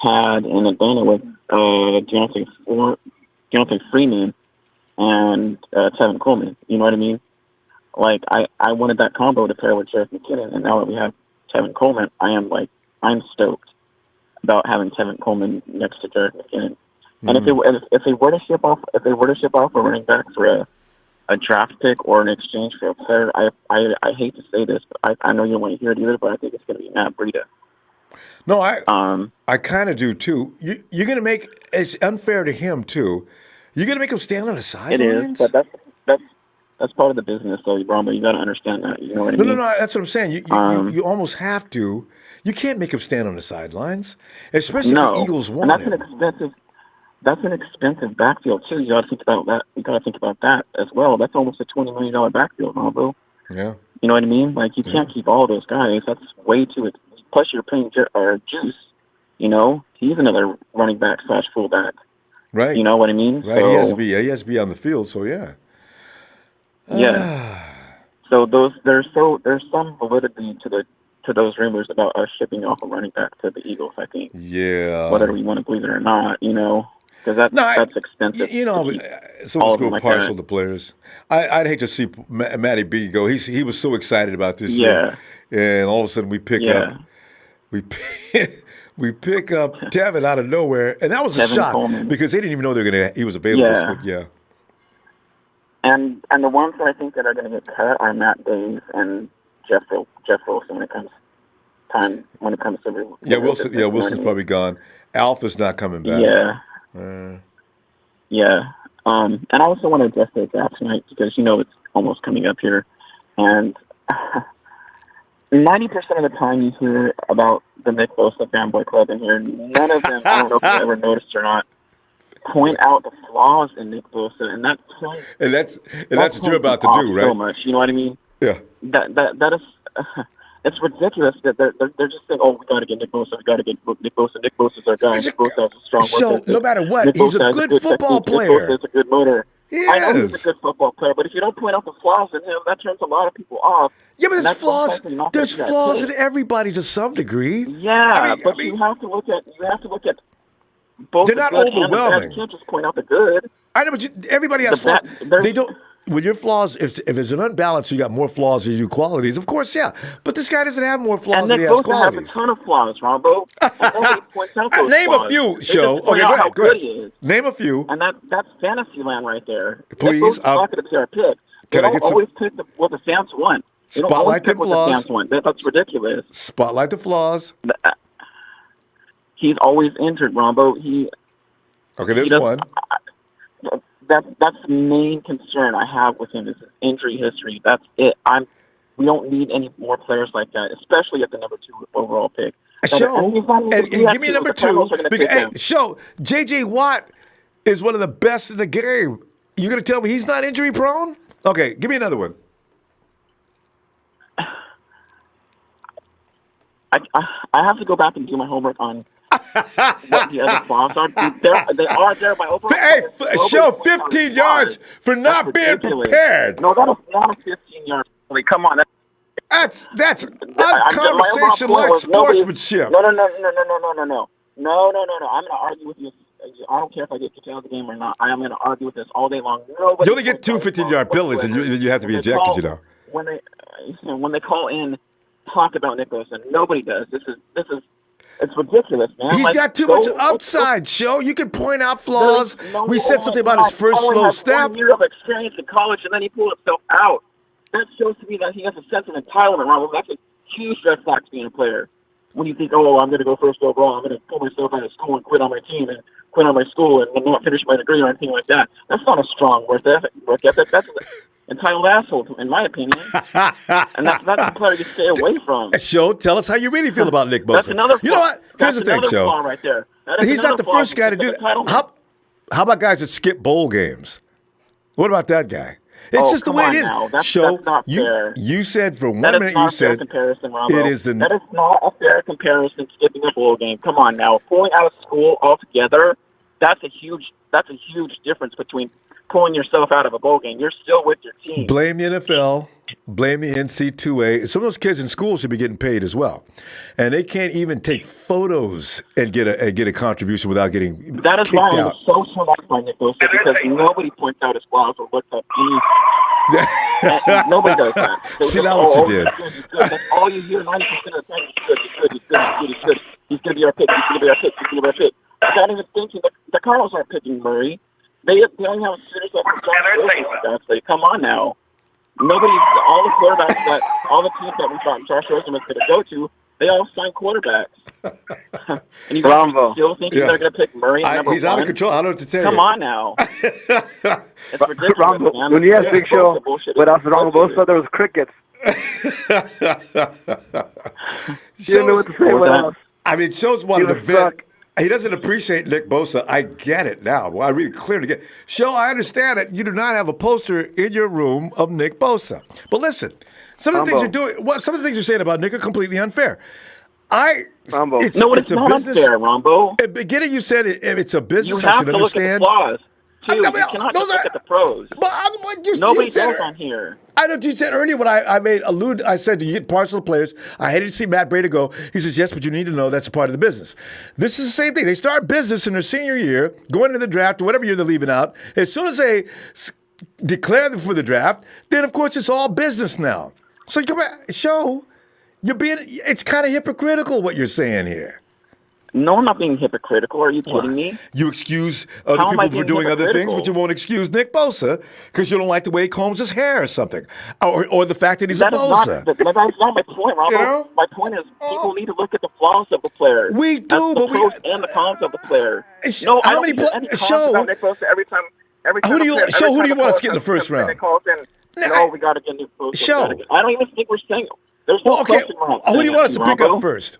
had in Atlanta with Dante Freeman and Tevin Coleman. You know what I mean? Like, I wanted that combo to pair with Jerick McKinnon, and now that we have Tevin Coleman, I'm stoked about having Tevin Coleman next to Jerick McKinnon. And if they were to ship off a running back for a draft pick or an exchange for a player, I hate to say this, but I know you don't want to hear it either, but I think it's going to be Mckinnon Breida. No, I kind of do too. You're going to make it's unfair to him too. You're going to make him stand on the sidelines. It is, but that's part of the business, though, Ronbo. You got to understand that. You know what I mean? No. That's what I'm saying. You almost have to. You can't make him stand on the sidelines, especially if the Eagles want him. That's an expensive backfield too. You got to think about that. You got to think about that as well. That's almost a $20 million backfield, Ronbo. Yeah. You know what I mean? Like, you can't keep all those guys. That's way too. Plus, you're paying Juice. You know, he's another running back / fullback. Right. You know what I mean? Right. So, he has to be on the field. So yeah. Yeah. So there's some validity to those rumors about us shipping off a running back to the Eagles, I think. Yeah. Whether we want to believe it or not, you know, because that's expensive. You know, someone's go partial to players. I'd hate to see Matty B go. He was so excited about this year, and all of a sudden we pick up Tevin out of nowhere, and that was a shock Coleman. Because they didn't even know he was available. Yeah. And the ones that I think that are going to get cut are Matt Days and Jeff Wilson when it comes to Wilson. Yeah, Wilson's probably gone. Alpha's not coming back. Yeah. Yeah. And I also want to address the draft tonight because it's almost coming up here, and 90% of the time you hear about the Nick Bosa fanboy club in here, none of them, I don't know if you ever noticed or not, point out the flaws in Nick Bosa, and that's what you're about to do, right? So much, you know what I mean? Yeah. That is, it's ridiculous that they're just saying, "Oh, we got to get Nick Bosa. We got to get Nick Bosa. Nick Bosa's our guy. Nick Bosa has a strong work ethic. No matter what, he's a good football player. Nick Bosa is a good motor. Yes. I know he's a good football player, but if you don't point out the flaws in him, that turns a lot of people off. Yeah, but there's flaws. There's flaws in everybody to some degree. Yeah, but you have to look at both. They're not overwhelming. You can't just point out the good. I know, but everybody has flaws. They don't. When your flaws, if it's an unbalance, you got more flaws than you qualities. Of course, yeah. But this guy doesn't have more flaws than he has qualities. Nick Bosa has a ton of flaws, Ronbo. And nobody points out those Name flaws. a few, Show. Okay, go ahead. Name a few. And that's fantasy land right there. Please. That's not going to be our pick. They don't always pick what the fans want. They don't Spotlight the what flaws. The fans want. That's ridiculous. Spotlight the flaws. He's always injured, Ronbo. There's one. That's the main concern I have with him is his injury history. That's it. We don't need any more players like that, especially at the number 2 overall pick. And give me a number 2. Show J.J. Watt is one of the best in the game. You gonna tell me he's not injury prone? Okay, give me another one. I have to go back and do my homework on what the other flaws are. They are there by overall. Hey, Show 15 yards for not being prepared. No, that was not a 15-yard. Come on. That's unconversation like sportsmanship. No. I'm going to argue with you. I don't care if I get kicked out of the game or not. I am going to argue with this all day long. You only get 2 15-yard penalties, and you have to be ejected. When they call in, talk about Nick Bosa, nobody does. This is It's ridiculous, man. He's got too much upside, Show. You can point out flaws. We said something about his first slow step. 1 year of experience in college, and then he pulled himself out. That shows to me that he has a sense of entitlement, Ronbo. That's a huge red flag to being a player. When you think, oh, I'm going to go first overall, I'm going to pull myself out of school and quit on my team and quit on my school and not finish my degree or anything like that. That's not a strong work ethic. That's an entitled asshole, in my opinion. And that's a player you stay away from. Show, tell us how you really feel about Nick Bosa. That's another flaw. You know what? Here's the thing, Show. Right there. He's not the first guy to do that. How about guys that skip bowl games? What about that guy? It's just the way it is. That's not fair. You said for 1 minute, you said it is that is not a fair comparison. Skipping a bowl game. Come on now, pulling out of school altogether. That's a huge difference between pulling yourself out of a bowl game. You're still with your team. Blame the NFL. Blame the NC2A. Some of those kids in school should be getting paid as well, and they can't even take photos and get a contribution without getting kicked out. That is why I'm so select by Nick Bosa, because nobody points out his flaws or looks up any. Nobody does that. See, that's what you did. That's all you hear 90% of the time. He's good. He's going to be our pick. He's going to be our pick. He's going to be our pick. I can't even think the Cardinals aren't picking Murray. They only have a serious up. Come on now. All the quarterbacks all the teams that we thought Josh Rosen was going to go to, they all signed quarterbacks. And you still think they're going to pick Murray number he's one? out of control. I don't know what to tell you. Come on now. It's ridiculous, Ronbo, man. when you asked Big Show what else was wrong with Bosa, there was crickets. You didn't know what to say. What else? I mean, Show's one of the vent. He doesn't appreciate Nick Bosa. I get it now. Well, I really clearly get it. Show, I understand it. You do not have a poster in your room of Nick Bosa. But listen, some of the things you're doing, some of the things you're saying about Nick are completely unfair. It's not unfair, Ronbo. At the beginning, you said it's a business. You have I should to look understand. at the flaws. You cannot just look at the pros. Nobody does on here. I know you said earlier when I said you get parts of the players. I hated to see Matt Breida go. He says, yes, but you need to know that's a part of the business. This is the same thing. They start business in their senior year, going into the draft, or whatever year they're leaving out. As soon as they declare them for the draft, then, of course, it's all business now. So you come back, Show, it's kind of hypocritical what you're saying here. No, I'm not being hypocritical. Are you kidding me? You excuse other people for doing other things, but you won't excuse Nick Bosa because you don't like the way he combs his hair or something, or the fact that he's a Bosa. That's not my point, Ronbo. You know? My point is people need to look at the flaws of the player. We do, but pros and the cons of the player. No, I don't hear any cons about Nick Bosa every time. Who do you want to get in the first round? No, we got to get Nick Bosa. Show. I don't even think we're saying there's no question mark. Who do you want us to pick up first?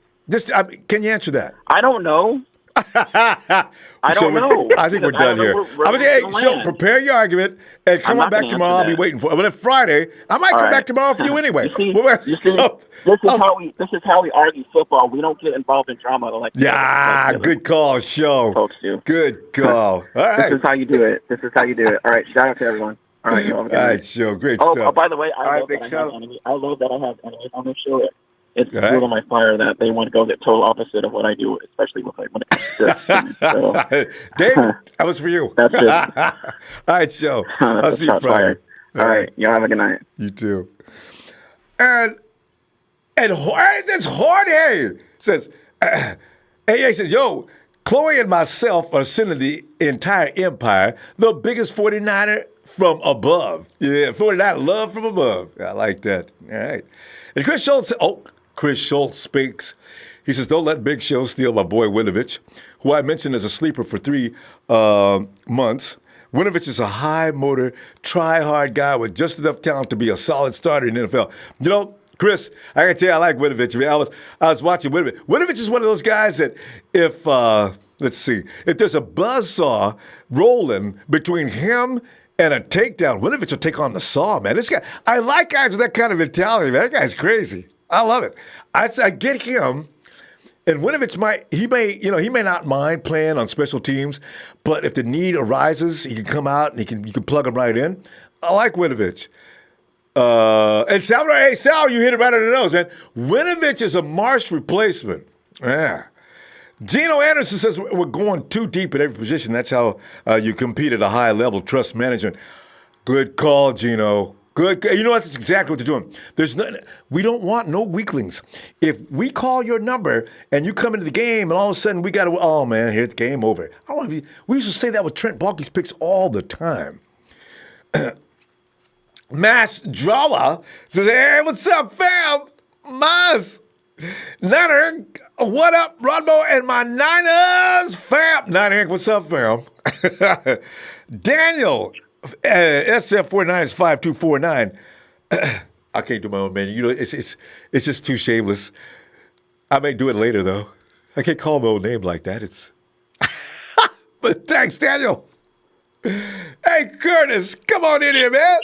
Can you answer that? I don't know. I don't know. I think we're done here. I'm going to say, prepare your argument and come on back tomorrow. I'll be waiting for it. But if Friday, I might come back tomorrow for you anyway. You see, this is how we argue football. We don't get involved in drama like good call, Show. Folks do. Good call. All right. This is how you do it. All right. Shout out to everyone. All right. All right, Show. Great stuff. Oh, by the way, I love that I have enemies on this show. It's fuel on my fire that they want to go the total opposite of what I do, especially when it comes to so. Dave, that was for you. That's it. All right, Show. I'll see you Friday. All right. Y'all have a good night. You too. And this Jorge says, AA says, yo, Chloe and myself are sending the entire empire the biggest 49er from above. Yeah, 49er love from above. I like that. All right. And Chris Schultz speaks. He says, don't let Big Show steal my boy Winovich, who I mentioned as a sleeper for 3 months. Winovich is a high-motor, try-hard guy with just enough talent to be a solid starter in the NFL. You know, Chris, I can tell you I like Winovich. I mean, I was watching Winovich. Winovich is one of those guys that if there's a buzzsaw rolling between him and a takedown, Winovich will take on the saw, man. This guy, I like guys with that kind of mentality, man. That guy's crazy. I love it. I get him, and Winovich he may not mind playing on special teams, but if the need arises, he can come out and you can plug him right in. I like Winovich. And Sal, you hit it right on the nose, man. Winovich is a Marsh replacement. Yeah. Gino Anderson says we're going too deep at every position. That's how you compete at a high level. Trust management. Good call, Gino. Good. You know, that's exactly what they're doing. We don't want no weaklings. If we call your number and you come into the game and all of a sudden we got to, oh man, here's the game over. I don't want to be. We used to say that with Trent Baalke's picks all the time. Mass Drawa says, hey, what's up, fam? Mas. Niner, what up, Ronbo and my Niners, fam? Niner, what's up, fam? Daniel, SF49 is 5249. I can't do my own menu. You know, it's just too shameless. I may do it later, though. I can't call my own name like that. It's But thanks, Daniel. Hey, Curtis, come on in here, man.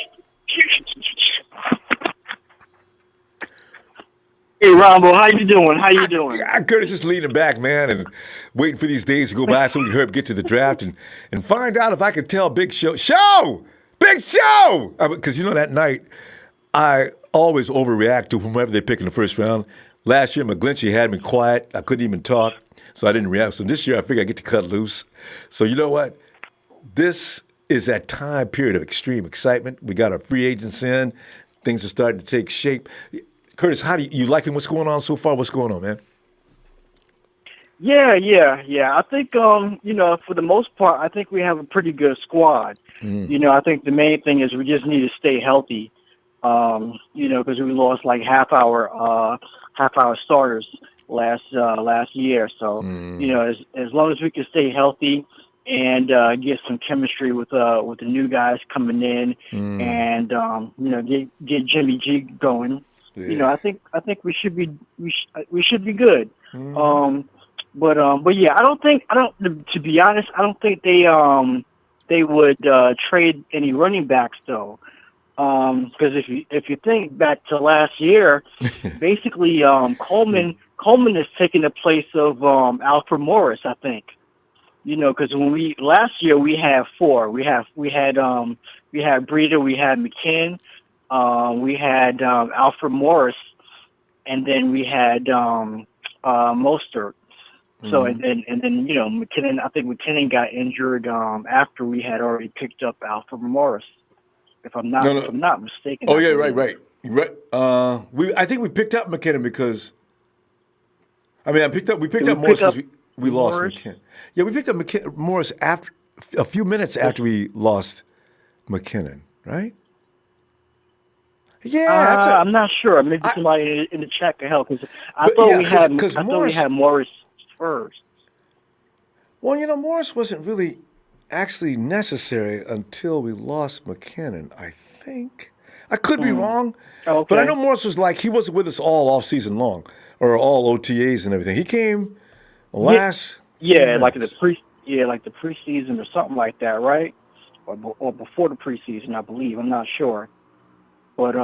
Hey, Ronbo, how you doing? How you doing? Curtis just leaning back, man, and waiting for these days to go by so we can hurry up, get to the draft and find out if I can tell Big Show. Big Show! Because, you know, that night, I always overreact to whomever they pick in the first round. Last year, McGlinchey had me quiet. I couldn't even talk, so I didn't react. So this year, I figured I'd get to cut loose. So you know what? This is that time period of extreme excitement. We got our free agents in. Things are starting to take shape. Curtis, how do you liking what's going on so far? What's going on, man? Yeah. I think, you know, for the most part, I think we have a pretty good squad. You know, I think the main thing is we just need to stay healthy. You know, because we lost like half our starters last year. So, you know, as long as we can stay healthy and get some chemistry with the new guys coming in, and you know, get Jimmy G going. Yeah. You know, I think we should be good. But yeah, to be honest, I don't think they would trade any running backs though. Because if you think back to last year, basically Coleman is taking the place of Alfred Morris, I think. You know, because last year we had four. We had Breida, we had McKinnon, we had Alfred Morris, and then we had Mostert. So and then you know McKinnon. I think McKinnon got injured after we had already picked up Alfred Morris. If I'm not mistaken. Oh yeah, right. I think we picked up McKinnon because we picked up Morris because we lost McKinnon. Yeah, we picked up Morris after a few minutes after we lost McKinnon, right? Yeah, I'm not sure. Maybe somebody in the chat can help. I thought we had Morris first. Well, you know, Morris wasn't really actually necessary until we lost McKinnon, I think. I could be wrong, but I know Morris was he wasn't with us all off season long or all OTAs and everything. He came last. Like the preseason or something like that, right? Or before the preseason, I believe. I'm not sure, but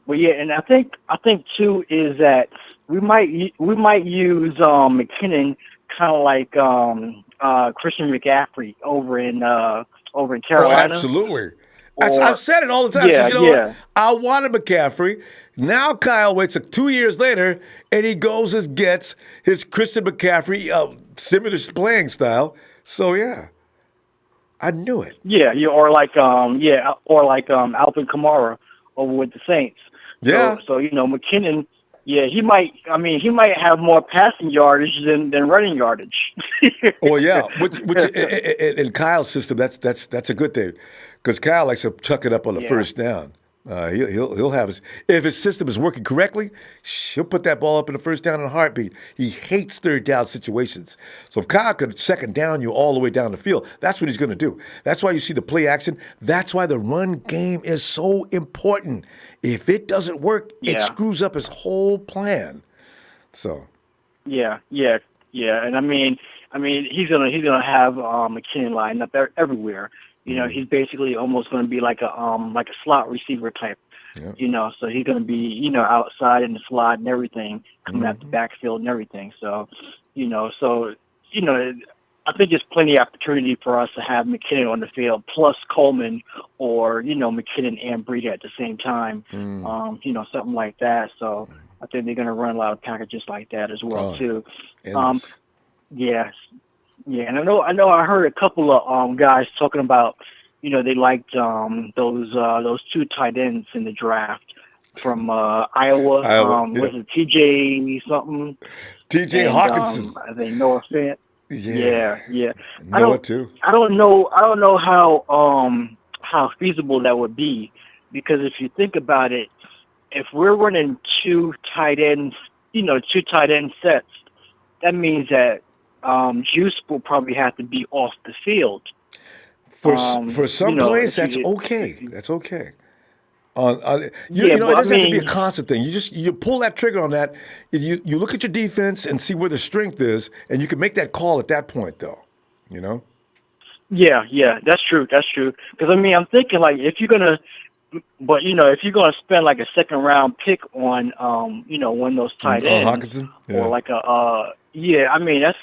yeah, and I think too is that we might use McKinnon kind of like Christian McCaffrey over in Carolina. Oh, absolutely. I've said it all the time. What? I wanted McCaffrey. Now Kyle waits 2 years later, and he goes and gets his Christian McCaffrey similar playing style. So yeah, I knew it. Or like Alvin Kamara over with the Saints. Yeah. So you know McKinnon. Yeah, he might have more passing yardage than running yardage. Well, yeah, which in Kyle's system, that's a good thing, because Kyle likes to chuck it up on the first down. He'll have if his system is working correctly, he'll put that ball up in the first down in a heartbeat. He hates third down situations. So if Kyle could second down you all the way down the field, that's what he's going to do. That's why you see the play action. That's why the run game is so important. If it doesn't work, it screws up his whole plan. So. Yeah, and I mean he's gonna have McKinnon lined up everywhere. You know, he's basically almost going to be like a slot receiver type. Yeah. You know, so he's going to be, you know, outside in the slot and everything, coming out the backfield and everything. So, I think there's plenty of opportunity for us to have McKinnon on the field, plus Coleman, or you know, McKinnon and Breida at the same time. You know, something like that. So I think they're going to run a lot of packages like that as well too. Yeah, and I know. I heard a couple of guys talking about, they liked those two tight ends in the draft from Iowa. Was it TJ something? TJ Hawkinson. I think Noah Fant. Yeah. Noah too. I don't know how feasible that would be, because if you think about it, if we're running two tight end sets, that means that Juice will probably have to be off the field. For some plays, that's okay. That's okay. It doesn't have to be a constant thing. You pull that trigger on that. You look at your defense and see where the strength is, and you can make that call at that point, though. Yeah, that's true. Because I'm thinking like if you're gonna spend like a second round pick on one of those tight ends, Hawkinson? Yeah. Or like that's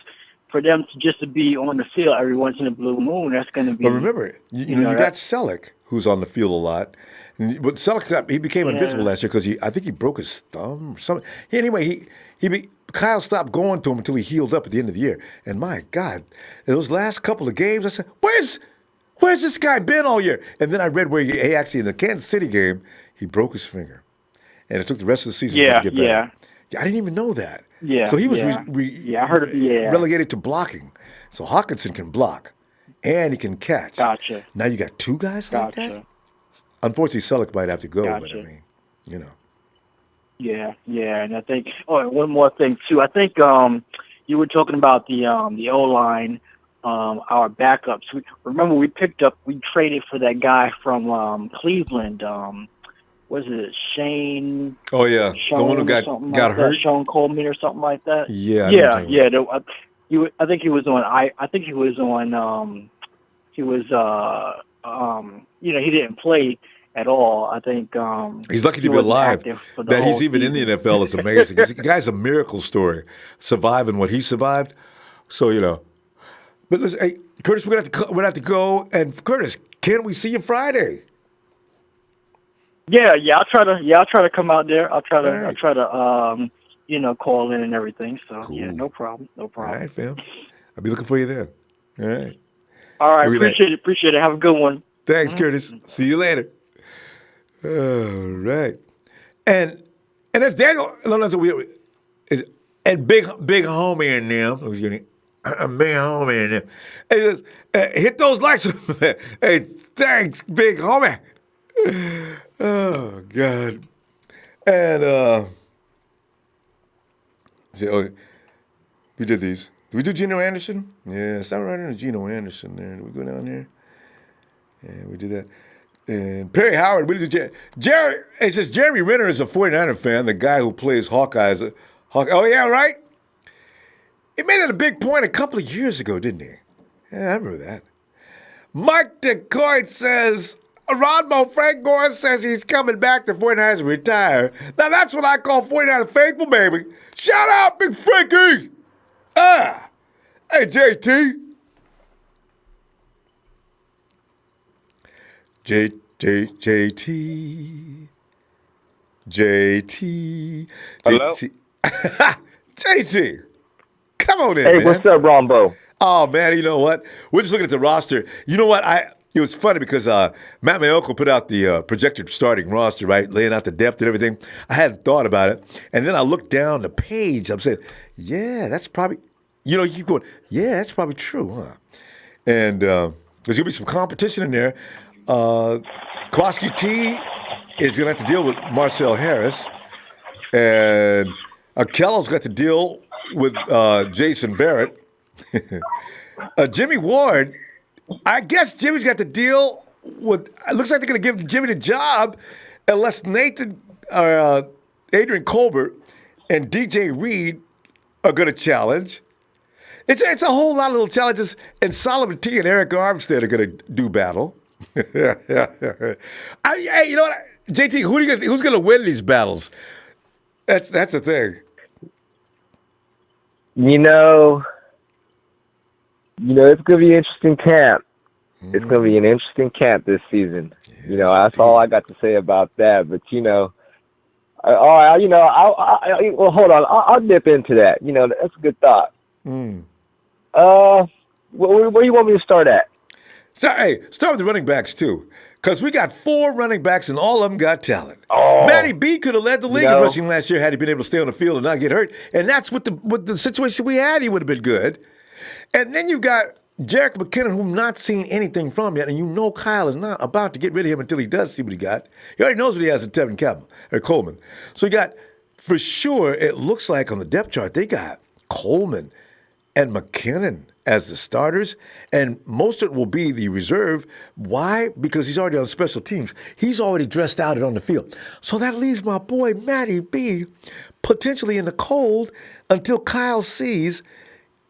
for them to be on the field every once in a blue moon. That's going to be. But remember, you got Selleck, who's on the field a lot. But Selleck, he became invisible last year because I think he broke his thumb or something. Anyway, Kyle stopped going to him until he healed up at the end of the year. And my God, in those last couple of games, I said, where's this guy been all year? And then I read where he actually, in the Kansas City game, he broke his finger. And it took the rest of the season for him to get better. Yeah, I didn't even know that. Yeah. So he was I heard of relegated to blocking. So Hawkinson can block and he can catch. Gotcha. Now you got two guys like that? Unfortunately, Selleck might have to go, but Yeah, and I think one more thing too. I think you were talking about the O-line, our backups. Remember we traded for that guy from Cleveland. Was it Shane? Oh yeah, the one who got hurt. Sean Coleman or something like that. Yeah. I think he was on. He didn't play at all. I think he's lucky to be alive. That he's even in the NFL is amazing. The guy's a miracle story, surviving what he survived. So but listen, hey Curtis, we're gonna have to go. And Curtis, can we see you Friday? Yeah, I'll try to come out there. I'll try to call in and everything. So cool. Yeah, no problem. All right, fam. I'll be looking for you then. All right. Appreciate it. Have a good one. Thanks, Curtis. See you later. All right. And that's Daniel. And big homie in there. A big homie in there. He says, hit those likes. Hey, thanks, big homie. Oh, God. And we did these. Did we do Geno Anderson? Yeah, stop right under Geno Anderson there. Did we go down there? Yeah, we did that. And Perry Howard, we did Jerry. It says Jeremy Renner is a 49er fan, the guy who plays Hawkeyes. Oh, yeah, right? He made it a big point a couple of years ago, didn't he? Yeah, I remember that. Mike DeCoit says, Ronbo, Frank Gore says he's coming back to 49ers and retire. Now, that's what I call 49er faithful, baby. Shout out, Big Frankie. Hey, JT. JT. Hello? JT. Come on in, man. Hey, what's up, Ronbo? Oh, man, you know what? We're just looking at the roster. You know what? It was funny because Matt Maiocco put out the projected starting roster, right? Laying out the depth and everything. I hadn't thought about it. And then I looked down the page. I'm saying, yeah, that's probably, you keep going, yeah, that's probably true, huh? And there's going to be some competition in there. Kowalski T is going to have to deal with Marcel Harris. And Kello's got to deal with Jason Verrett. Jimmy Ward, I guess Jimmy's got to deal with. It looks like they're going to give Jimmy the job unless Nathan or Adrian Colbert and DJ Reed are going to challenge. It's a whole lot of little challenges, and Solomon T and Arik Armstead are going to do battle. Hey, you know what, JT? Who's going to win these battles? That's the thing. It's going to be an interesting camp. It's going to be an interesting camp this season. Yes, that's all I got to say about that. But, all right, well, hold on. I'll dip into that. That's a good thought. Where do you want me to start at? So, hey, start with the running backs, too. Because we got 4 running backs, and all of them got talent. Oh, Matty B could have led the league in rushing last year had he been able to stay on the field and not get hurt. And that's with the situation we had, he would have been good. And then you got Jerick McKinnon, who I'm not seeing anything from yet, and you know Kyle is not about to get rid of him until he does see what he got. He already knows what he has in Tevin Coleman. So you got, for sure, it looks like on the depth chart, they got Coleman and McKinnon as the starters, and Mostert will be the reserve. Why? Because he's already on special teams. He's already dressed out and on the field. So that leaves my boy Matty B potentially in the cold until Kyle sees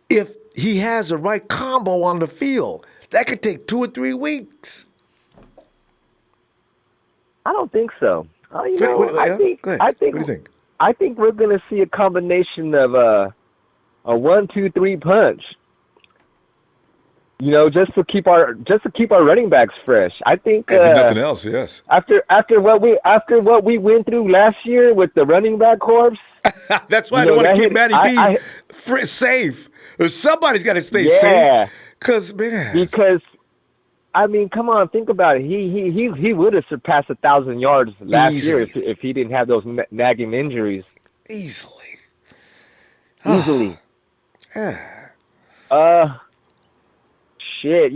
if he has the right combo on the field. That could take 2 or 3 weeks. I don't think so. I think. What do you think? I think we're going to see a combination of a 1-2-3 punch. Just to keep our running backs fresh. I think. If nothing else, yes. After what we went through last year with the running back corps. That's why they want to keep Matty B safe. Somebody's got to stay safe. Because I mean, come on, think about it. He would have surpassed 1,000 yards last year if he didn't have those nagging injuries. Easily. Shit,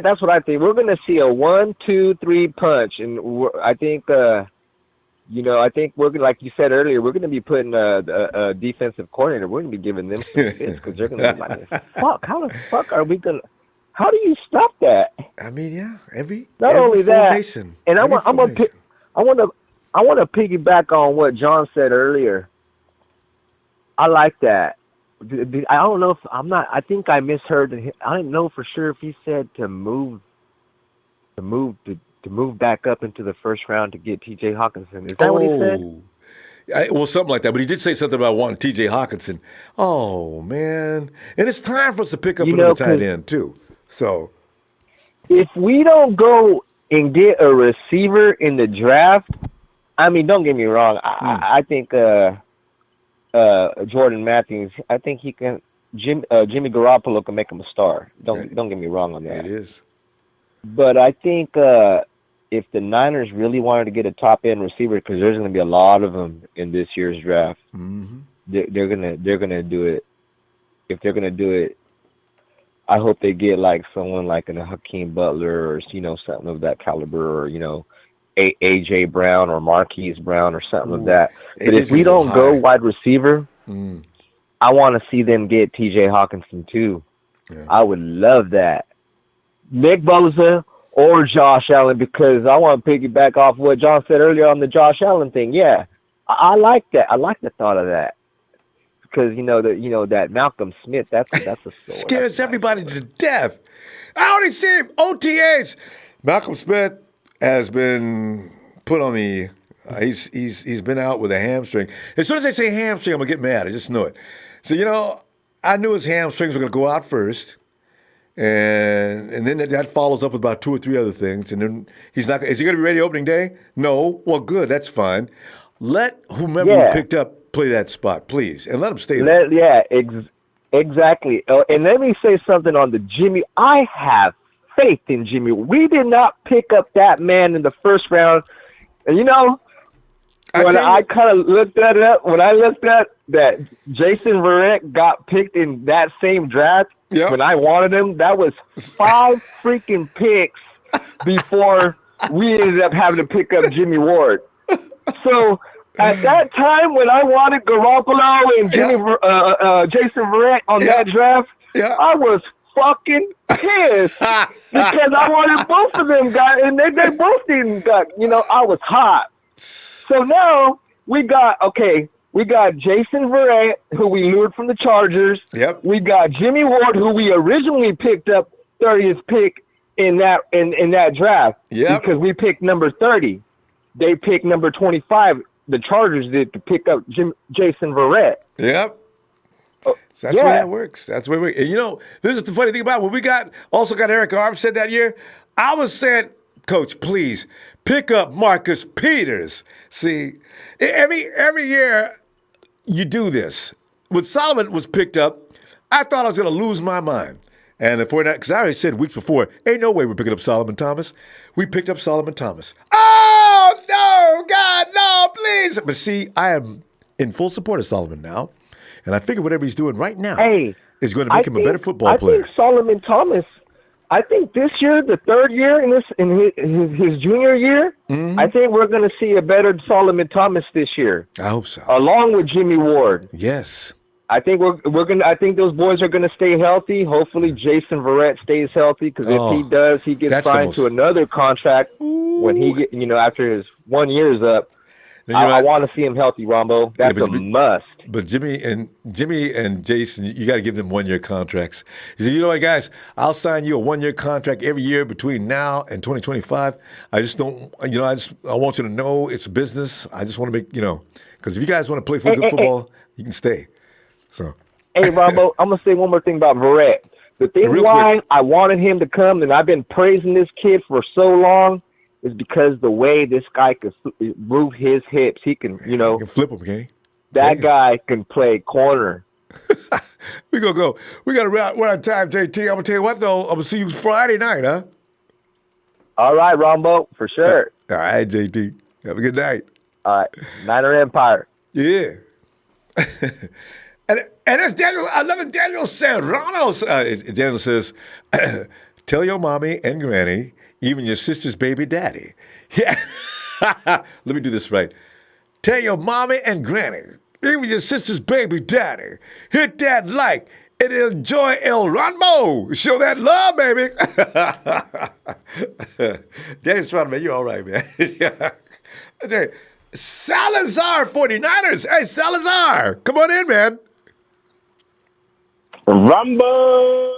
that's what I think. We're gonna see a 1-2-3 punch, and I think, I think we're gonna, like you said earlier, we're gonna be putting a defensive coordinator. We're gonna be giving them some fits because they're gonna be like, "Fuck, how the fuck are we gonna? How do you stop that?" I mean, yeah, every only formation, that, and I want to piggyback on what John said earlier. I like that. I don't know if I think I misheard. I didn't know for sure if he said to move back up into the first round to get T.J. Hawkinson. Is that what he said? Well, something like that. But he did say something about wanting T.J. Hawkinson. Oh, man. And it's time for us to pick up another tight end, too. So if we don't go and get a receiver in the draft, I mean, don't get me wrong. I think Jordan Matthews, I think he can. Jimmy Garoppolo can make him a star. Don't get me wrong on that. It is. But I think if the Niners really wanted to get a top end receiver, because there's going to be a lot of them in this year's draft, they're gonna do it. If they're gonna do it, I hope they get like someone like a Hakeem Butler or something of that caliber, or A.J. Brown or Marquise Brown or something of that. But if we don't go wide receiver, I want to see them get T.J. Hawkinson too. Yeah. I would love that. Nick Bosa or Josh Allen, because I want to piggyback off what John said earlier on the Josh Allen thing. Yeah, I like that. I like the thought of that. Because that Malcolm Smith, that's a story. Scares everybody to death. I already see him. OTAs. Malcolm Smith has been put on the. He's been out with a hamstring. As soon as they say hamstring, I'm gonna get mad. I just know it. So I knew his hamstrings were gonna go out first, and then that follows up with about 2 or 3 other things. And then he's not. Is he gonna be ready opening day? No. Well, good. That's fine. Let whomever you picked up play that spot, please, and let him stay there. Exactly. And let me say something on the Jimmy. I have faith in Jimmy. We did not pick up that man in the first round. And when I kind of looked that up, when I looked at that Jason Verrett got picked in that same draft, when I wanted him, that was 5 freaking picks before we ended up having to pick up Jimmy Ward. So at that time, when I wanted Garoppolo and Jason Verrett on that draft, I was fucking pissed because I wanted both of them guys, and they both didn't got. I was hot. So now we got Jason Verrett, who we lured from the Chargers. Yep. We got Jimmy Ward, who we originally picked up 30th pick in that draft. Yep. Because we picked number 30. They picked number 25. The Chargers did to pick up Jason Verrett. Yep. So that's the way that works. That's the way we. And this is the funny thing about it. When we also got Arik Armstead that year, I was saying, Coach, please pick up Marcus Peters. See, every year you do this. When Solomon was picked up, I thought I was going to lose my mind. And the 49ers, because I already said weeks before, ain't no way we're picking up Solomon Thomas. We picked up Solomon Thomas. Oh, no, God, no, please. But see, I am in full support of Solomon now. And I figure whatever he's doing right now is going to make him a better football player. I think Solomon Thomas, I think this year, the third year in his junior year, I think we're going to see a better Solomon Thomas this year. I hope so. Along with Jimmy Ward. Yes. I think we're gonna. I think those boys are gonna stay healthy. Hopefully, Jason Verrett stays healthy because if he does, he gets signed to another contract when he get after his 1 year is up. I want to see him healthy, Ronbo. That's a must. But Jimmy and Jason, you got to give them 1 year contracts. You say, you know what, guys? I'll sign you a 1 year contract every year between now and 2025. I just don't. I want you to know it's a business. I just want to make because if you guys want to play football, you can stay. So. Hey, Ronbo, I'm going to say one more thing about Verrett. The thing why I wanted him to come, and I've been praising this kid for so long, is because the way this guy can move his hips. He can, He can flip them, can he? That guy can play corner. We're going to go. We got to run out of time, JT. I'm going to tell you what, though. I'm going to see you Friday night, huh? All right, Ronbo, for sure. All right, JT. Have a good night. All right. Niner Empire. Yeah. And as Daniel, I love it. Daniel Serrano. Daniel says, "Tell your mommy and granny, even your sister's baby daddy." Yeah. Let me do this right. Tell your mommy and granny, even your sister's baby daddy, hit that like and enjoy El Ronbo. Show that love, baby. Daniel Serrano, man, you're all right, man. Okay. Salazar 49ers. Hey, Salazar, come on in, man. Rumbo!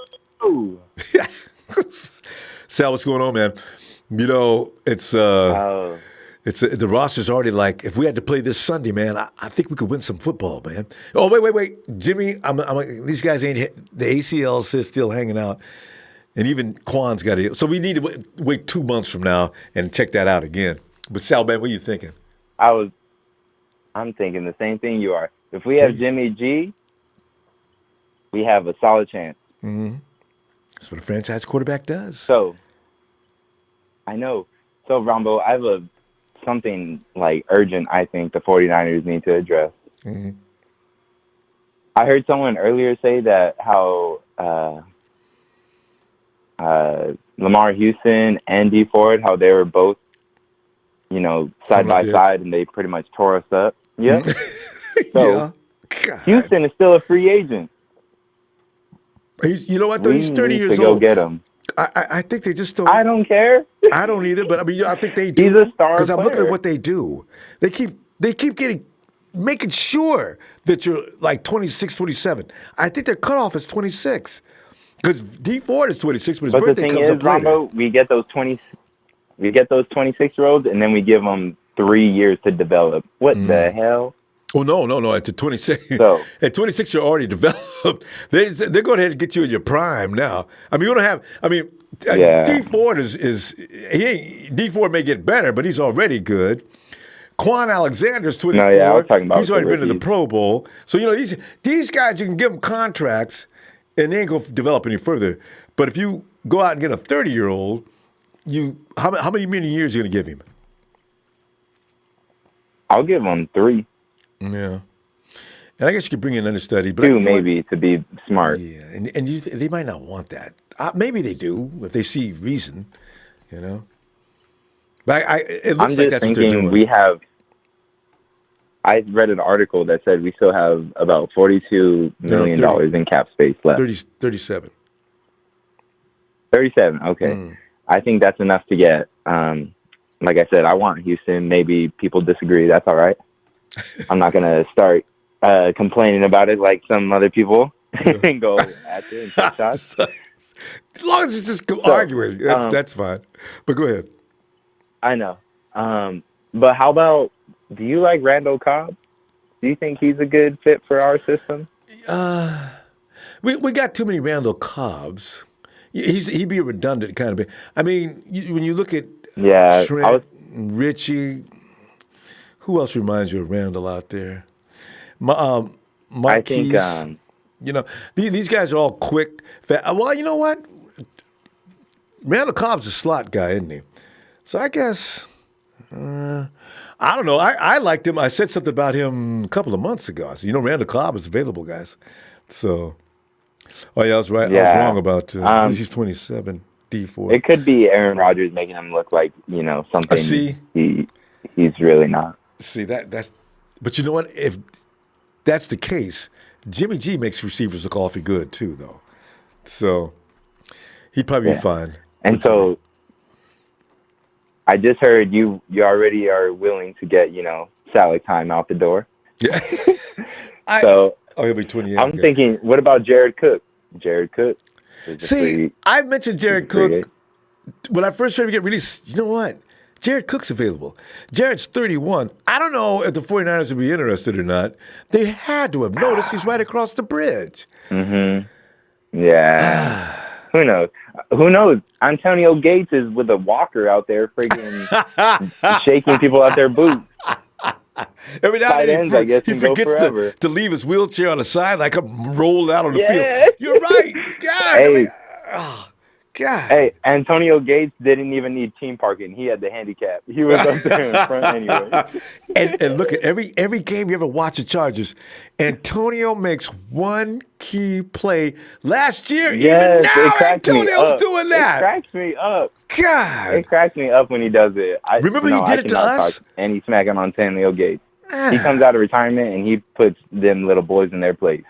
Sal, what's going on, man? It's the roster's already like, if we had to play this Sunday, man, I think we could win some football, man. Oh, wait. Jimmy, these guys ain't, the ACL is still hanging out. And even Quan's got it. So we need to wait 2 months from now and check that out again. But Sal, man, what are you thinking? I'm thinking the same thing you are. If we have Jimmy G, we have a solid chance. Mm-hmm. That's what a franchise quarterback does. So, I know. So, Ronbo, I have something like urgent I think the 49ers need to address. Mm-hmm. I heard someone earlier say that how Lamar Houston and Dee Ford, how they were both side by side, and they pretty much tore us up. Yeah. So Houston is still a free agent. You know what, though? He's 30 years old. To go get him. I think they just don't. I don't care. I don't either, but I think they do. He's a star because I'm looking player. at what they do. They keep making sure that you're like 26, 27. I think their cutoff is 26 because Dee Ford is 26, but his birthday comes up later. Ronbo, we get those 26-year-olds, and then we give them 3 years to develop. What the hell? Oh, no. At 26, so, at 26, you're already developed. They're going ahead and get you in your prime now. I mean, you don't have. I mean, Dee Ford Dee Ford may get better, but he's already good. Quan Alexander's 24. No, I was talking about he's already been to the Pro Bowl. So these guys, you can give them contracts, and they ain't going to develop any further. But if you go out and get a 30-year-old, how many years are you going to give him? I'll give him 3. Yeah. And I guess you could bring in understudy. But 2 maybe to be smart. Yeah, and they might not want that. Maybe they do if they see reason, But it looks like that's what they're doing. I read an article that said we still have about $42 million in cap space left. 37. 37, okay. I think that's enough to get. Like I said, I want Houston. Maybe people disagree. That's all right. I'm not going to start complaining about it like some other people and go at it and take shots. As long as it's just arguing, that's fine. But go ahead. I know. But how about, do you like Randall Cobb? Do you think he's a good fit for our system? We got too many Randall Cobbs. He'd be a redundant kind of. I mean, when you look at Trent, Richie, who else reminds you of Randall out there? I think You know, these guys are all quick. Well, you know what? Randall Cobb's a slot guy, isn't he? So I guess, I don't know. I liked him. I said something about him a couple of months ago. I said, Randall Cobb is available, guys. So, I was right. Yeah. I was wrong about he's 27, D4. It could be Aaron Rodgers making him look like, something he's really not. See, but you know what? If that's the case, Jimmy G makes receivers look awfully good too, though. So he'd probably be fine. And so I just heard you already are willing to get, salary time out the door. Yeah. He'll be 28. I'm thinking, what about Jared Cook? Jared Cook. See, I mentioned Jared Cook when I first tried to get released. You know what? Jared Cook's available. Jared's 31. I don't know if the 49ers would be interested or not. They had to have noticed he's right across the bridge. Mm-hmm. Yeah. Who knows? Who knows? Antonio Gates is with a walker out there freaking shaking people out their boots. Every now and then he forgets forever. to leave his wheelchair on the side, like I'm rolled out on the field. You're right. God. Hey. God. Hey, Antonio Gates didn't even need team parking. He had the handicap. He was up there in front anyway. And look at every game you ever watch the Chargers, Antonio makes one key play. Last year, even now, Antonio's doing that. It cracks me up. God. It cracks me up when he does it. Remember he did it to us? And he's smacking on Antonio Gates. He comes out of retirement and he puts them little boys in their place.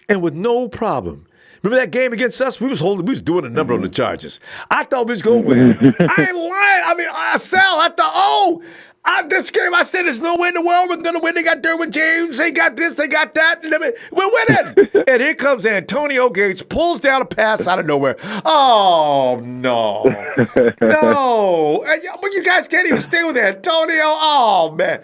And with no problem. Remember that game against us? We was doing a number on the Chargers. I thought we was going to win. I ain't lying. I mean, Sal, I thought, this game, I said, there's no way in the world we're going to win. They got Derwin James. They got this. They got that. We're winning. And here comes Antonio Gates, pulls down a pass out of nowhere. Oh, no. No. But you guys can't even stay with Antonio. Oh, man.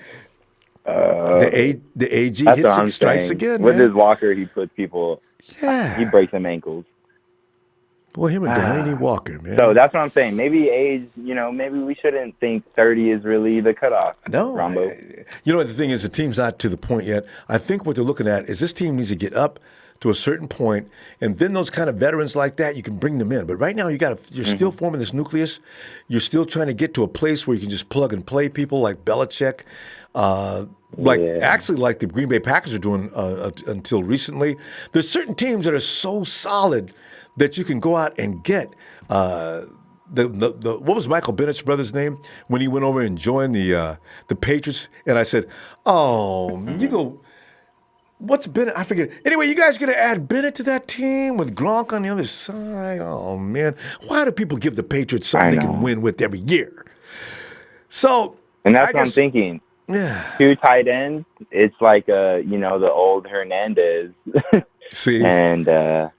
The AG hit 6 strikes again, With man. his walker, he puts people... Yeah. He breaks them ankles. Boy, him and Delaney Walker, man. So that's what I'm saying. Maybe age, maybe we shouldn't think 30 is really the cutoff. No. Ronbo. The thing is, the team's not to the point yet. I think what they're looking at is this team needs to get up to a certain point, and then those kind of veterans like that, you can bring them in. But right now, you're still forming this nucleus. You're still trying to get to a place where you can just plug and play people like Belichick, actually like the Green Bay Packers are doing until recently. There's certain teams that are so solid that you can go out and get. What was Michael Bennett's brother's name when he went over and joined the Patriots? And I said, you go. What's Bennett? I forget. Anyway, you guys going to add Bennett to that team with Gronk on the other side? Oh, man. Why do people give the Patriots something they can win with every year? So, and that's what I'm thinking. Yeah. 2 tight ends, it's like, the old Hernandez. See? And man.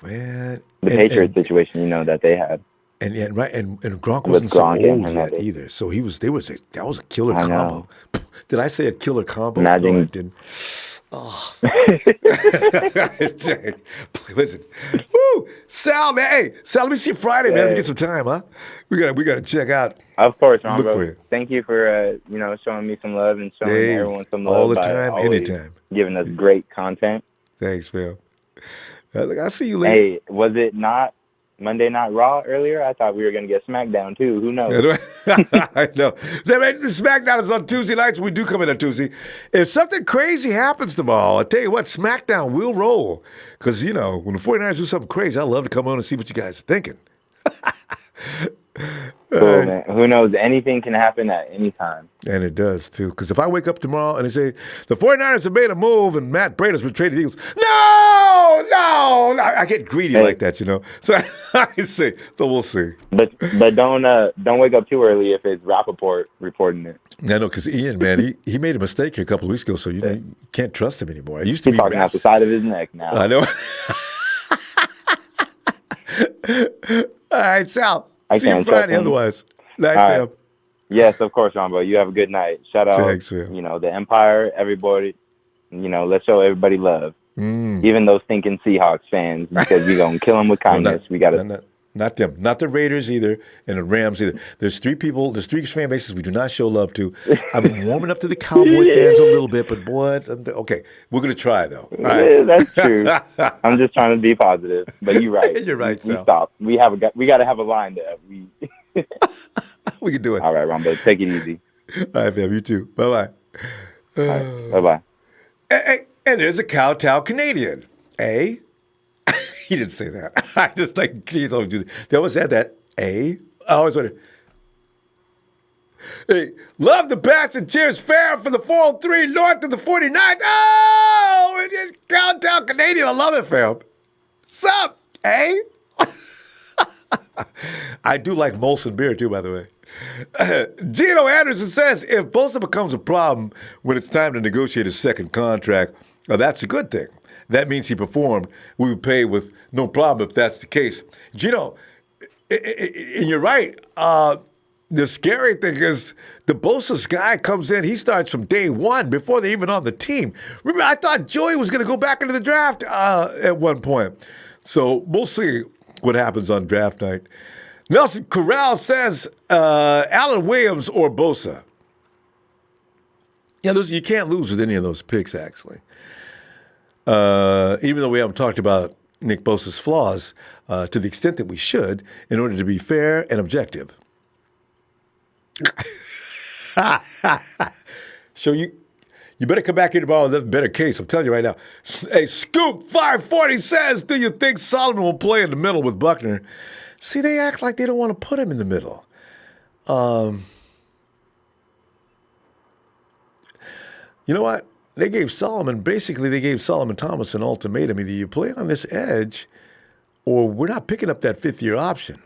The Patriots situation, that they had. And Gronk wasn't so old yet either. So that was a killer combo. Did I say a killer combo? Imagine. No, I didn't. Oh. Listen. Woo! Sal, man. Hey, Sal, let me see you Friday, man. If you get some time, huh? We gotta check out. Of course, Look for Ronbo. you. Thank you for showing me some love and showing everyone some love. All the by time, always anytime. Giving us great content. Thanks, Phil. Look, I'll see you later. Hey, was it not Monday Night Raw earlier? I thought we were going to get SmackDown too. Who knows? I know. SmackDown is on Tuesday nights. We do come in on Tuesday. If something crazy happens tomorrow, I'll tell you what, SmackDown will roll. Because, when the 49ers do something crazy, I love to come on and see what you guys are thinking. Cool, man. Who knows? Anything can happen at any time. And it does, too. Because if I wake up tomorrow and they say, the 49ers have made a move and Matt Breida's been traded to the Eagles, no, I get greedy like that, So I say, so we'll see. But don't wake up too early if it's Rappaport reporting it. I know, because Ian, man, he made a mistake here a couple of weeks ago, so you can't trust him anymore. I used to He's be talking out the side of his neck now. I know. All right, Sal. See you Friday otherwise. Night, fam. Right. Yes, of course, Ronbo. You have a good night. Shout out, Thanks, fam. The Empire, everybody. Let's show everybody love. Even those stinking Seahawks fans, because we're going to kill them with kindness. We got to Not them. Not the Raiders either, and the Rams either. There's three fan bases we do not show love to. I'm warming up to the Cowboy fans a little bit, but boy, okay, we're going to try, though. All right. Yeah, that's true. I'm just trying to be positive, but you're right. You're right, We Sal. stop. We got to have a line there. We can do it. All right, Ronbo, take it easy. All right, fam, you too. Bye-bye. All right, bye-bye. And there's a kowtow Canadian. Eh? He didn't say that. I just like, kids always do that. They always said that. Eh? I always wonder. Hey, love the Bats and cheers fair for the 403 north of the 49th. Oh, it is kowtow Canadian. I love it, fam. Sup? Eh? I do like Molson beer, too, by the way. Gino Anderson says, if Bosa becomes a problem when it's time to negotiate his second contract, that's a good thing. That means he performed. We would pay with no problem if that's the case. Gino, and you're right. The scary thing is the Bosa's guy comes in. He starts from day one before they're even on the team. Remember, I thought Joey was going to go back into the draft at one point. So we'll see what happens on draft night. Nelson Corral says Allen Williams or Bosa. Yeah, you can't lose with any of those picks, actually. Even though we haven't talked about Nick Bosa's flaws to the extent that we should in order to be fair and objective. So you better come back here tomorrow with a better case. I'm telling you right now. Hey, Scoop 540 says, do you think Solomon will play in the middle with Buckner? See, they act like they don't want to put him in the middle. You know what? They gave Solomon Thomas an ultimatum. Either you play on this edge or we're not picking up that fifth-year option.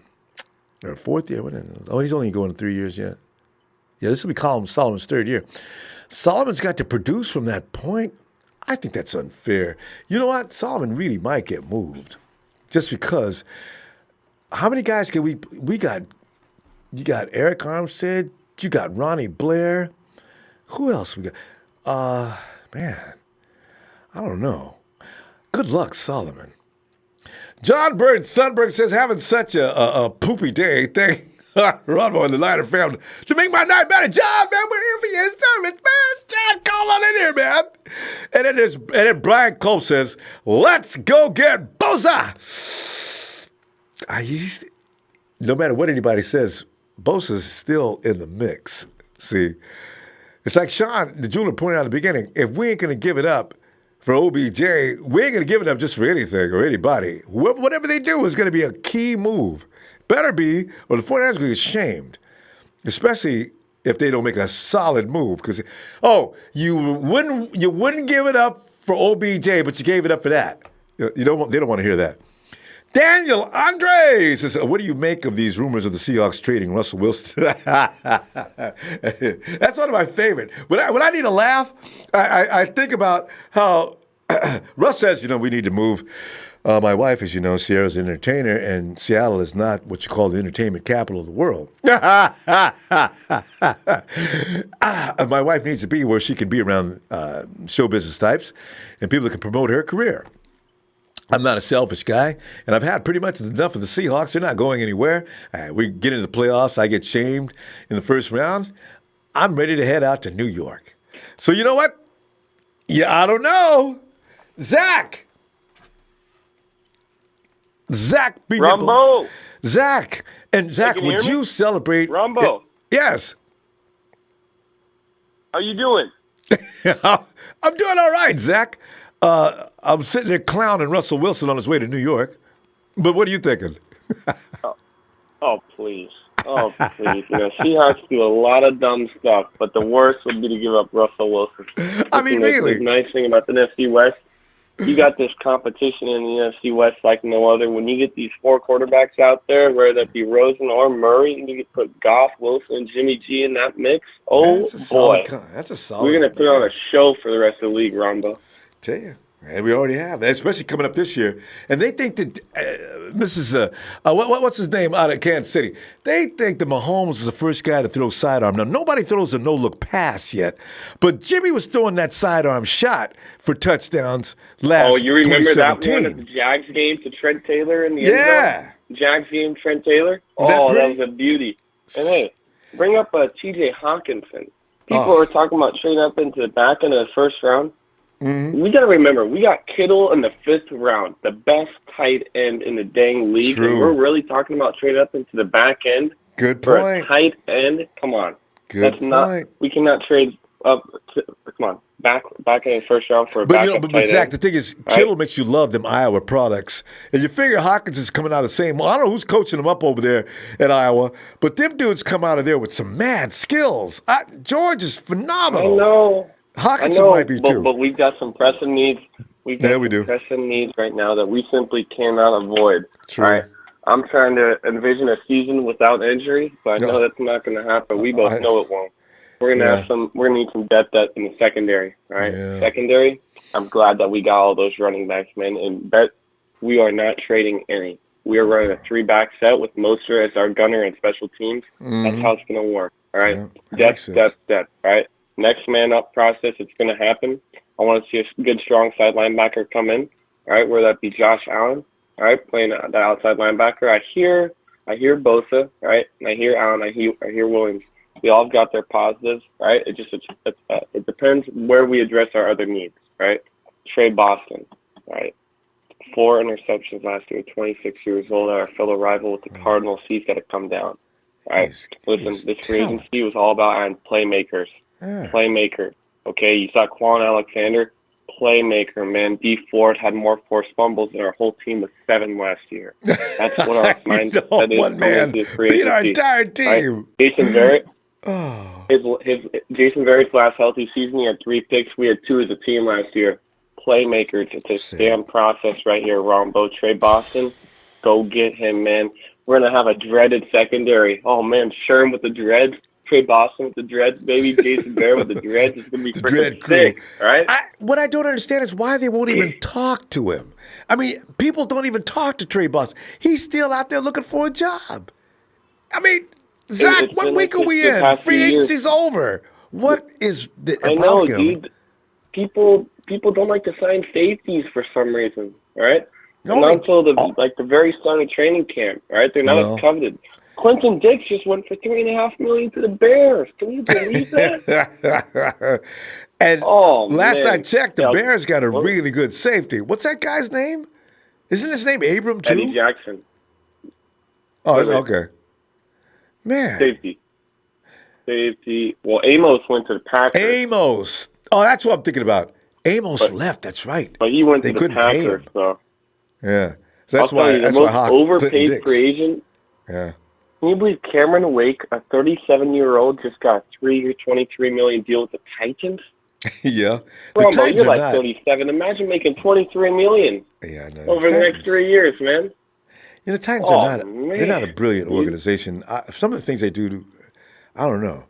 Or fourth year. Oh, he's only going 3 years yet. Yeah, this will be Solomon's third year. Solomon's got to produce from that point. I think that's unfair. You know what? Solomon really might get moved just because how many guys can we got? You got Arik Armstead. You got Ronnie Blair. Who else we got? Man, I don't know. Good luck, Solomon. John Bird Sunberg says, having such a poopy day. Thank Ronbo and the Lighter family to make my night better. John, man, we're here for your service, man. John, call on in here, man. And then Brian Cole says, let's go get Bosa. No matter what anybody says, Bosa's still in the mix. See, it's like Sean, the jeweler, pointed out at the beginning, if we ain't going to give it up for OBJ, we ain't going to give it up just for anything or anybody. Whatever they do is going to be a key move. Better be, or the 49ers are going to get shamed, especially if they don't make a solid move. Because, you wouldn't give it up for OBJ, but you gave it up for that. They don't want to hear that. Daniel Andre says, what do you make of these rumors of the Seahawks trading Russell Wilson? That's one of my favorite. When I need a laugh, I think about how Russ says, we need to move. My wife, as you know, Sierra's an entertainer, and Seattle is not what you call the entertainment capital of the world. My wife needs to be where she can be around show business types and people that can promote her career. I'm not a selfish guy, and I've had pretty much enough of the Seahawks. They're not going anywhere. We get into the playoffs. I get shamed in the first round. I'm ready to head out to New York. So you know what? Yeah, I don't know. Zach, Ronbo. Zach, would you celebrate? Ronbo. Yes. How you doing? I'm doing all right, Zach. I'm sitting there clowning Russell Wilson on his way to New York. But what are you thinking? Oh, please. Seahawks do a lot of dumb stuff, but the worst would be to give up Russell Wilson. Really? The nice thing about the NFC West, you got this competition in the NFC West like no other. When you get these four quarterbacks out there, whether that be Rosen or Murray, and you can put Goff, Wilson, and Jimmy G in that mix, boy. That's a solid. We're going to put on a show for the rest of the league, Ronbo. Tell you. And we already have, especially coming up this year. And they think that what's his name out of Kansas City? They think that Mahomes is the first guy to throw sidearm. Now, nobody throws a no-look pass yet, but Jimmy was throwing that sidearm shot for touchdowns last 2017. Oh, you remember that one at the Jags game to Trent Taylor in the end zone? Jackson, Trent Taylor. Oh, that was a beauty. And hey, bring up T.J. Hawkinson. People are talking about trading up into the back end of the first round. Mm-hmm. We got to remember, we got Kittle in the 5th round, the best tight end in the dang league. True. And we're really talking about trading up into the back end. Good for point. a tight end. Come on. Good point. We cannot trade up. Come on. Back in the first round for a backup tight but Zach, end. the thing is, Kittle makes you love them Iowa products. And you figure Hawkins is coming out of the same. I don't know who's coaching them up over there at Iowa, but them dudes come out of there with some mad skills. George is phenomenal. I know. Hawkinson might be too. But we've got some pressing needs. We've got some pressing needs right now that we simply cannot avoid. True. All right. I'm trying to envision a season without injury, but I know that's not going to happen. We both know it won't. We're gonna need some depth in the secondary. All right. Yeah. Secondary. I'm glad that we got all those running backs, man. And bet we are not trading any. We are running a 3-back set with Mostert as our gunner and special teams. Mm-hmm. That's how it's going to work. All right. Depth. All right. Next man up process. It's going to happen. I want to see a good, strong side linebacker come in. All right. Whether that be Josh Allen. All right. Playing the outside linebacker. I hear Bosa. All right. And I hear Allen. I hear Williams. We all got their positives, right? It depends where we address our other needs, right? Trey Boston, right? 4 interceptions last year, 26 years old, our fellow rival with the Cardinals. He's got to come down, right? Listen, this free agency was all about playmakers. Playmaker, okay? You saw Quan Alexander, playmaker, man. D Ford had more forced fumbles than our whole team with 7 last year. That's what our mindset is. One man beat our entire team. Right? Jason Verrett. Jason Verrett's last healthy season, he had 3 picks. We had 2 as a team last year. Playmakers, it's a damn process right here, Ronbo. Trey Boston, go get him, man. We're going to have a dreaded secondary. Oh, man, Sherm with the dreads. Trey Boston with the dreads, baby. Jason Verrett with the dreads. It's going to be freaking sick, all right? What I don't understand is why they won't even talk to him. I mean, people don't even talk to Trey Boston. He's still out there looking for a job. I mean, Zach, what week are we in? Free agency's over. What is about him? Dude. People don't like to sign safeties for some reason, all right? Not until the very start of training camp, all right? They're not as coveted. Quentin Dix just went for $3.5 million to the Bears. Can you believe that? And last I checked, the Bears got a really good safety. What's that guy's name? Isn't his name Abram too? Eddie Jackson. Oh, okay. Man. Safety. Well, Amos went to the Packers. Amos. Oh, that's what I'm thinking about. Amos left. That's right. But he went to the couldn't Packers. Pay him. So. Yeah. So that's why. The most overpaid free agent. Yeah. Can you believe Cameron Wake, a 37-year-old, just got a 3-year, $23 million deal with the Titans? Yeah. Bro, you're like 37. Imagine making $23 million over the next 3 years, man. You know, the Titans are they're not a brilliant organization. Some of the things they do, I don't know.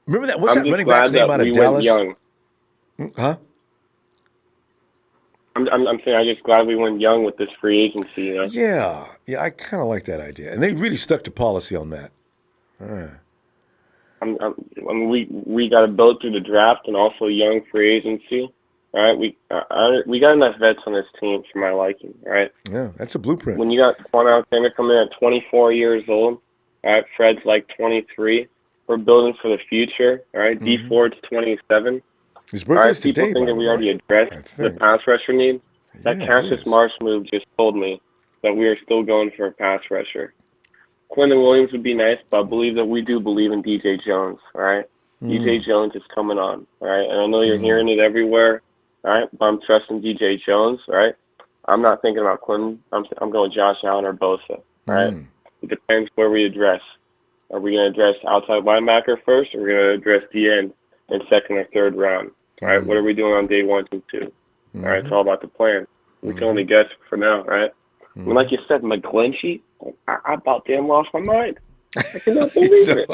Remember that? What's that running back's name out of Dallas? Young. Huh? I'm saying I'm just glad we went young with this free agency. You know? Yeah, I kind of like that idea, and they really stuck to policy on that. We got to build through the draft and also young free agency. All right, we got enough vets on this team for my liking. All right. Yeah, that's a blueprint. When you got Quan Alexander coming in at 24 years old, all right, Fred's like 23. We're building for the future. All right, D Ford's 27. His all right, birthday's people today, think that we already addressed the pass rusher need. That Cassius Marsh move just told me that we are still going for a pass rusher. Quentin Williams would be nice, but I believe that we do believe in DJ Jones. All right, DJ Jones is coming on. All right, and I know you're hearing it everywhere. All right, but I'm trusting DJ Jones. All right, I'm not thinking about Quentin. I'm going Josh Allen or Bosa. All right, it depends where we address. Are we going to address outside linebacker first, or are we going to address the end in 2nd or 3rd round? All right, what are we doing on day 1 and 2? All right, it's all about the plan. We can only guess for now, right? And like you said, McGlinchey, I about damn lost my mind. I cannot believe it.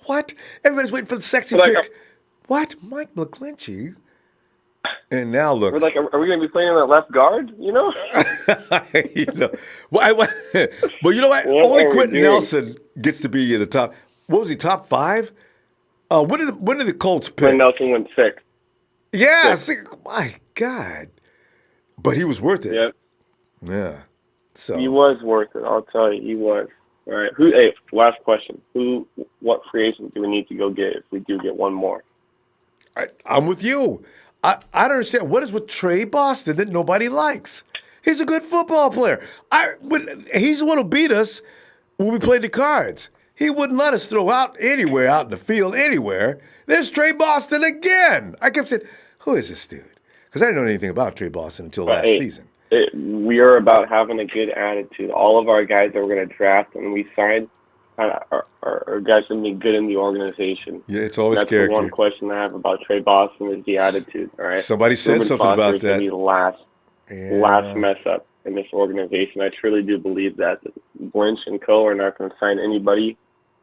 What? Everybody's waiting for the sexy picks. What? Mike McGlinchey? And now look. We're like, are we going to be playing on that left guard? You know? Well, you know what? Only Quentin Nelson gets to be in the top. What was he, top 5? When did the Colts pick? Quentin Nelson went 6. Yeah, my God. But he was worth it. Yep. Yeah. So he was worth it. I'll tell you, he was. All right. Last question. What free agent do we need to go get if we do get one more? I'm with you. I don't understand. What is with Trey Boston that nobody likes? He's a good football player. He's the one who beat us when we played the cards. He wouldn't let us throw out anywhere, out in the field, anywhere. There's Trey Boston again. I kept saying, who is this dude? Because I didn't know anything about Trey Boston until last season. We are about having a good attitude. All of our guys that we're going to draft and we sign are guys going to be good in the organization. Yeah, it's always That's character. The one question I have about Trey Boston is the attitude. All right. Somebody said Ruben something Foster about is gonna that. be the last mess up in this organization. I truly do believe that Lynch and Co. are not going to sign anybody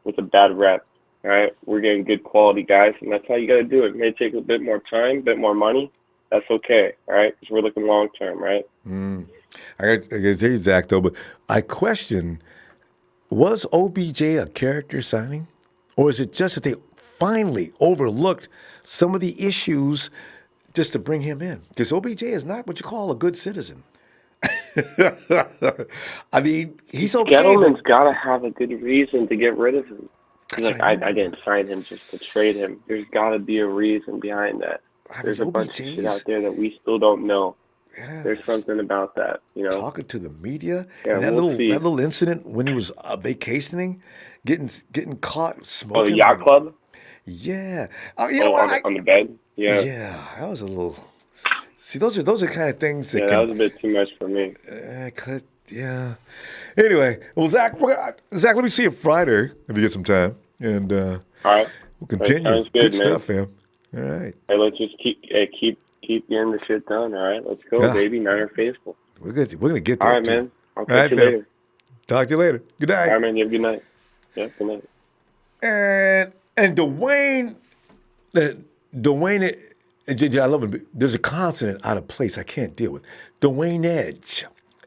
with a bad rep. All right, we're getting good quality guys, and that's how you got to do it. It may take a bit more time, a bit more money. That's okay, all right, because we're looking long term, right? I got to tell you, Zach, though, but I question, was OBJ a character signing? Or is it just that they finally overlooked some of the issues just to bring him in? Because OBJ is not what you call a good citizen. I mean, he's okay. Gettleman's got to have a good reason to get rid of him. Like, I didn't sign him just to trade him. There's got to be a reason behind that. There's a bunch of shit out there that we still don't know. Yes. There's something about that, you know. Talking to the media, Yeah, and that we'll see. little incident when he was vacationing, getting caught smoking. Oh, the yacht club? Yeah. You know what? On the bed? Yeah. Yeah, that was a little. See, those are the kind of things that that was a bit too much for me. Yeah. Anyway, well, Zach, let me see you Friday if you get some time, and all right, we'll continue. Sounds good, man. Stuff, fam. All right. Hey, let's just keep getting the shit done. All right, let's go, baby. Niner faithful. We're good. We're gonna get there. All right, too. man. I'll All talk right, to you fam. later. Talk to you later. Good night. All right, man. You have a good night. Yeah, good night. And Dwayne, JJ, I love him. There's a consonant out of place I can't deal with. Dwayne Edge.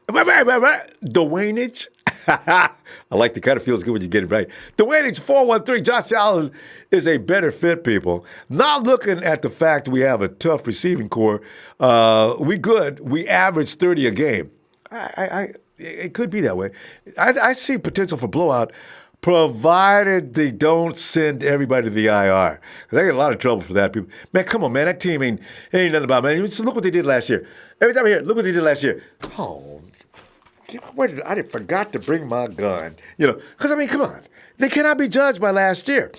Dwayne Edge. I like the kind of feels good when you get it right. Dwayne Edge 413. Josh Allen is a better fit, people. Not looking at the fact we have a tough receiving core. We good. We average 30 a game. It could be that way. I see potential for blowout, provided they don't send everybody to the IR. Because I get a lot of trouble for that. People, man, come on, man. That team ain't nothing about, man. Just look what they did last year. Every time I hear it, look what they did last year. Oh, I forgot to bring my gun. You know, because, I mean, come on. They cannot be judged by last year.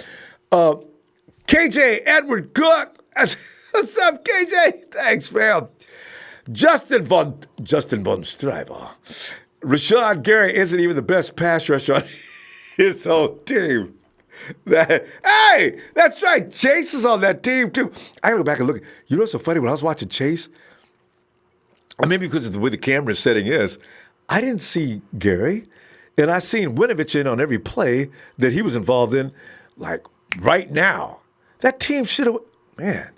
KJ Edward Good. What's up, KJ? Thanks, man. Justin von Stryber. Rashad Gary isn't even the best pass rusher on his whole team. Hey, that's right. Chase is on that team, too. I gotta go back and look. You know what's so funny? When I was watching Chase, maybe because of the way the camera setting is, I didn't see Gary, and I seen Winovich in on every play that he was involved in, like right now. That team should have, man.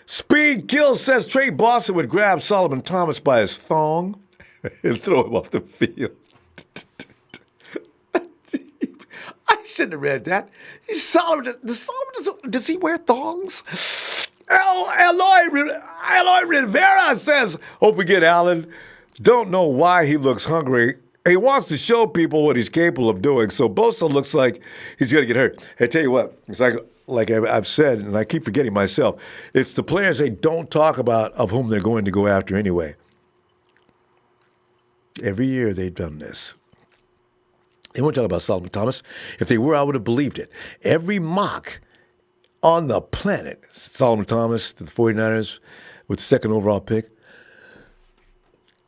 Speed Gill says Trey Boston would grab Solomon Thomas by his thong and throw him off the field. I shouldn't have read that. Does he wear thongs? Eloy Rivera says, hope we get Allen. Don't know why he looks hungry. He wants to show people what he's capable of doing. So Bosa looks like he's going to get hurt. Hey, tell you what, it's like I've said, and I keep forgetting myself, it's the players they don't talk about of whom they're going to go after anyway. Every year they've done this. They won't talk about Solomon Thomas. If they were, I would have believed it. Every mock on the planet, Solomon Thomas to the 49ers with the second overall pick.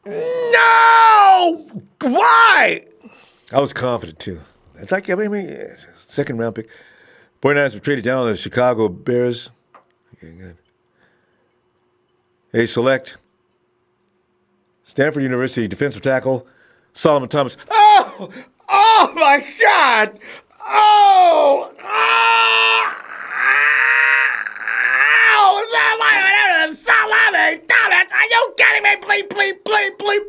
No! Why? I was confident, too. It's like, second round pick. 49ers were traded down to the Chicago Bears. Okay, good. They select Stanford University defensive tackle Solomon Thomas. Oh! Oh, my God! Oh! Solomon Thomas! Are you kidding me? Bleep.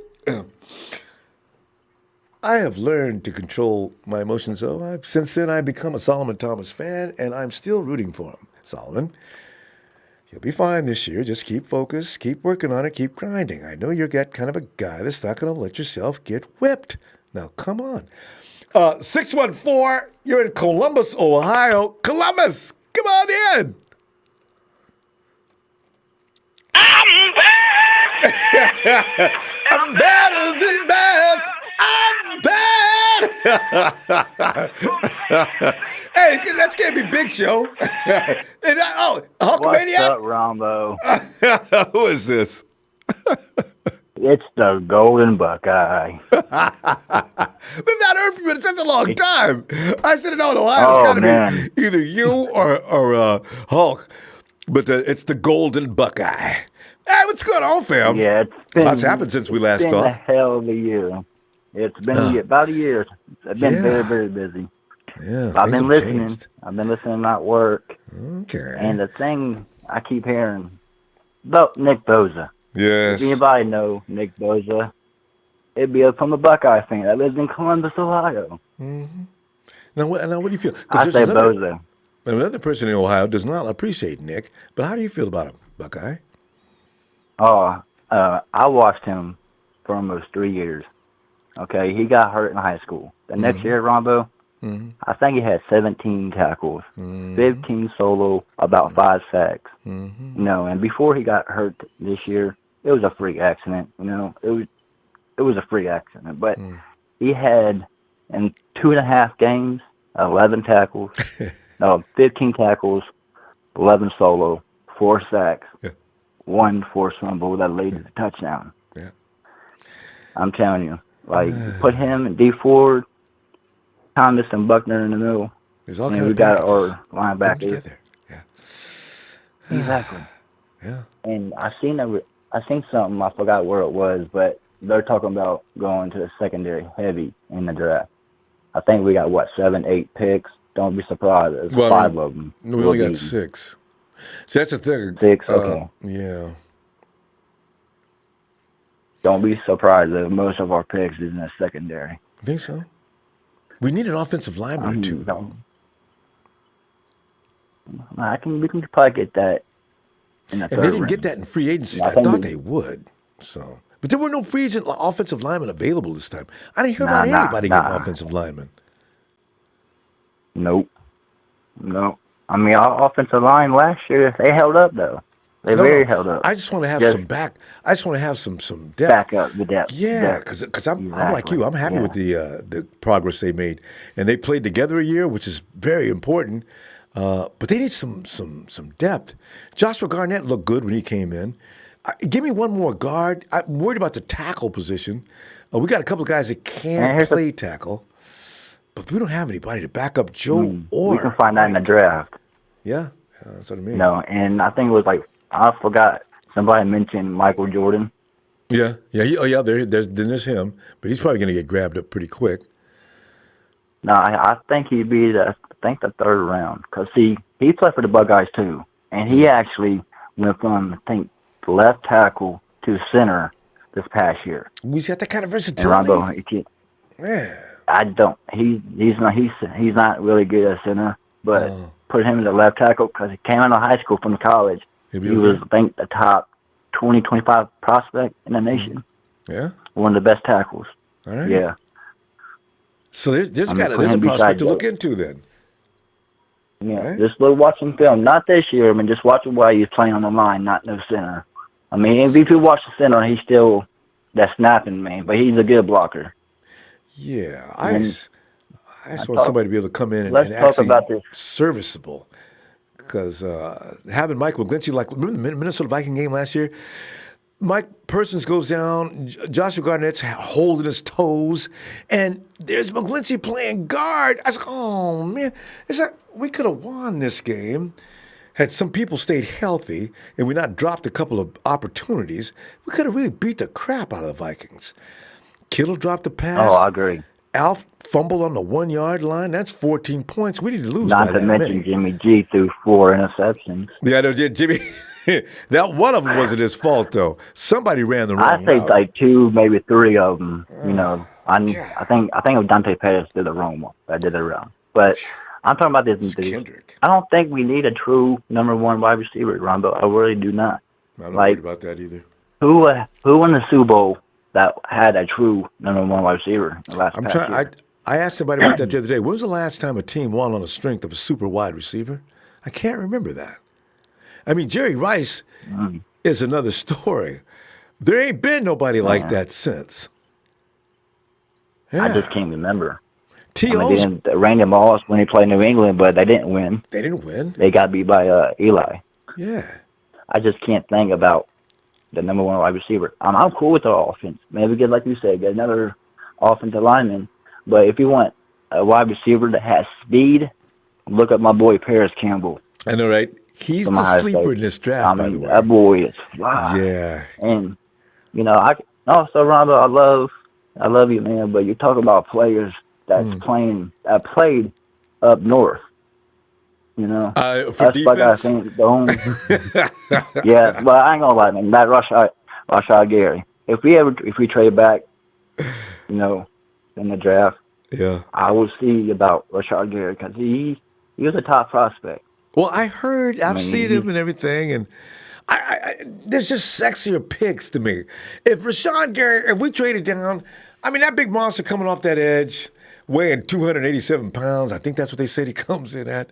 I have learned to control my emotions, though. Since then, I've become a Solomon Thomas fan, and I'm still rooting for him. Solomon, You'll be fine this year. Just keep focused, keep working on it, keep grinding. I know you're kind of a guy that's not going to let yourself get whipped. Now, come on. 614, you're in Columbus, Ohio. Columbus, come on in. I'm bad. I'm better than best. I'm bad. Hey, that's can't be Big Show. Hulkamaniac. What's up, Ronbo? Who is this? It's the Golden Buckeye. We've not heard from you in such a long time. I said it on Ohio. Oh, It's got to man. be either you or Hulk, but it's the Golden Buckeye. Hey, what's going on, fam? Yeah, it's been. Lots happened since we last It's been a talked. hell of a year. It's been about a year. I've been very, very busy. Yeah, I've things been have listening. changed. I've been listening at work. Okay. And the thing I keep hearing about Nick Bosa. Yes. If anybody know Nick Bosa, it'd be from a Buckeye fan that lives in Columbus, Ohio. Mm-hmm. Now, what do you feel? 'Cause I there's say Bosa. Another person in Ohio does not appreciate Nick, but how do you feel about him, Buckeye? I watched him for almost 3 years. Okay, he got hurt in high school. The next year, Ronbo, I think he had 17 tackles, 15 solo, about 5 sacks. You know, and before he got hurt this year, it was a freak accident. You know, it was a freak accident. But he had in 2.5 games, 11 tackles, 15 tackles, 11 solo, 4 sacks, 1 forced fumble that led to the touchdown. Yeah. I'm telling you, like, put him and D Ford, Thomas and Buckner in the middle. There's all and kinds we of got packages. our linebackers. Yeah. Exactly. Yeah. And I seen something, I forgot where it was, but they're talking about going to the secondary heavy in the draft. I think we got 7, 8 picks. Don't be surprised. There's 5 of them. No, we only got 6. See, that's the thing. 6, okay. Yeah. Don't be surprised if most of our picks is in the secondary. I think so. We need an offensive lineman or two, though. We can probably get that in the And third they didn't round. get that in free agency. I I think thought we- they would. So, but there were no free agent offensive linemen available this time. I didn't hear Nah, about nah, anybody getting nah. offensive linemen. Nope. I mean, our offensive line last year, they held up, though. They very held up. I just want to have Just some back. I just want to have some depth. back up the depth. Yeah, depth. because I'm like you. I'm happy with the progress they made, and they played together a year, which is very important. But they need some depth. Joshua Garnett looked good when he came in. Give me one more guard. I'm worried about the tackle position. We got a couple of guys that can't play tackle, but we don't have anybody to back up Joe or We can find that in the draft. Yeah, that's what I mean. No, and I think it was I forgot, somebody mentioned Michael Jordan. Yeah. There's him, but he's probably going to get grabbed up pretty quick. No, I think he'd be the 3rd round. Because, see, he played for the Buckeyes, too. And he actually went from, I think, left tackle to center this past year. He's got that kind of And versatility. Ronbo, Yeah. I don't. He's not really good at center, but put him in the left tackle because he came out of high school from college. He was, I think, the top 20, 25 prospect in the nation. Yeah. One of the best tackles. All right. Yeah. So there's I mean, there's put a him prospect beside to look Joe. into then. Yeah, just watching film. Not this year. I mean, just watching while he's playing on the line, not no center. I mean, if you watch the center, he's still that snapping man, but he's a good blocker. Yeah, And I just want somebody to be able to come in and let's talk actually about this. serviceable. Because having Mike McGlinchey, like remember the Minnesota Viking game last year? Mike Persons goes down, Joshua Garnett's holding his toes, and there's McGlinchey playing guard. I was like, oh man, it's like we could have won this game had some people stayed healthy and we not dropped a couple of opportunities. We could have really beat the crap out of the Vikings. Kittle dropped the pass. Oh, I agree. Alf fumbled on the 1 yard line. That's 14 points. We need to lose Not by to that mention many. Jimmy G threw 4 interceptions. Yeah, I know, Jimmy. That one of them wasn't his fault though. Somebody ran the I wrong say route. like 2, maybe 3 of them. You know, I think it was Dante Pettis did the wrong one. I did it wrong. But I'm talking about this. Kendrick. I don't think we need a true number one wide receiver, Ronbo. I really do not. I'm not worried about that either. Who won the Super Bowl that had a true number one wide receiver in the last past year? I asked somebody about that the other day. When was the last time a team won on the strength of a super wide receiver? I can't remember that. I mean, Jerry Rice is another story. There ain't been nobody like that since. Yeah. I just can't remember. T.O.'s Randy Moss when he played New England, but they didn't win. They didn't win? They got beat by Eli. Yeah. I just can't think about the number one wide receiver. I'm cool with the offense. Maybe get, like you said, get another offensive lineman. But if you want a wide receiver that has speed, look at my boy Paris Campbell. I know, right? He's the sleeper in this draft, by the way. That boy is fly. Yeah. And, Ronbo, I love you, man, but you're talking about players that played up north. For that's defense? Like I think yeah, but I ain't gonna lie, man. That Rashad Gary. If we trade back, in the draft, I will see about Rashad Gary because he was a top prospect. Well, I've seen him and everything, and there's just sexier picks to me. If we traded down, that big monster coming off that edge, weighing 287 pounds, I think that's what they said he comes in at,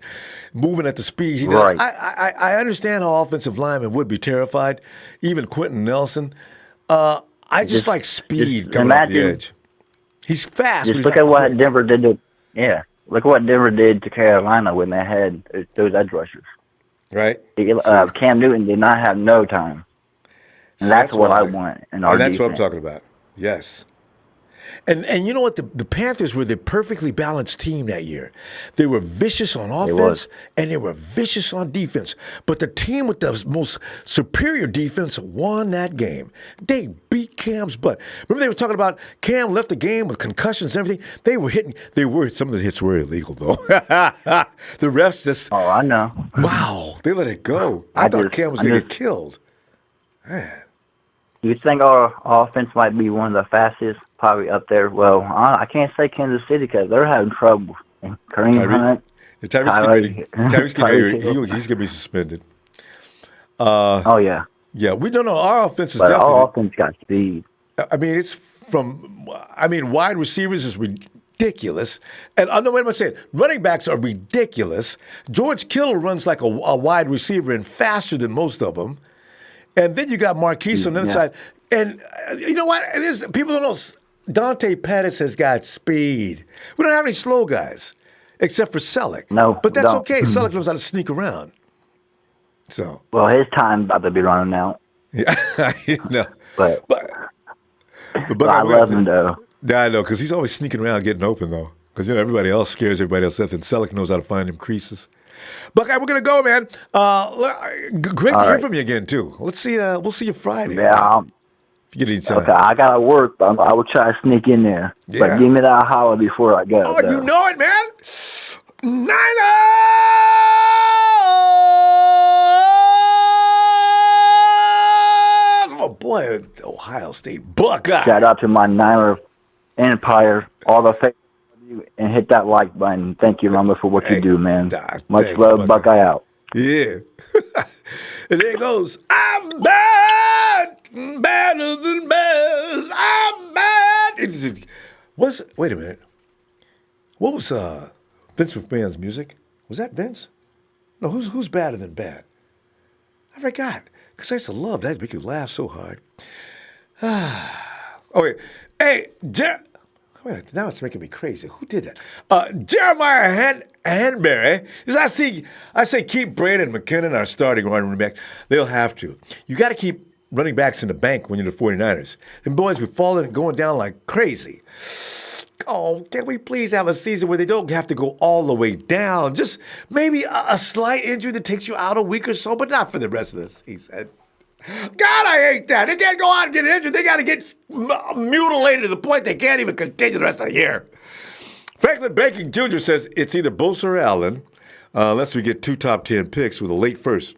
moving at the speed he does. Right. I understand how offensive linemen would be terrified, even Quentin Nelson. I just like speed coming off the edge. He's fast. Just look at what Denver did look what Denver did to Carolina when they had those edge rushers. Right. Cam Newton did not have no time. And that's what I want in our defense. That's what I'm defense. talking about. Yes. And you know what? The Panthers were the perfectly balanced team that year. They were vicious on offense and they were vicious on defense. But the team with the most superior defense won that game. They beat Cam's butt. Remember they were talking about Cam left the game with concussions and everything? Some of the hits were illegal, though. The refs just... Oh, I know. Wow, they let it go. I thought Cam was going to get killed. Man. You think our offense might be one of the fastest? Probably up there. Well, I can't say Kansas City because they're having trouble. Kareem Hunt. Tyrese, he's going to be suspended. Oh, yeah. Yeah, we don't know. Our offense is definitely... Our offense got speed. Wide receivers is ridiculous. And I know what I'm saying. Running backs are ridiculous. George Kittle runs like a wide receiver and faster than most of them. And then you got Marquise on the other side. And you know what? People don't know. Dante Pettis has got speed. We don't have any slow guys, except for Selleck. No, but that's okay. Selleck knows how to sneak around. So. Well, his time's about to be running out. Yeah, I know. But I love him though. Yeah, I know, because he's always sneaking around, getting open though. Because everybody else scares everybody else, and Selleck knows how to find them creases. Buckeye, we're gonna go, man. Great to hear from you again too. Let's see. We'll see you Friday. Yeah. If you get any time. Okay, I gotta work, but I will try to sneak in there. Yeah. But give me that holler before I go. Oh, you know it, man. Niners! Oh boy, Ohio State Buckeye. Shout out to my Niner Empire, all the fans, and hit that like button. Thank you, Ronbo, for what you do, man. Much love, Buckeye out. Yeah. And there it goes. I'm bad, better than best. I'm bad. Wait a minute. What was Vince McMahon's music? Was that Vince? No, who's better than bad? I forgot. Because I used to love that. It make you laugh so hard. Okay. Hey, wait, now it's making me crazy. Who did that? Jeremiah Hanberry. I say keep Breida and McKinnon our starting running backs. They'll have to. You got to keep running backs in the bank when you're the 49ers. And boys, we're falling and going down like crazy. Oh, can we please have a season where they don't have to go all the way down? Just maybe a slight injury that takes you out a week or so, but not for the rest of the season. God, I hate that. They can't go out and get injured. They got to get mutilated to the point they can't even continue the rest of the year. Franklin Baking Jr. says it's either Bosa or Allen, unless we get 2 top 10 picks with a late first.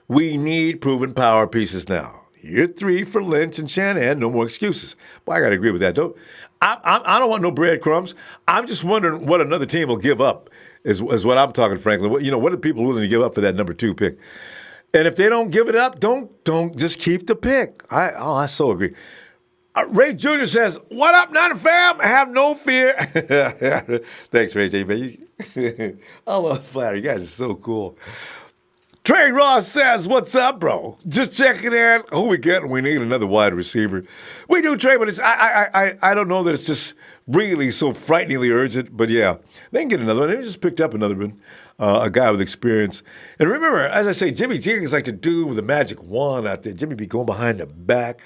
We need proven power pieces now. Year 3 for Lynch and Shanahan. No more excuses. Well, I got to agree with that, though. I don't want no breadcrumbs. I'm just wondering what another team will give up is what I'm talking, Franklin. What are people willing to give up for that number 2 pick? And if they don't give it up, don't just keep the pick. I so agree. Ray Jr. says, "What up, Niner fam? Have no fear." Thanks, Ray J. Man. I love flattery. You guys are so cool. Trey Ross says, "What's up, bro? Just checking in. Who we getting? We need another wide receiver. We do, Trey, but I don't know that it's just really so frighteningly urgent. But yeah, they can get another one. They just picked up another one, a guy with experience. And remember, as I say, Jimmy G is like the dude with a magic wand out there. Jimmy be going behind the back,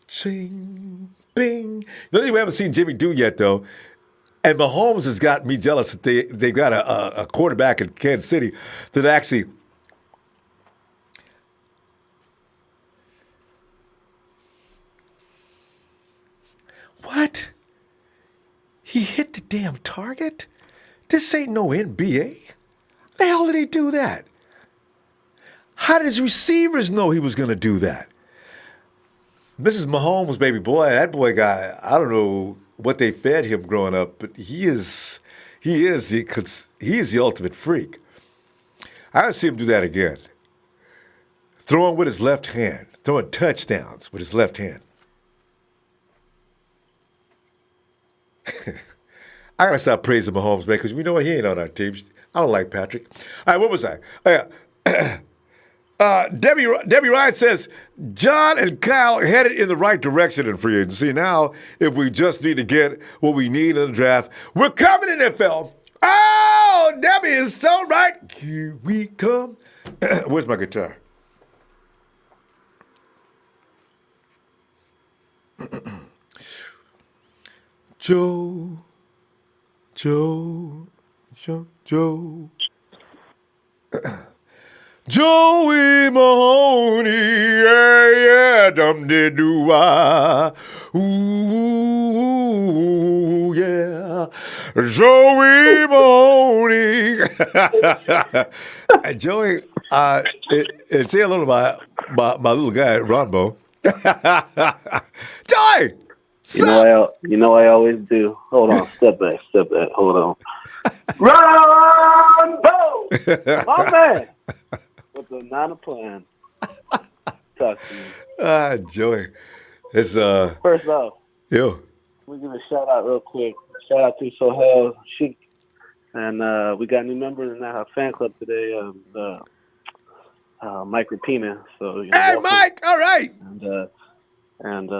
sing, bing. The only thing we haven't seen Jimmy do yet, though." And Mahomes has got me jealous that they've got a quarterback in Kansas City that actually. What? He hit the damn target? This ain't no NBA. How the hell did he do that? How did his receivers know he was going to do that? Mrs. Mahomes, baby boy, that boy guy, I don't know what they fed him growing up, but he is the ultimate freak. I gotta see him do that again. Throwing with his left hand, throwing touchdowns with his left hand. I gotta stop praising Mahomes, man, because we know what, he ain't on our team. I don't like Patrick. All right, what was I? Oh, yeah. Debbie Ryan says, "John and Kyle headed in the right direction in free agency. Now, if we just need to get what we need in the draft, we're coming in NFL." Oh, Debbie is so right. Here we come. Where's my guitar? Joe. Joey Mahoney, yeah, dum-de-doo-ah, ooh, yeah, Joey Mahoney. Joey, say hello to my little guy, Ronbo. Joey! I always do. Hold on, step back, hold on. Ronbo! My man! With the Niner plan. Talk to me. Joey. It's First off, yo. we give a shout out real quick. Shout out to Sohail Sheik. And we got a new member in our fan club today, Mike Rapina. So hey, welcome. Mike, all right. And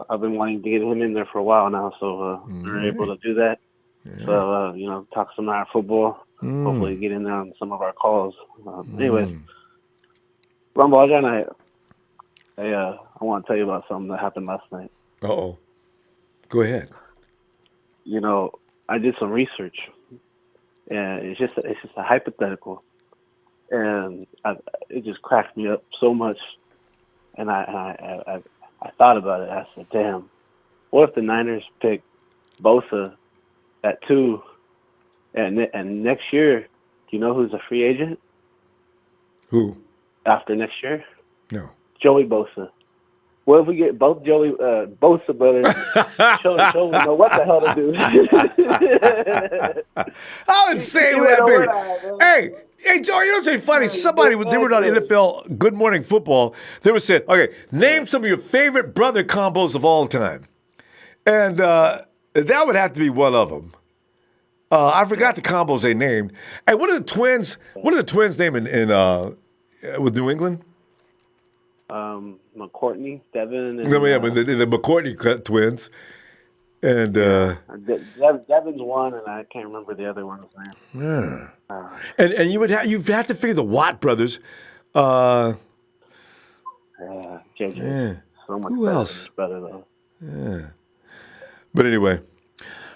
I've been wanting to get him in there for a while now, so we're able to do that. Yeah. So, talk some Niner football. Hopefully get in there on some of our calls. Anyways, Rumble, I want to tell you about something that happened last night. Uh-oh. Go ahead. I did some research, and it's just a hypothetical, and it just cracked me up so much. And I thought about it. I said, damn, what if the Niners pick Bosa at 2, and next year, do you know who's a free agent? Who? After next year? No. Joey Bosa. What if we get both Joey Bosa brothers? show them know what the hell to do. I was saying that, baby. Hey, Joey, you know what's funny? Somebody, they were on NFL Good Morning Football. They were saying, okay, name some of your favorite brother combos of all time. And that would have to be one of them. I forgot the combos they named. Hey, what are the twins named in with New England? McCourtney, Tevin. And, the McCourtney twins. And Devin's one, and I can't remember the other one's name. Yeah. And you'd have to figure the Watt brothers. JJ. Yeah. So much Who better else? Better though. Yeah. But anyway.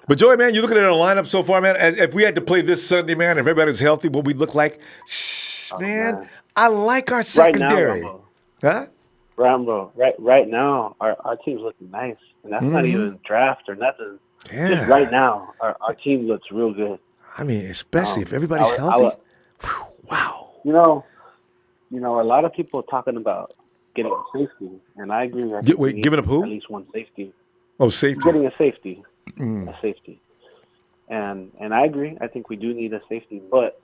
But Joey, man, you looking at our lineup so far, man? If we had to play this Sunday, man, if everybody's healthy, what we look like? Man, I like our secondary. Right now, Rambo, right now, our team's looking nice. And that's not even draft or nothing. Yeah. Just right now, our team looks real good. I mean, especially if everybody's healthy. Wow. A lot of people talking about getting a safety, and I agree. Giving up who? At least one safety. Oh, safety. Getting a safety. A safety. And I agree. I think we do need a safety, but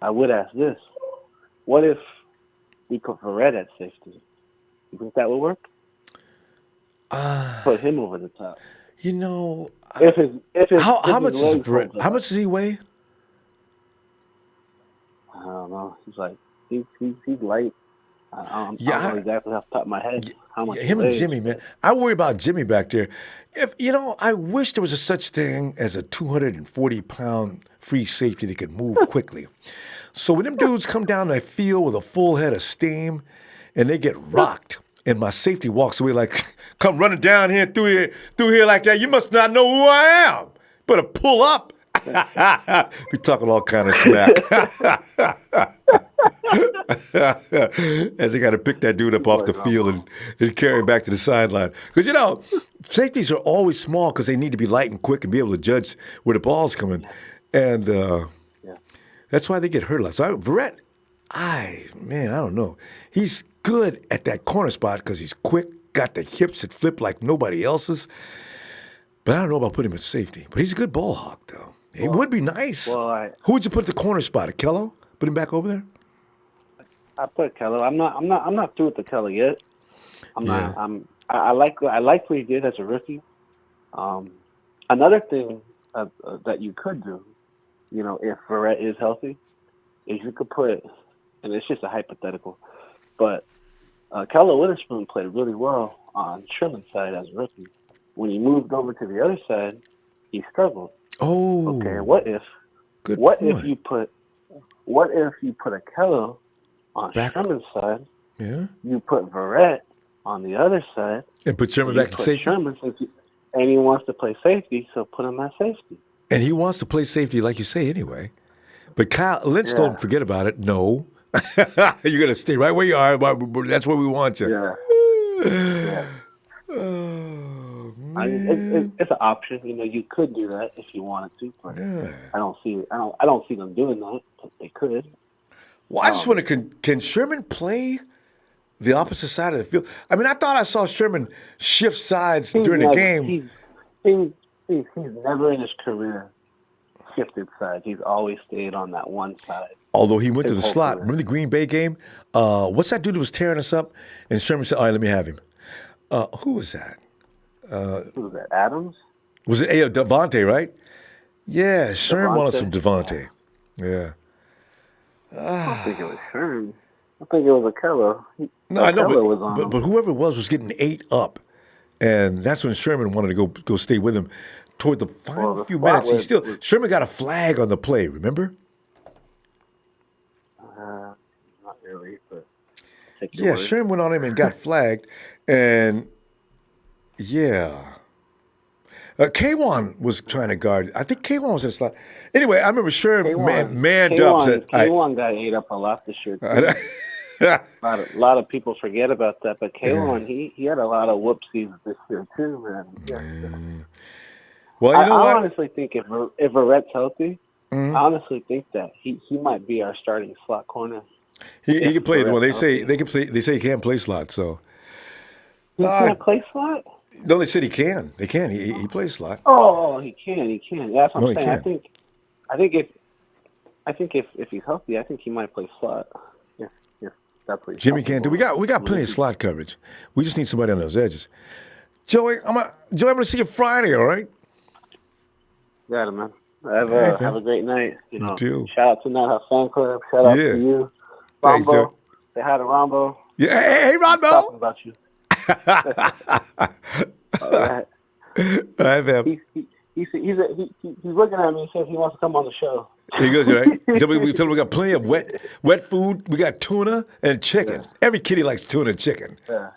I would ask this: what if we put Verrett at safety? You think that would work? Put him over the top. You know, how much is Verrett? How much does he weigh? I don't know. He's like he's light. I don't know exactly off the top of my head how much. Him and Jimmy, man. I worry about Jimmy back there. If I wish there was a such thing as a 240-pound free safety that could move quickly. So when them dudes come down the field with a full head of steam and they get rocked, and my safety walks away like, come running down here through here like that, you must not know who I am. Better pull up. We talking all kind of smack. As they got to pick that dude up off the field and carry him back to the sideline. Because, safeties are always small because they need to be light and quick and be able to judge where the ball's coming. And that's why they get hurt a lot. So Verrett, I don't know. He's good at that corner spot because he's quick, got the hips that flip like nobody else's. But I don't know about putting him at safety. But he's a good ball hawk, though. It would be nice. Who would you put at the corner spot? Kello? Put him back over there? I put Kello. I'm not through with the Kello yet. I like what he did as a rookie. Another thing that you could do, if Verrett is healthy, is you could put, and it's just a hypothetical, but Kello Witherspoon played really well on Sherman's side as a rookie. When he moved over to the other side, he struggled. Oh. Okay. What if you put a Kello on Sherman's side? Yeah. You put Verrett on the other side. And put Sherman back to safety. Sherman, and he wants to play safety, so put him at safety. And he wants to play safety, like you say, anyway. But Kyle Lynch told him, forget about it. No. You're going to stay right where you are. That's where we want you. Yeah. It's an option. You could do that if you wanted to, but I don't see them doing that. But they could. Well, I just want to. Can Sherman play the opposite side of the field? I mean, I thought I saw Sherman shift sides during the game. He's never in his career shifted sides. He's always stayed on that one side. Although he went to the slot. Remember the Green Bay game? What's that dude who was tearing us up? And Sherman said, all right, let me have him. Who was that? Who was that? Adams? Was it Devontae, right? Yeah, Sherman wanted some Devontae. Yeah. I don't think it was Sherman. I think it was a Kello. No, I know, but whoever it was getting 8 up. And that's when Sherman wanted to go stay with him toward the final few minutes. Sherman got a flag on the play, remember? Not really, but yeah, Sherman went on him and got flagged. And yeah. K1 was trying to guard. I think K1 was in the slot. Anyway, I remember Sherman manned up. K1 got ate up a lot this year, too. A lot of people forget about that, but K1, he had a lot of whoopsies this year too, man. Yeah. Well, I honestly think if Verrett's healthy, I honestly think that he might be our starting slot corner. He can play. Well, they say he can't play slot. So he can't play slot. No, they said he can. They can. He plays slot. Oh, he can. That's what I'm saying. I think if he's healthy, I think he might play slot. Jimmy can't do. We got plenty of slot coverage. We just need somebody on those edges. Joey, I'm gonna see you Friday. All right. Got it, man. Have a great night. You too. Shout out to Night House Fan Club. Shout out to you, Thanks, Ronbo. Joe. Say hi to Ronbo. Yeah. Hey, Ronbo. Talking about you. All right. All right, fam. He's looking at me and says he wants to come on the show. He goes, right? We told him we got plenty of wet food. We got tuna and chicken. Yeah. Every kitty likes tuna and chicken. Yeah.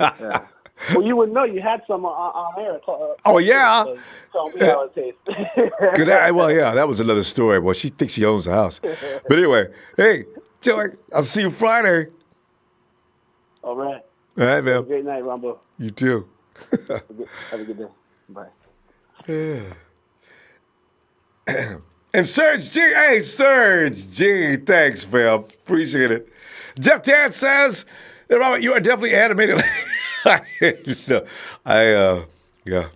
Yeah. Well, you would know you had some on air. Oh, yeah. So tell me how it tastes. That was another story. Well, she thinks she owns the house. But anyway, hey, Joey, I'll see you Friday. All right. All right, man. Have a great night, Ronbo. You too. Have a good day. Bye. And Serge G. Hey, Serge G. Thanks, fam. Appreciate it. Jeff Tan says, Robert, you are definitely animated. No, yeah.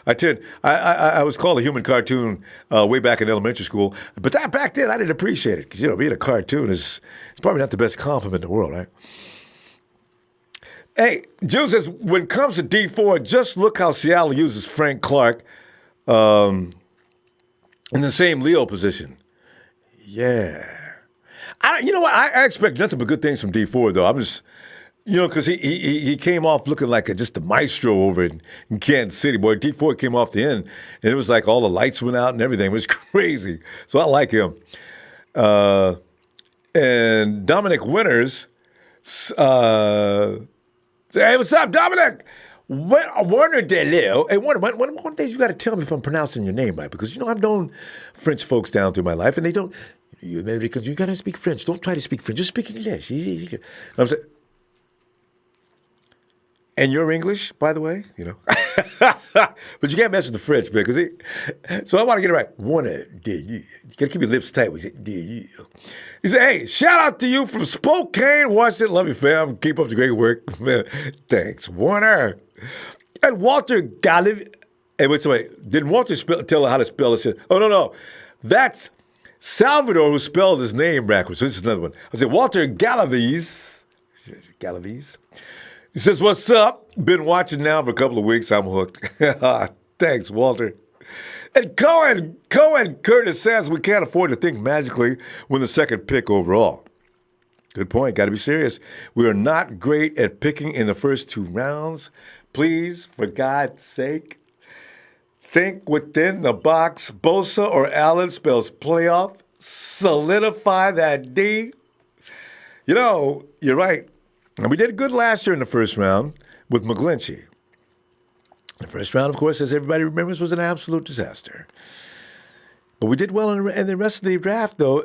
I was called a human cartoon way back in elementary school, but back then I didn't appreciate it because being a cartoon is it's probably not the best compliment in the world, right? Hey, June says when it comes to D4, just look how Seattle uses Frank Clark in the same Leo position. Yeah, you know what? I expect nothing but good things from D4 though. I'm just. Because he came off looking like just a maestro over in Kansas City. Boy, D4 came off the end, and it was like all the lights went out and everything. It was crazy. So I like him. And Dominic Winters, hey, what's up, Dominic? Warner DeLeo. Hey, Warner, one day you got to tell me if I'm pronouncing your name right, because, I've known French folks down through my life, and they don't, you Americans, you got to speak French. Don't try to speak French. Just speak English. I'm saying, and you're English, by the way, But you can't mess with the French, man, so I want to get it right. Warner, you got to keep your lips tight. He said, hey, shout out to you from Spokane, Washington. Love you, fam. Keep up the great work. Thanks, Warner. And Walter Galliv. Hey, wait, did Walter tell her how to spell this? Oh, no. That's Salvador who spelled his name backwards. So this is another one. I said, Walter Gallives. He says, what's up? Been watching now for a couple of weeks. I'm hooked. Thanks, Walter. And Cohen Curtis says we can't afford to think magically when the second pick overall. Good point. Got to be serious. We are not great at picking in the first 2 rounds. Please, for God's sake, think within the box. Bosa or Allen spells playoff. Solidify that D. You're right. And we did good last year in the first round with McGlinchey. The first round, of course, as everybody remembers, was an absolute disaster. But we did well in the rest of the draft, though.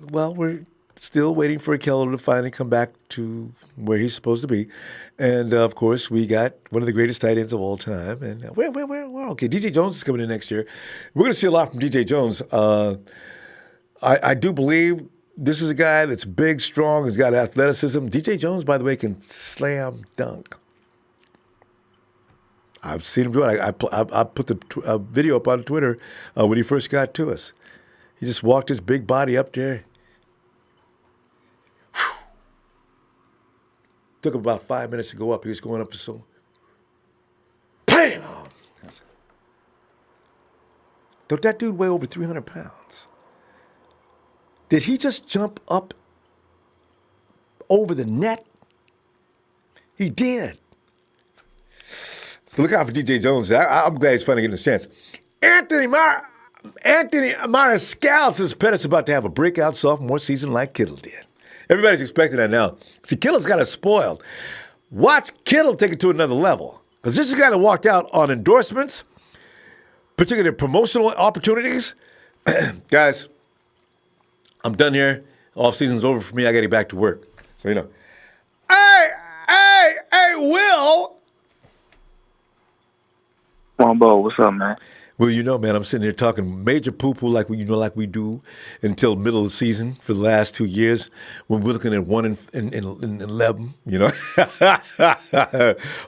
Well, we're still waiting for Keller to finally come back to where he's supposed to be. And, of course, we got one of the greatest tight ends of all time. And we're okay. DJ Jones is coming in next year. We're going to see a lot from DJ Jones. I do believe this is a guy that's big, strong, has got athleticism. DJ Jones, by the way, can slam dunk. I've seen him do it. I put the video up on Twitter when he first got to us. He just walked his big body up there. Whew. Took him about 5 minutes to go up. He was going up to so. Bam! Don't that dude weigh over 300 pounds? Did he just jump up over the net? He did. So look out for DJ Jones. I'm glad he's finally getting a chance. Anthony Mariscal says Pettis about to have a breakout sophomore season like Kittle did. Everybody's expecting that now. See, Kittle's got us spoiled. Watch Kittle take it to another level. Because this is a guy that walked out on endorsements, particularly promotional opportunities. Guys, I'm done here. Off season's over for me. I got to get back to work. So, Hey, Will. Ronbo, what's up, man? Well, man, I'm sitting here talking major poo-poo like we do until middle of the season for the last 2 years when we're looking at 1 and 11,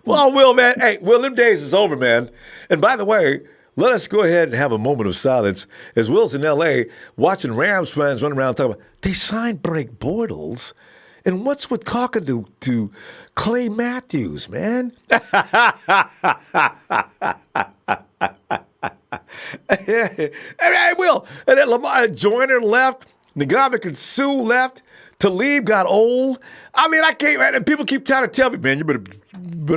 Well, Will, man, them days is over, man. And by the way, let us go ahead and have a moment of silence as Will's in L.A. watching Rams fans run around talking about, they signed Blake Bortles. And what's with talking to Clay Matthews, man? Hey, Will. And then Lamar Joyner left. Ndamukong Suh left. Talib got old. I mean, I can't, man. And people keep trying to tell me, man, you better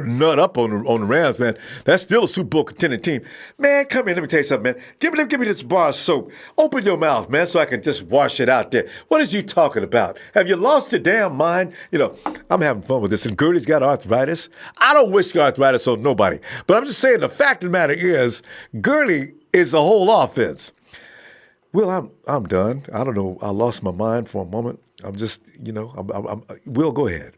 nut up on the Rams, man. That's still a Super Bowl contending team. Man, come here. Let me tell you something, man. Give me this bar of soap. Open your mouth, man, so I can just wash it out there. What is you talking about? Have you lost your damn mind? I'm having fun with this. And Gertie's got arthritis. I don't wish arthritis on nobody. But I'm just saying the fact of the matter is, Gertie is the whole offense. Well, I'm done. I don't know. I lost my mind for a moment. I'm just, Will, go ahead.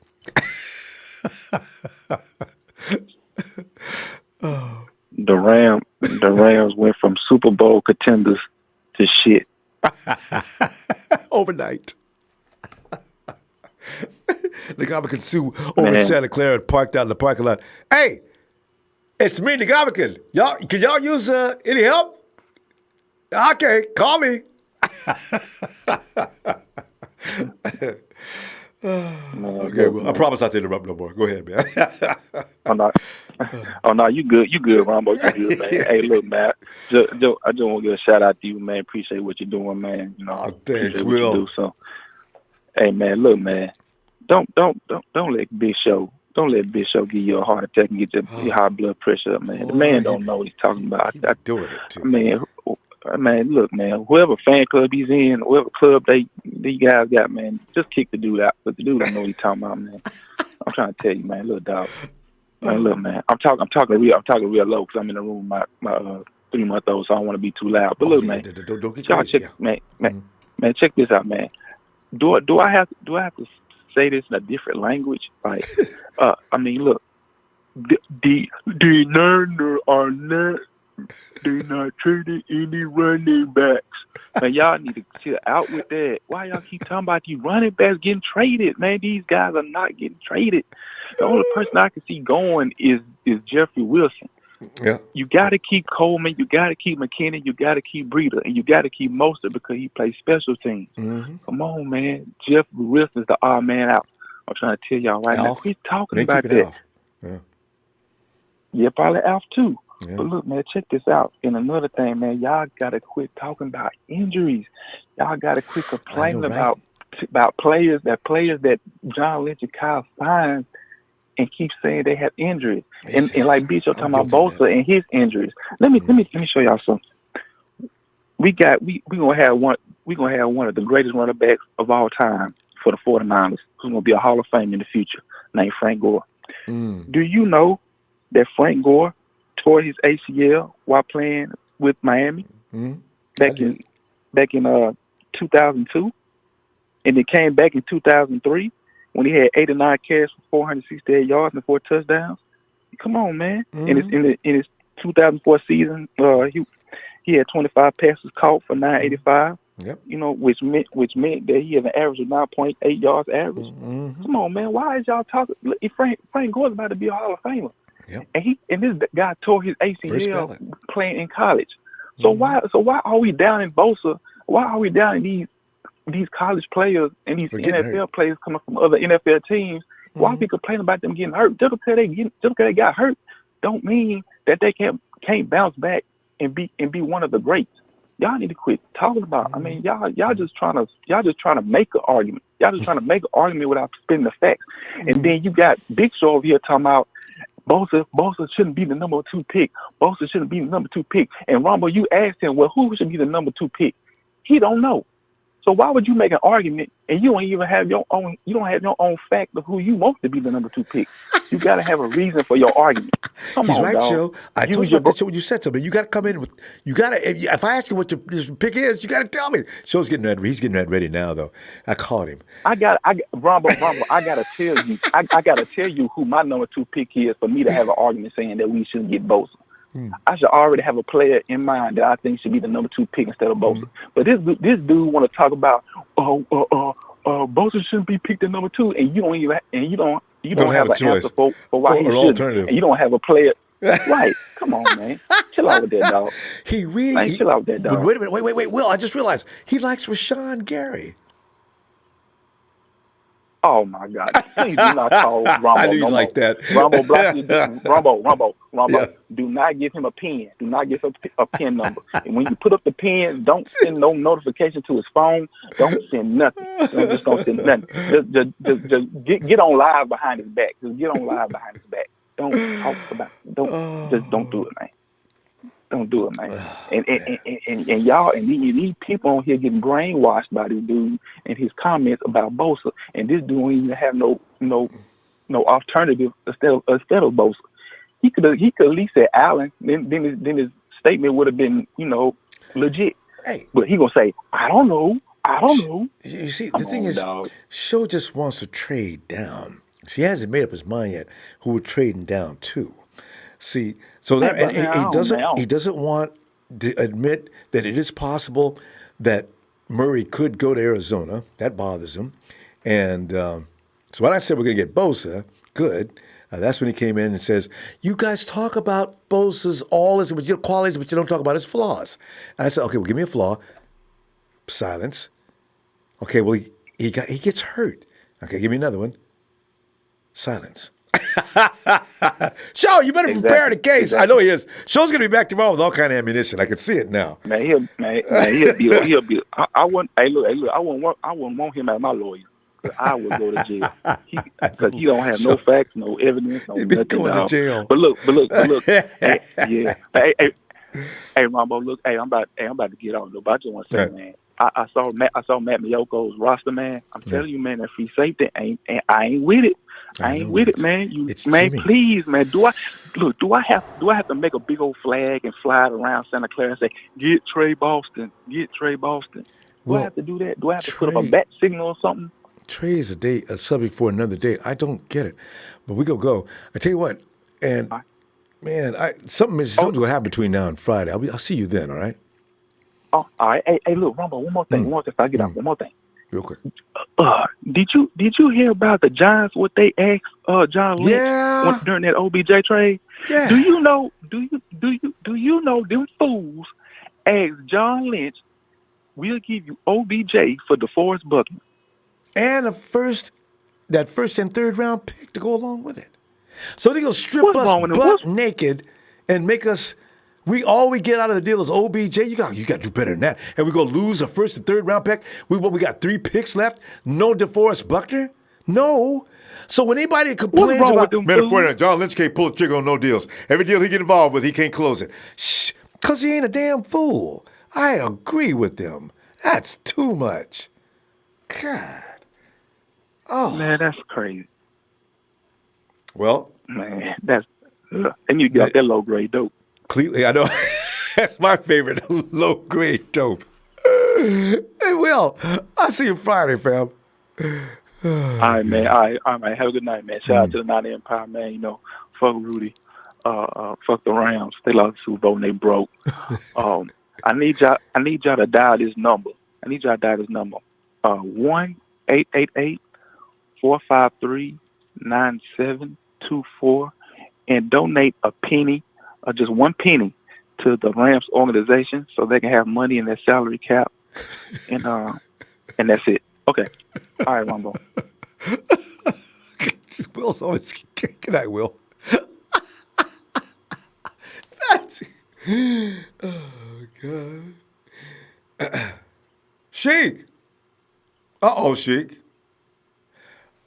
The Rams went from Super Bowl contenders to shit overnight. Ndamukong Suh over in Santa Clara and parked out in the parking lot. Hey, it's me, Ndamukong. Can y'all use any help? Okay, call me. Okay, well, I promise not to interrupt no more. Go ahead, man. No, you good, Ronbo, you good, man. Hey, look, man, I just want to give a shout out to you, man. Appreciate what you're doing, man. You know, thanks, appreciate what Will. you do. So, hey, man, look, man, don't let Big Show. Don't let Big Show give you a heart attack and get your high blood pressure up, man. The man don't know what he's talking about. Doing it too. Man, look, man, whoever fan club he's in, whoever club these guys got, man, just kick the dude out. But the dude don't know what he's talking about, man. I'm trying to tell you, man, little dog. Man, look, man, I'm talking real low because I'm in the room with my 3-month-old, so I don't want to be too loud. But look, man, don't get y'all crazy, check, man, check this out, man. Do I have to say this in a different language? Like, I mean, look, the Niners are not. They not trading any running backs. Man, y'all need to chill out with that. Why y'all keep talking about these running backs getting traded? Man, these guys are not getting traded. The only person I can see going is Jeffrey Wilson. Yeah. You got to keep Coleman. You got to keep McKinnon. You got to keep Breida. And you got to keep Mostert because he plays special teams. Mm-hmm. Come on, man. Jeffrey Wilson's the odd man out. I'm trying to tell y'all right now. Quit talking about that. Yeah, probably Alf too. Yeah. But look, man, check this out. And another thing, man, y'all gotta quit talking about injuries. Y'all gotta quit complaining about players that John Lynch and Kyle signs and keep saying they have injuries. And like Bicho talking about Bosa and his injuries. Let me show y'all something. We gonna have one of the greatest running backs of all time for the 49ers, who's gonna be a Hall of Fame in the future, named Frank Gore. Do you know that Frank Gore tore his ACL while playing with Miami back in 2002, and it came back in 2003 when he had 89 carries for 468 yards and 4 touchdowns? Come on, man! In his 2004 season, he had 25 passes caught for 985. Yep. You know, which meant that he had an average of 9.8 yards average. Come on, man! Why is y'all talking? Frank Gore's about to be a Hall of Famer. Yep. And this guy tore his ACL playing in college. So why are we down in Bosa? Why are we down in these college players and these NFL players coming from other NFL teams? Why are we complaining about them getting hurt? Just because they got hurt, don't mean that they can't bounce back and be one of the greats. Y'all need to quit talking about. I mean, y'all just trying to make an argument. Y'all just trying to make an argument without spinning the facts. And then you got Big Show over here talking about Bosa shouldn't be the number 2 pick. Bosa shouldn't be the number 2 pick. And Ronbo, you asked him, well, who should be the number 2 pick? He don't know. So why would you make an argument and you don't even have your own? You don't have your own fact of who you want to be the number 2 pick. You got to have a reason for your argument. He's on, right, dog. Joe. I told you about this when you said something. You got to come in with. You got to. If I ask you what your pick is, you got to tell me. Show's getting ready. He's getting ready now, though. I caught him. Ronbo, I gotta tell you. I gotta tell you who my number 2 pick is for me to have an argument saying that we shouldn't get Bosa. I should already have a player in mind that I think should be the number 2 pick instead of Bosa. But this dude want to talk about Bosa shouldn't be picked at number 2, and you don't have an answer for why he shouldn't. And you don't have a player. Right? Come on, man. Chill out with that dog. Chill out with that dog. Wait a minute. Wait. Will, I just realized he likes Rashawn Gary. Oh my God! Please do not call Ronbo. I knew you like that. Ronbo, Ronbo. Yeah. Do not give him a pen. Do not give him a pen number. And when you put up the pen, don't send no notification to his phone. Don't send nothing. Just don't send nothing. Just get on live behind his back. Just get on live behind his back. Don't talk about. Don't do it, man. Don't do it, man. And y'all and these people on here getting brainwashed by this dude and his comments about Bosa, and this dude don't even have no alternative instead of Bosa. He could at least say Allen. Then his statement would have been legit. Hey, but he gonna say I don't know. You see, the thing is, Show just wants to trade down. He hasn't made up his mind yet who we're trading down to. See, so that he doesn't want to admit that it is possible that Murray could go to Arizona. That bothers him, and So when I said we're going to get Bosa, good. That's when he came in and says, you guys talk about Bosa's all his qualities, but you don't talk about his flaws. And I said, okay, well, give me a flaw. Silence. Okay, well, he gets hurt. Okay, give me another one. Silence. Show, you better prepare the case. Exactly. I know he is. Show's gonna be back tomorrow with all kind of ammunition. I can see it now. Man, he'll be. I wouldn't. Hey, look. I wouldn't want him as my lawyer. I would go to jail because he don't have no facts, no evidence, no nothing. Going to jail. But look. Hey, yeah. Hey, Ronbo, look. Hey, I'm about to get on. But I just want to say, man. I saw Matt Miyoko's roster, man. I'm telling you, man, that free safety I ain't with it. I ain't with it, man. Please, man. Do I have to make a big old flag and fly it around Santa Clara and say, get Trey Boston? Do I have to do that? Do I have to put up a bat signal or something? Trey is a subject for another day. I don't get it. But we go. I tell you what, and man, something's gonna happen between now and Friday. I'll see you then, all right? Oh, all right. Hey, look, Ronbo, one more thing. I get out. One more thing. Real quick. Did you hear about the Giants? What they asked John Lynch during that OBJ trade? Yeah. Do you know them fools asked John Lynch, we'll give you OBJ for DeForest Buckner and that first and third round pick to go along with it. So they're gonna strip us butt naked and make us. All we get out of the deal is OBJ. You got to do better than that. And we're going to lose a first and third round pick. We got 3 picks left. No DeForest Buckner? No. So when anybody complains about, man, John Lynch can't pull the trigger on no deals. Every deal he get involved with, he can't close it. Shh, because he ain't a damn fool. I agree with them. That's too much. God. Oh. Man, that's crazy. Well. Man, and you got that low-grade dope. Completely, I know. That's my favorite low-grade dope. Hey, Will, I'll see you Friday, fam. All right, man. All right. Have a good night, man. Shout out to the 90 Empire, man. You know, fuck Rudy. Fuck the Rams. They lost the Super Bowl and they broke. I need y'all to dial this number. 1-888-453-9724 and donate a penny. Just 1 penny to the Rams organization so they can have money in their salary cap. And that's it. Okay. All right, Ronbo. Will's always good night, Will. Oh, God. Sheik. Uh-oh, Sheik.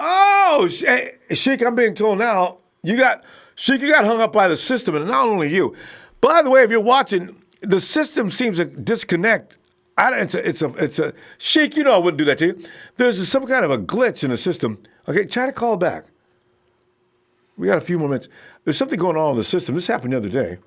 Oh, Sheik, I'm being told now, you got hung up by the system, and not only you. By the way, if you're watching, the system seems to disconnect. It's a Sheik, you know I wouldn't do that to you. There's some kind of a glitch in the system. Okay, try to call back. We got a few more minutes. There's something going on in the system. This happened the other day.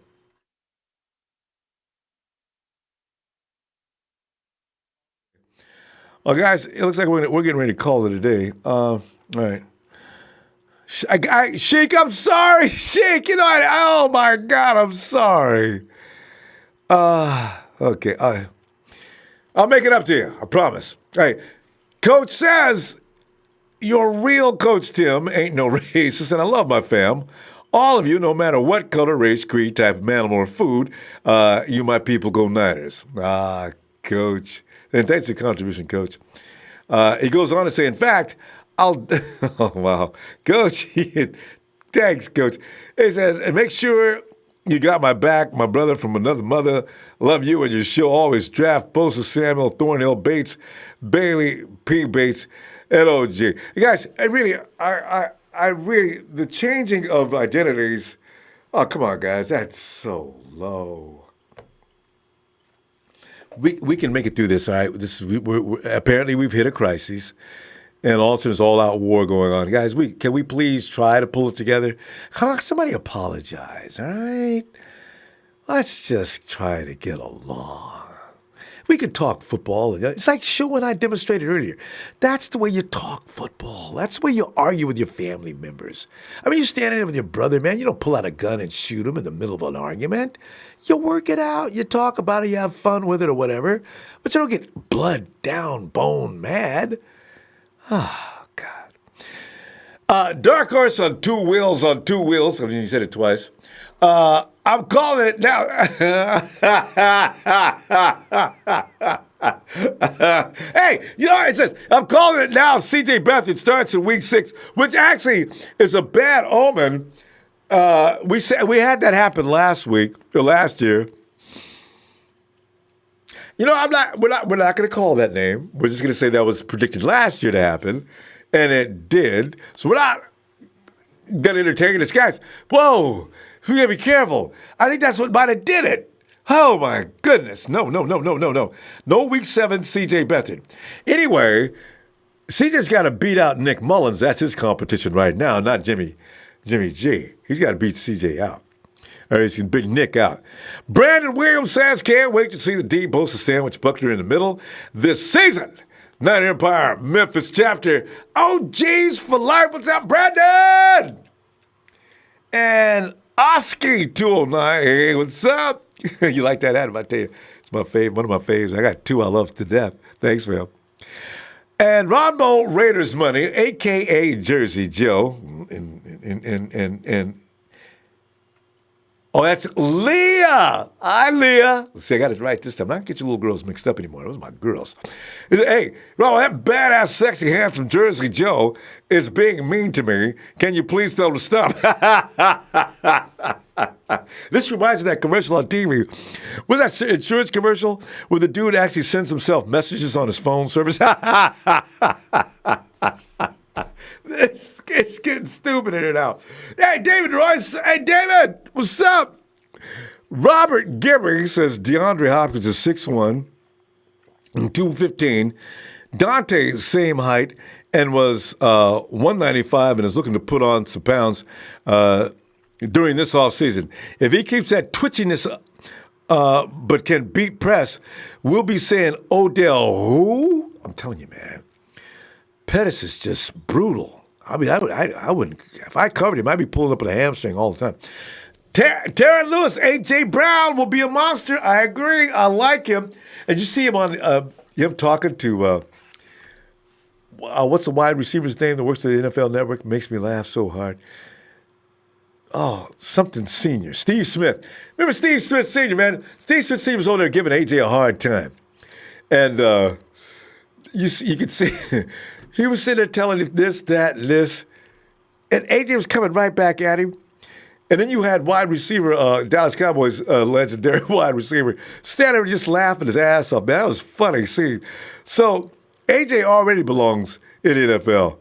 Well, guys, it looks like we're getting ready to call it a day. All right. Sheik, I'm sorry. Sheik, oh, my God, I'm sorry. Okay. I'll make it up to you. I promise. All right. Coach says your real Coach Tim ain't no racist, and I love my fam. All of you, no matter what color, race, creed, type of animal, or food, you my people go Niners. Coach. And thanks for your contribution, Coach. He goes on to say, in fact, oh, wow. Coach, thanks, Coach. He says, and make sure you got my back, my brother from another mother. Love you and your show. Always draft Bosa, Samuel, Thornhill, Bates, Bailey, P. Bates, and OG. Guys, I really, the changing of identities, oh, come on, guys, that's so low. We can make it through this, all right? Apparently we've hit a crisis, and also there's all-out war going on. Guys, can we please try to pull it together? Somebody apologize, all right? Let's just try to get along. We could talk football. It's like Shu and I demonstrated earlier. That's the way you talk football. That's the way you argue with your family members. I mean, you're standing there with your brother, man. You don't pull out a gun and shoot him in the middle of an argument. You work it out. You talk about it. You have fun with it or whatever. But you don't get blood down, bone mad. Oh, God. Dark horse on two wheels on two wheels. I mean, you said it twice. I'm calling it now. Hey, you know, it says, I'm calling it now. C.J. Beathard starts in week 6, which actually is a bad omen. We had that happen last year. You know, we're not going to call that name. We're just going to say that was predicted last year to happen, and it did. So we're not going to entertain this, guys. Whoa, we got to be careful. I think that's what might have did it. Oh my goodness! No. No week 7, C.J. Beathard. Anyway, C.J.'s got to beat out Nick Mullins. That's his competition right now, not Jimmy G. He's got to beat C.J. out. Or he's going to beat Nick out. Brandon Williams says, can't wait to see the D boast a sandwich buckler in the middle this season. Night Empire, Memphis chapter. OGs for life. What's up, Brandon? And Oski 209. Hey, what's up? You like that ad? I tell you, it's my favorite, one of my favorites. I got 2 I love to death. Thanks, man. And Ronbo Raiders Money, a.k.a. Jersey Joe. Oh, that's Leah. Hi, Leah. See, I got it right this time. I don't get your little girls mixed up anymore. Those are my girls. Hey, Ronbo, that badass, sexy, handsome Jersey Joe is being mean to me. Can you please tell him to stop? This reminds me of that commercial on TV. Was that insurance commercial where the dude actually sends himself messages on his phone service? It's getting stupid in it now. Hey, David Royce. Hey, David, what's up? Robert Gibby says DeAndre Hopkins is 6'1", and 215. Dante, same height, and was 195 and is looking to put on some pounds during this offseason. If he keeps that twitchiness but can beat press, we'll be saying Odell who? I'm telling you, man. Pettis is just brutal. I mean, I wouldn't, if I covered him, I'd be pulling up with a hamstring all the time. Terran Lewis, A.J. Brown will be a monster. I agree. I like him. And you see him on, him talking to, what's the wide receiver's name that works at the NFL Network? Makes me laugh so hard. Oh, something senior. Steve Smith. Remember Steve Smith Sr., man? Steve Smith Sr. was over there giving A.J. a hard time. And you could see... He was sitting there telling him this, that, this. And A.J. was coming right back at him. And then you had wide receiver, Dallas Cowboys legendary wide receiver, standing there just laughing his ass off. Man, that was funny seeing. So A.J. already belongs in the NFL.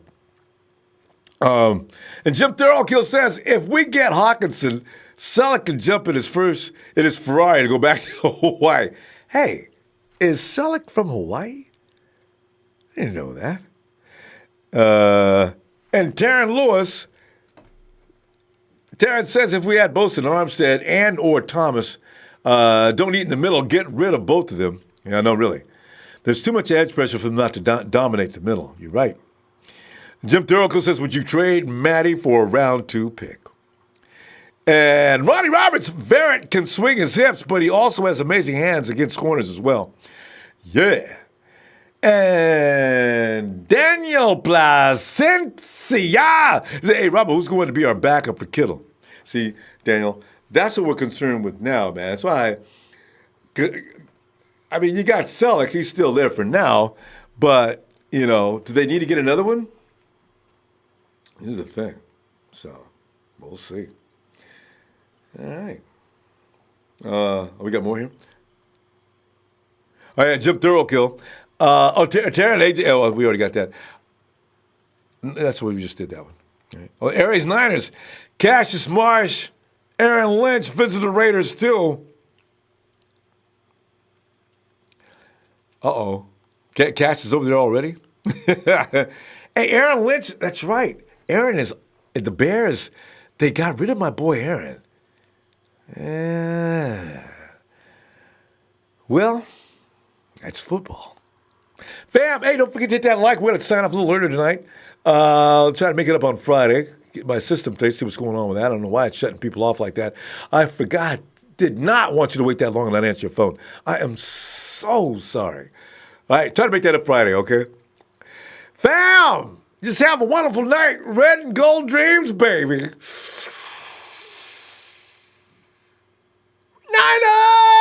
And Jim Thorokill says, if we get Hawkinson, Selleck can jump in his Ferrari to go back to Hawaii. Hey, is Selleck from Hawaii? I didn't know that. And Terran Lewis, Terran says if we had Bosa and Armstead and or Thomas, don't eat in the middle, get rid of both of them. Yeah, no, really. There's too much edge pressure for them not to dominate the middle. You're right. Jim Thorokill says, would you trade Matty for a round 2 pick? And Ronnie Roberts, Verrett can swing his hips, but he also has amazing hands against corners as well. Yeah. And Daniel Placencia. Hey, Robert, who's going to be our backup for Kittle? See, Daniel, that's what we're concerned with now, man. That's why, I mean, you got Selleck. He's still there for now. But, you know, do they need to get another one? This is the thing. So, we'll see. All right. We got more here? Oh, yeah, Jim Thorokill. Terran AJ. Oh, we already got that. That's what we just did, that one. All right. Well, Aries Niners. Cassius Marsh, Aaron Lynch visit the Raiders, too. Uh-oh. Cash is over there already? Hey, Aaron Lynch, that's right. Aaron is, the Bears, they got rid of my boy Aaron. Well, that's football. Fam, hey, don't forget to hit that like. We're going to sign off a little earlier tonight. I'll try to make it up on Friday. Get my system to see what's going on with that. I don't know why it's shutting people off like that. I forgot. Did not want you to wait that long and not answer your phone. I am so sorry. All right, try to make that up Friday, okay? Fam, Just have a wonderful night. Red and gold dreams, baby. Niners!